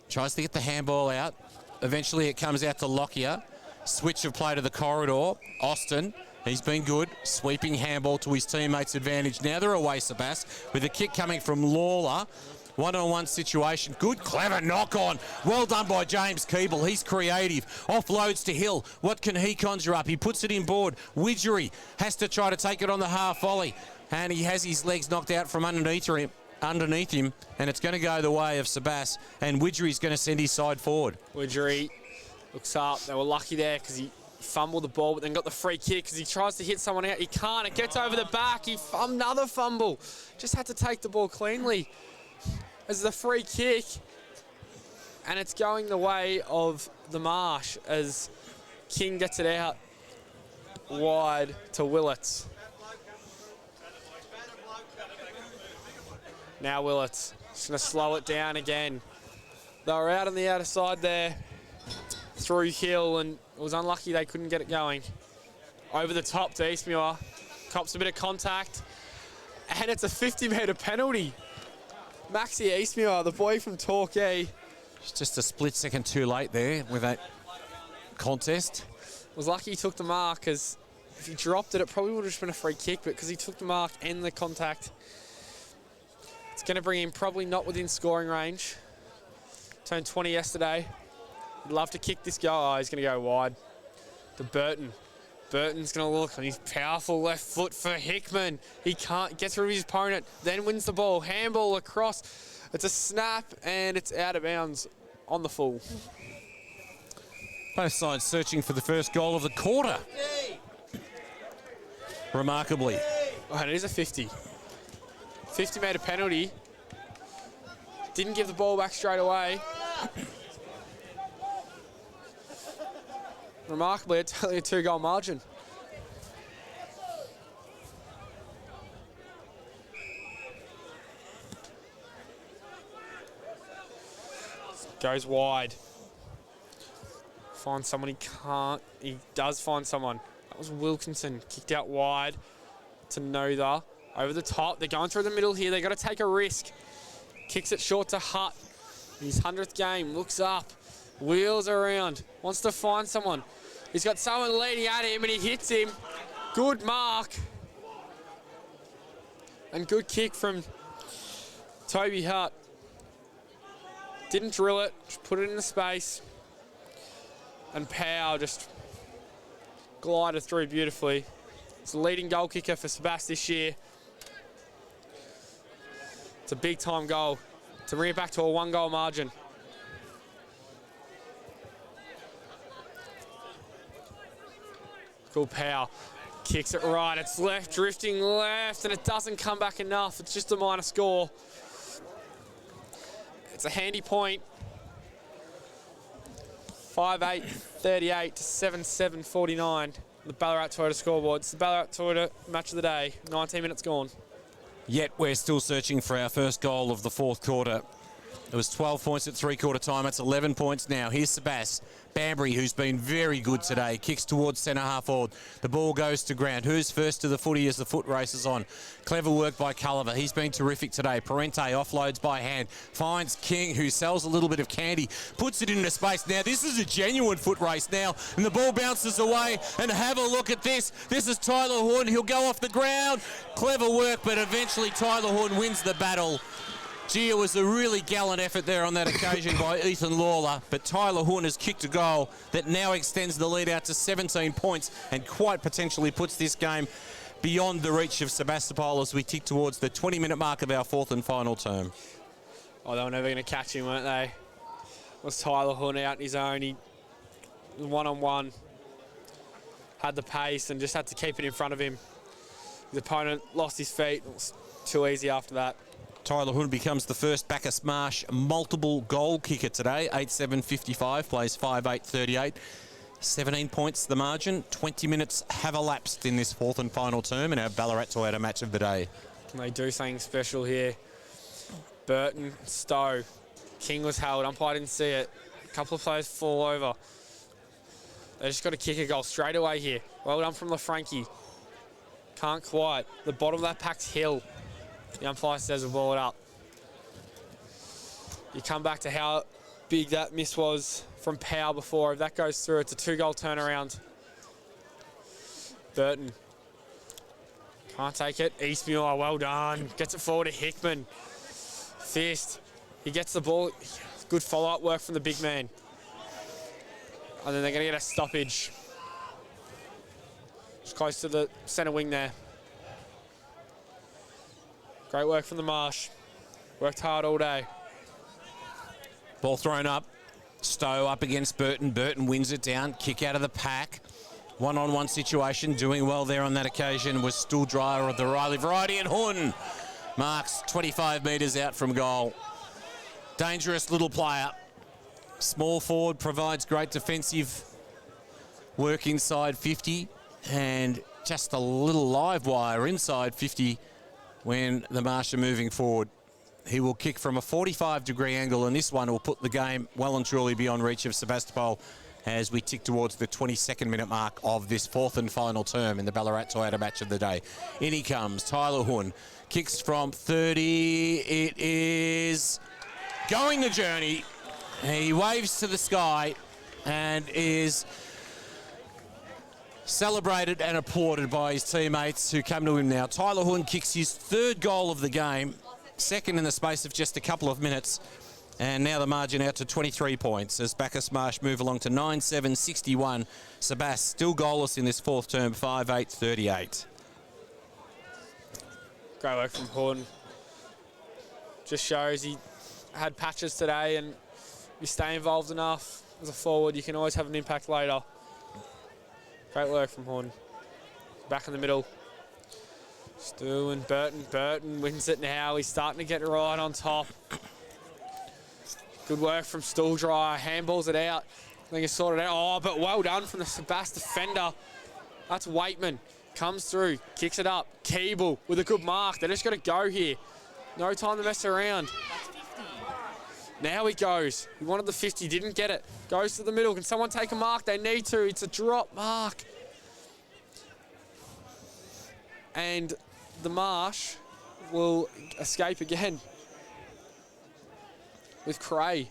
Tries to get the handball out. Eventually it comes out to Lockyer. Switch of play to the corridor. Austin, he's been good. Sweeping handball to his teammates' advantage. Now they're away, Sebastopol, with a kick coming from Lawler. One-on-one situation. Good, clever knock-on. Well done by James Keeble. He's creative. Offloads to Hill. What can he conjure up? He puts it in board. Widgery has to try to take it on the half volley. And he has his legs knocked out from underneath him. And it's going to go the way of Sebastopol. And Widgery's going to send his side forward. Widgery looks up. They were lucky there because he fumbled the ball, but then got the free kick because he tries to hit someone out. He can't. It gets over the back. Another fumble. Just had to take the ball cleanly. As the free kick, and it's going the way of the Marsh as King gets it out wide to Willets. Now Willets just going to slow it down again. They were out on the outer side there through Hill, and it was unlucky they couldn't get it going. Over the top to Eastmuir, cops a bit of contact, and it's a 50-metre penalty. Maxie Eastmuir, the boy from Torquay. It's just a split second too late there with that contest. Was lucky he took the mark, because if he dropped it, it probably would have just been a free kick, but because he took the mark and the contact, it's going to bring him probably not within scoring range. Turned 20 yesterday. He'd love to kick this goal. Oh, he's going to go wide. To Burton. Burton's going to look on his powerful left foot for Hickman. He can't get through his opponent, then wins the ball. Handball across. It's a snap, and it's out of bounds on the full. Both sides searching for the first goal of the quarter. Remarkably. Oh, and it is a 50. 50-metre penalty. Didn't give the ball back straight away. Remarkably, it's only a 2-goal margin. Goes wide. Finds someone he can't. He does find someone. That was Wilkinson. Kicked out wide to Nother. Over the top. They're going through the middle here. They've got to take a risk. Kicks it short to Hutt. His 100th game. Looks up. Wheels around. Wants to find someone. He's got someone leading at him, and he hits him. Good mark. And good kick from Toby Hutt. Didn't drill it, just put it in the space. And Powell just glided through beautifully. It's the leading goal kicker for Sebastopol this year. It's a big-time goal to bring it back to a 1-goal margin. Cool Powell. Kicks it right. It's left, drifting left, and it doesn't come back enough. It's just a minor score. It's a handy point. 5-8, 38 to 7-7, 49. The Ballarat Toyota scoreboard. It's the Ballarat Toyota match of the day. 19 minutes gone. Yet we're still searching for our first goal of the fourth quarter. It was 12 points at three-quarter time. It's 11 points now. Here's Sebas. Banbury, who's been very good today, kicks towards centre-half forward. The ball goes to ground. Who's first to the footy as the foot races on? Clever work by Culliver. He's been terrific today. Parente offloads by hand. Finds King, who sells a little bit of candy. Puts it into space. Now, this is a genuine foot race now. And the ball bounces away. And have a look at this. This is Tyler Horn. He'll go off the ground. Clever work, but eventually Tyler Horn wins the battle. Gee, it was a really gallant effort there on that occasion by Ethan Lawler, but Tyler Horn has kicked a goal that now extends the lead out to 17 points and quite potentially puts this game beyond the reach of Sebastopol as we tick towards the 20-minute mark of our fourth and final term. Oh, they were never going to catch him, weren't they? Was Tyler Horn out on his own? He was one-on-one, had the pace and just had to keep it in front of him. His opponent lost his feet. It was too easy after that. Tyler Horn becomes the first Bacchus Marsh multiple goal kicker today. 8-7-55, plays 5-8-38. 17 points the margin. 20 minutes have elapsed in this fourth and final term in our Ballarat Toyota match of the day. Can they do something special here? Burton, Stowe. King was held. Umpire didn't see it. A couple of players fall over. They just got to kick a goal straight away here. Well done from LaFranchi. Can't quite. The bottom of that pack's Hill. The umpire says we'll ball it up. You come back to how big that miss was from Powell before. If that goes through, it's a 2-goal turnaround. Burton. Can't take it. Eastmuir, well done. Gets it forward to Hickman. Fist. He gets the ball. Good follow-up work from the big man. And then they're going to get a stoppage. Just close to the centre wing there. Great work from the Marsh. Worked hard all day. Ball thrown up. Stowe up against Burton. Burton wins it down. Kick out of the pack. One-on-one situation. Doing well there on that occasion was Stuhl-Dreyer of the Riley variety. And Horn marks 25 metres out from goal. Dangerous little player. Small forward, provides great defensive work inside 50. And just a little live wire inside 50 when the Marsh are moving forward. He will kick from a 45-degree angle, and this one will put the game well and truly beyond reach of Sebastopol as we tick towards the 22nd minute mark of this fourth and final term in the Ballarat Toyota match of the day. In he comes, Tyler Horn, kicks from 30. It is going the journey. He waves to the sky and is celebrated and applauded by his teammates who come to him now. Tyler Horn kicks his third goal of the game, second in the space of just a couple of minutes, and now the margin out to 23 points as Bacchus Marsh move along to 9-7-61. Sebas still goalless in this fourth term, 5-8-38. Great work from Horn. Just shows he had patches today, and if you stay involved enough as a forward, you can always have an impact later. Great work from Horn. Back in the middle. Stu and Burton. Burton wins it now. He's starting to get right on top. Good work from Stuhl-Dreyer. Handballs it out. I think it's sorted out. Oh, but well done from the Sebast defender. That's Waitman. Comes through. Kicks it up. Keeble with a good mark. They're just going to go here. No time to mess around. Now he goes. He wanted the 50, didn't get it. Goes to the middle. Can someone take a mark? They need to. It's a drop mark. And the Marsh will escape again with Cray.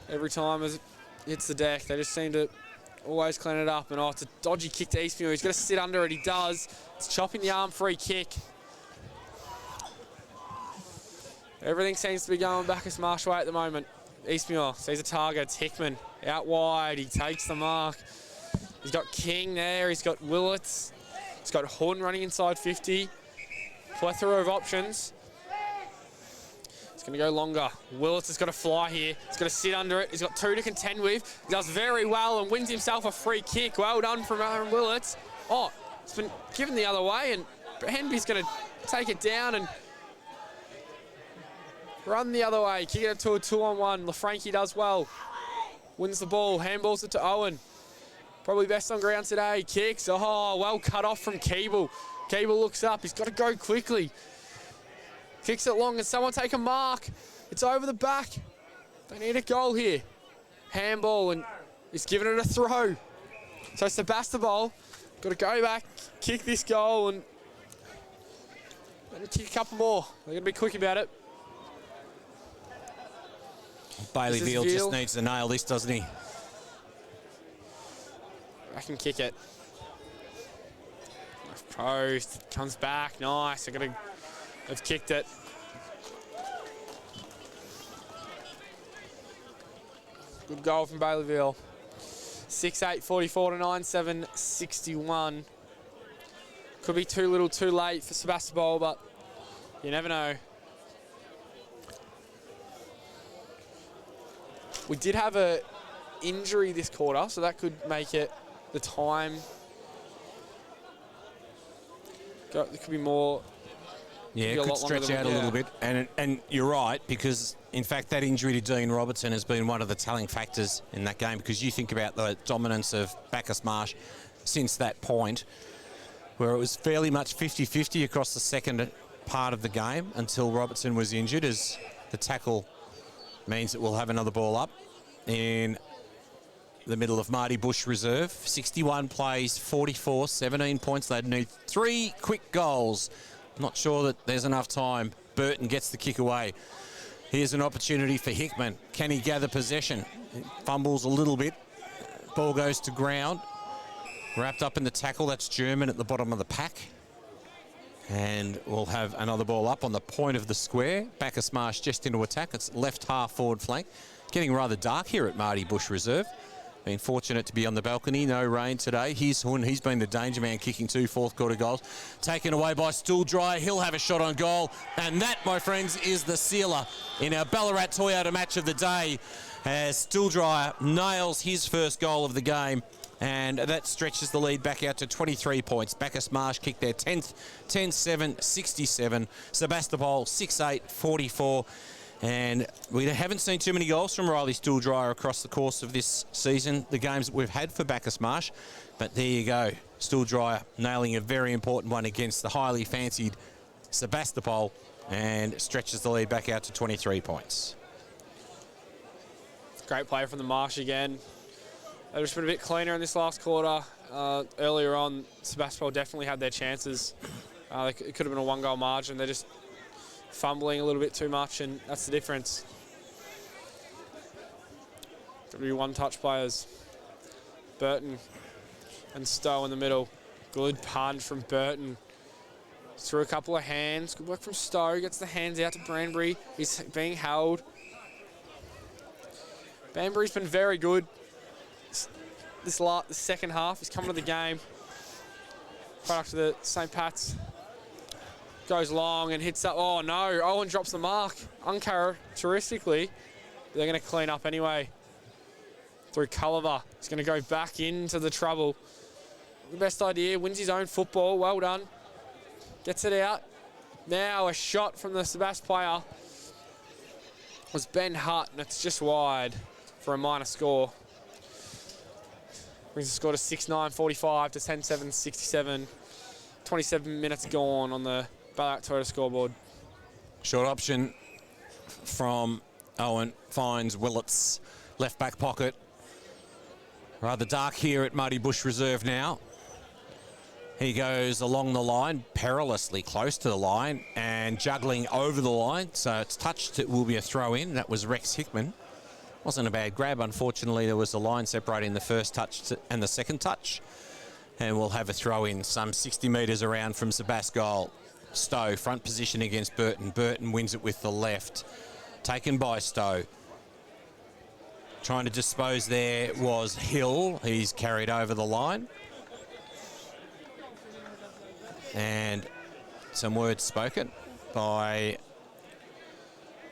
Every time as it hits the deck, they just seem to always clean it up. And it's a dodgy kick to Eastmuir. He's going to sit under it. He does. It's chopping the arm free kick. Everything seems to be going Bacchus Marsh way at the moment. Eastmuir sees a target. It's Hickman out wide. He takes the mark. He's got King there. He's got Willits. He's got Horn running inside 50. Plethora of options. It's going to go longer. Willits has got to fly here. He's got to sit under it. He's got two to contend with. He does very well and wins himself a free kick. Well done from Aaron Willits. Oh, it's been given the other way, and Henby's going to take it down and run the other way, kick it to a 2-on-1. LaFranchi does well. Wins the ball, handballs it to Owen. Probably best on ground today. Kicks, oh, well cut off from Keeble. Keeble looks up, he's got to go quickly. Kicks it long, and someone take a mark. It's over the back. They need a goal here. Handball, and he's giving it a throw. So Sebastopol got to go back, kick this goal, and kick a couple more. They're going to be quick about it. Bailey Veal just needs to nail this, doesn't he? I can kick it. Left post, comes back, nice. They've kicked it. Good goal from Bailey Veal. 6-8, 44 to 9-7, 61. Could be too little, too late for Sebastopol, but you never know. We did have a injury this quarter, so that could make it the time. There could be more. Yeah, it could stretch out a little bit. And you're right, because, in fact, that injury to Dean Robertson has been one of the telling factors in that game, because you think about the dominance of Bacchus Marsh since that point, where it was fairly much 50-50 across the second part of the game until Robertson was injured, as the tackle means that we'll have another ball up in the middle of Marty Bush Reserve. 61 plays, 44, 17 points. They'd need 3 quick goals. Not sure that there's enough time. Burton gets the kick away. Here's an opportunity for Hickman. Can he gather possession? He fumbles a little bit. Ball goes to ground. Wrapped up in the tackle. That's German at the bottom of the pack. And we'll have another ball up on the point of the square. Bacchus Marsh just into attack. It's left half forward flank. Getting rather dark here at Marty Bush Reserve. Been fortunate to be on the balcony. No rain today. Here's Hun. He's been the danger man, kicking 2 fourth quarter goals. Taken away by Stooldryer. He'll have a shot on goal. And that, my friends, is the sealer in our Ballarat Toyota match of the day, as Stooldryer nails his first goal of the game. And that stretches the lead back out to 23 points. Bacchus Marsh kicked their 10th, 10-7, 67. Sebastopol 6-8, 44. And we haven't seen too many goals from Riley Stooldryer across the course of this season, the games that we've had for Bacchus Marsh. But there you go, Stooldryer nailing a very important one against the highly fancied Sebastopol, and stretches the lead back out to 23 points. Great play from the Marsh again. They've just been a bit cleaner in this last quarter. Earlier on, Sebastopol definitely had their chances. It could have been a 1-goal margin. They're just fumbling a little bit too much, and that's the difference. Could be one-touch players. Burton and Stowe in the middle. Good punch from Burton. Through a couple of hands. Good work from Stowe. Gets the hands out to Branbury. He's being held. Banbury's been very good. This second half, he's coming to the game. Right after the St. Pat's. Goes long and hits up. Oh no, Owen drops the mark. Uncharacteristically, they're going to clean up anyway. Through Culliver. He's going to go back into the trouble. The best idea, wins his own football. Well done. Gets it out. Now a shot from the Sebast player was Ben Hutt, and it's just wide for a minor score. Brings the score to 6-9, 45 to 10-7, 67. 27 minutes gone on the Ballarat Toyota scoreboard. Short option from Owen finds Willett's left back pocket. Rather dark here at Marty Bush Reserve now. He goes along the line, perilously close to the line, and juggling over the line. So it's touched, it will be a throw in. That was Rex Hickman. Wasn't a bad grab. Unfortunately, there was a line separating the first touch and the second touch. And we'll have a throw in some 60 metres around from Sebast goal. Stowe, front position against Burton. Burton wins it with the left. Taken by Stowe. Trying to dispose there was Hill. He's carried over the line. And some words spoken by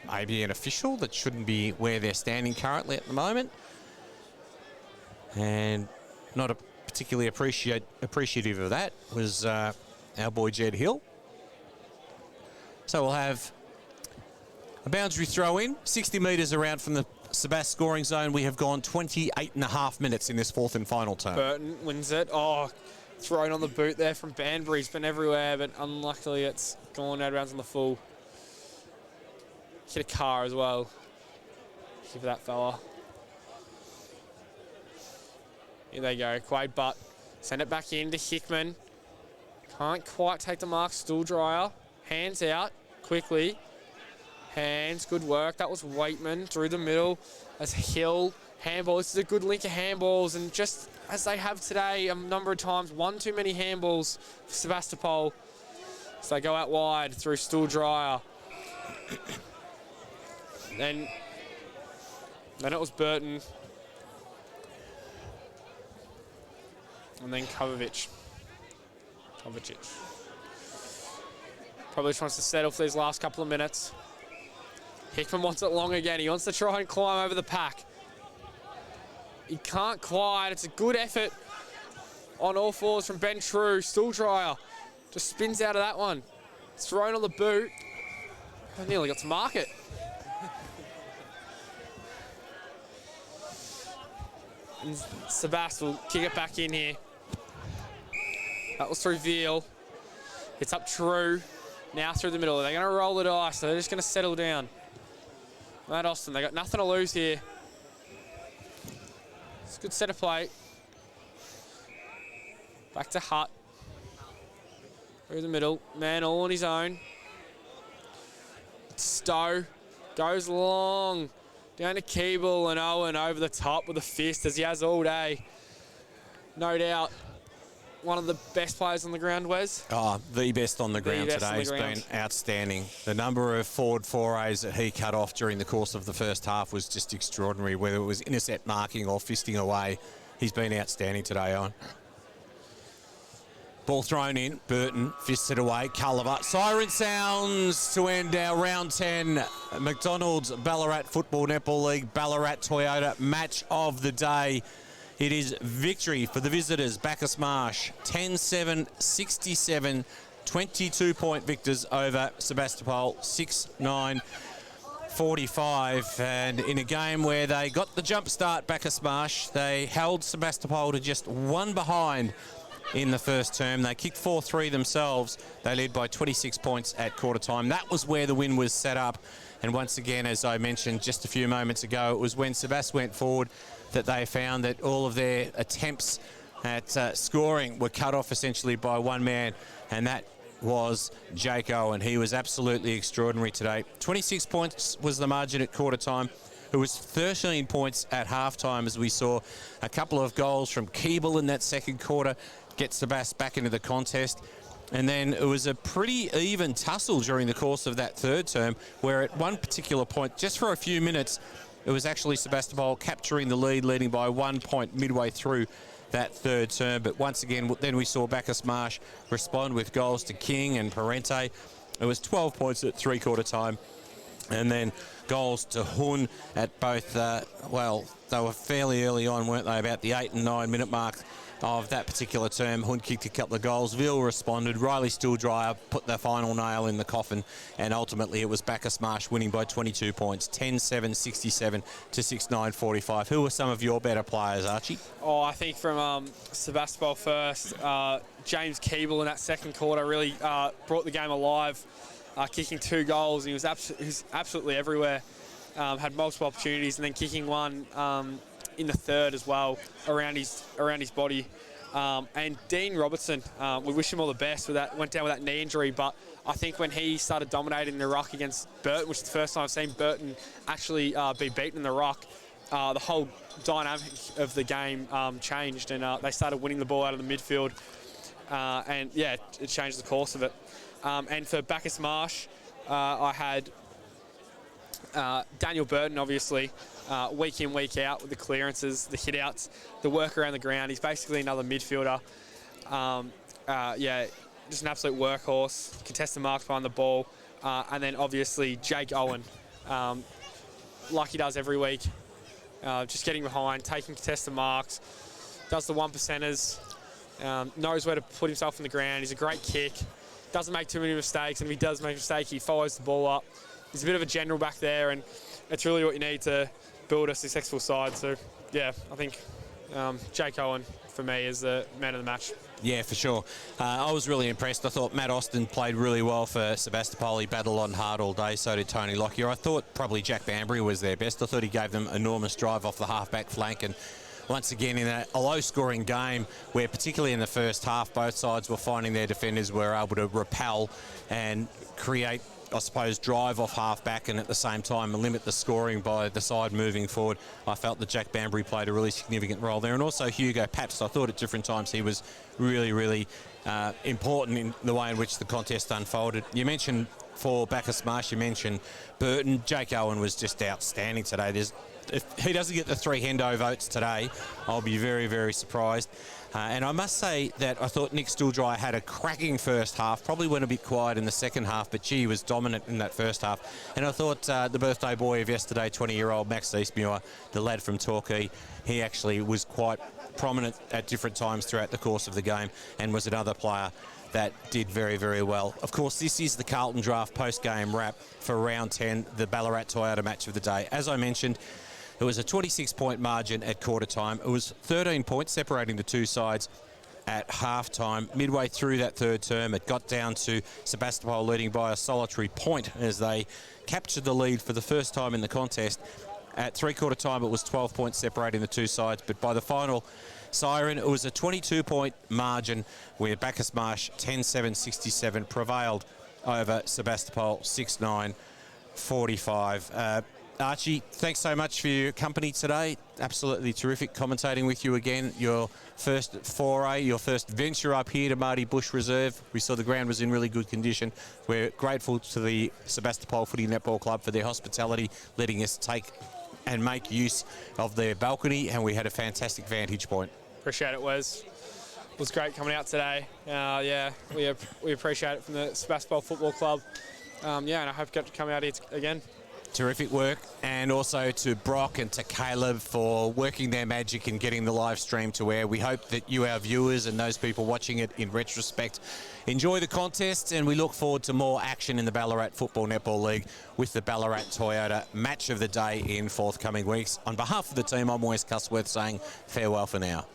maybe an official that shouldn't be where they're standing currently at the moment. And not particularly appreciative of that was our boy Jed Hill. So we'll have a boundary throw in, 60 metres around from the Sebast scoring zone. We have gone 28.5 minutes in this fourth and final term. Burton wins it. Oh, thrown on the boot there from Banbury. He's been everywhere, but unluckily it's gone out of bounds on the full. hit a car as well. Give that fella. Here they go, Quade Butt. Send it back in to Hickman. Can't quite take the mark, Stool Dryer. Hands out, quickly. Hands, good work. That was Waitman through the middle. As Hill, handball. This is a good link of handballs, and just as they have today a number of times, one too many handballs for Sebastopol. So they go out wide through Stool Dryer. Then it was Burton. And then Kovacic. Probably just wants to settle for these last couple of minutes. Hickman wants it long again. He wants to try and climb over the pack. He can't quite. It's a good effort on all fours from Ben True. Stool Dryer just spins out of that one. It's thrown on the boot. I nearly got to mark it. And Sebast will kick it back in here. That was through Veal. It's up True. Now through the middle. They're going to roll the dice. So they're just going to settle down. Matt Austin, they got nothing to lose here. It's a good set of play. Back to Hutt. Through the middle. Man all on his own. Stowe goes long. Down to Keeble and Owen over the top with a fist, as he has all day. No doubt. One of the best players on the ground, Wes. Oh, the best on the ground today. Has been outstanding. The number of forward forays that he cut off during the course of the first half was just extraordinary, whether it was intercept marking or fisting away. He's been outstanding today, Owen. Ball thrown in. Burton fists it away. Culliver. Siren sounds to end our round 10 McDonald's Ballarat Football Netball League Ballarat Toyota match of the day. It is victory for the visitors, Bacchus Marsh, 10-7-67, 22-point victors over Sebastopol, 6-9-45. And in a game where they got the jump start, Bacchus Marsh, they held Sebastopol to just one behind in the first term. They kicked 4-3 themselves. They led by 26 points at quarter time. That was where the win was set up. And once again, as I mentioned just a few moments ago, it was when Sebast went forward that they found that all of their attempts at scoring were cut off essentially by one man, and that was Jake Owen. He was absolutely extraordinary today. 26 points was the margin at quarter time. It was 13 points at halftime, as we saw a couple of goals from Keeble in that second quarter get Sebast back into the contest. And then it was a pretty even tussle during the course of that third term, where at one particular point, just for a few minutes, it was actually Sebastopol capturing the lead, leading by 1 point midway through that third term. But once again, then we saw Bacchus Marsh respond with goals to King and Parente. It was 12 points at three-quarter time. And then goals to Hun at both, well, they were fairly early on, weren't they, about the 8 and 9 minute mark of that particular term. Hun kicked a couple of goals. Veal responded. Riley Stooldryer put the final nail in the coffin, and ultimately it was Bacchus Marsh winning by 22 points, 10-7-67 to 6-9-45. Who were some of your better players, Archie? Oh, I think from Sebastopol first, James Keeble in that second quarter really brought the game alive, kicking 2 goals. He was absolutely everywhere. Had multiple opportunities, and then kicking one in the third as well around his body. And Dean Robertson, we wish him all the best. Went down with that knee injury, but I think when he started dominating the ruck against Burton, which is the first time I've seen Burton actually be beaten in the ruck, the whole dynamic of the game changed, and they started winning the ball out of the midfield. And yeah, it changed the course of it. And for Bacchus Marsh, I had Daniel Burton, obviously, week in, week out with the clearances, the hit-outs, the work around the ground. He's basically another midfielder. Yeah, just an absolute workhorse, contested marks behind the ball. And then, obviously, Jake Owen, like he does every week, just getting behind, taking contested marks, does the 1%ers, knows where to put himself in the ground. He's a great kick, doesn't make too many mistakes, and if he does make a mistake, he follows the ball up. He's a bit of a general back there, and it's really what you need to build a successful side. So, yeah, I think Jake Owen, for me, is the man of the match. Yeah, for sure. I was really impressed. I thought Matt Austin played really well for Sebastopol. He battled on hard all day, so did Tony Lockyer. I thought probably Jack Banbury was their best. I thought he gave them enormous drive off the half-back flank, and once again in a low-scoring game where particularly in the first half both sides were finding their defenders were able to repel and create, I suppose, drive off half-back and at the same time limit the scoring by the side moving forward. I felt that Jack Banbury played a really significant role there, and also Hugo Pabst. I thought at different times he was really important in the way in which the contest unfolded. You mentioned for Bacchus Marsh, you mentioned Burton. Jake Owen was just outstanding today. If he doesn't get the 3 Hendo votes today, I'll be very surprised. And I must say that I thought Nick Stilldry had a cracking first half, probably went a bit quiet in the second half, but gee, he was dominant in that first half. And I thought the birthday boy of yesterday, 20-year-old Max Eastmuir, the lad from Torquay, he actually was quite prominent at different times throughout the course of the game and was another player that did very well. Of course, this is the Carlton Draft post-game wrap for round 10, the Ballarat Toyota match of the day. As I mentioned, it was a 26-point margin at quarter time. It was 13 points separating the two sides at half time. Midway through that third term, it got down to Sebastopol leading by a solitary point as they captured the lead for the first time in the contest. At three-quarter time, it was 12 points separating the two sides, but by the final siren, it was a 22-point margin where Bacchus Marsh 10-7-67 prevailed over Sebastopol 6-9-45. Archie, thanks so much for your company today. Absolutely terrific commentating with you again. Your first foray, your first venture up here to Marty Bush Reserve. We saw the ground was in really good condition. We're grateful to the Sebastopol Footy Netball Club for their hospitality, letting us take and make use of their balcony, and we had a fantastic vantage point. Appreciate it, Wes. It was great coming out today. Yeah, we appreciate it from the Sebastopol Football Club. Yeah, and I hope to get to come out here again. Terrific work, and also to Brock and to Caleb for working their magic and getting the live stream to air. We hope that you, our viewers, and those people watching it in retrospect, enjoy the contest, and we look forward to more action in the Ballarat Football Netball League with the Ballarat Toyota match of the day in forthcoming weeks. On behalf of the team, I'm Wes Cusworth saying farewell for now.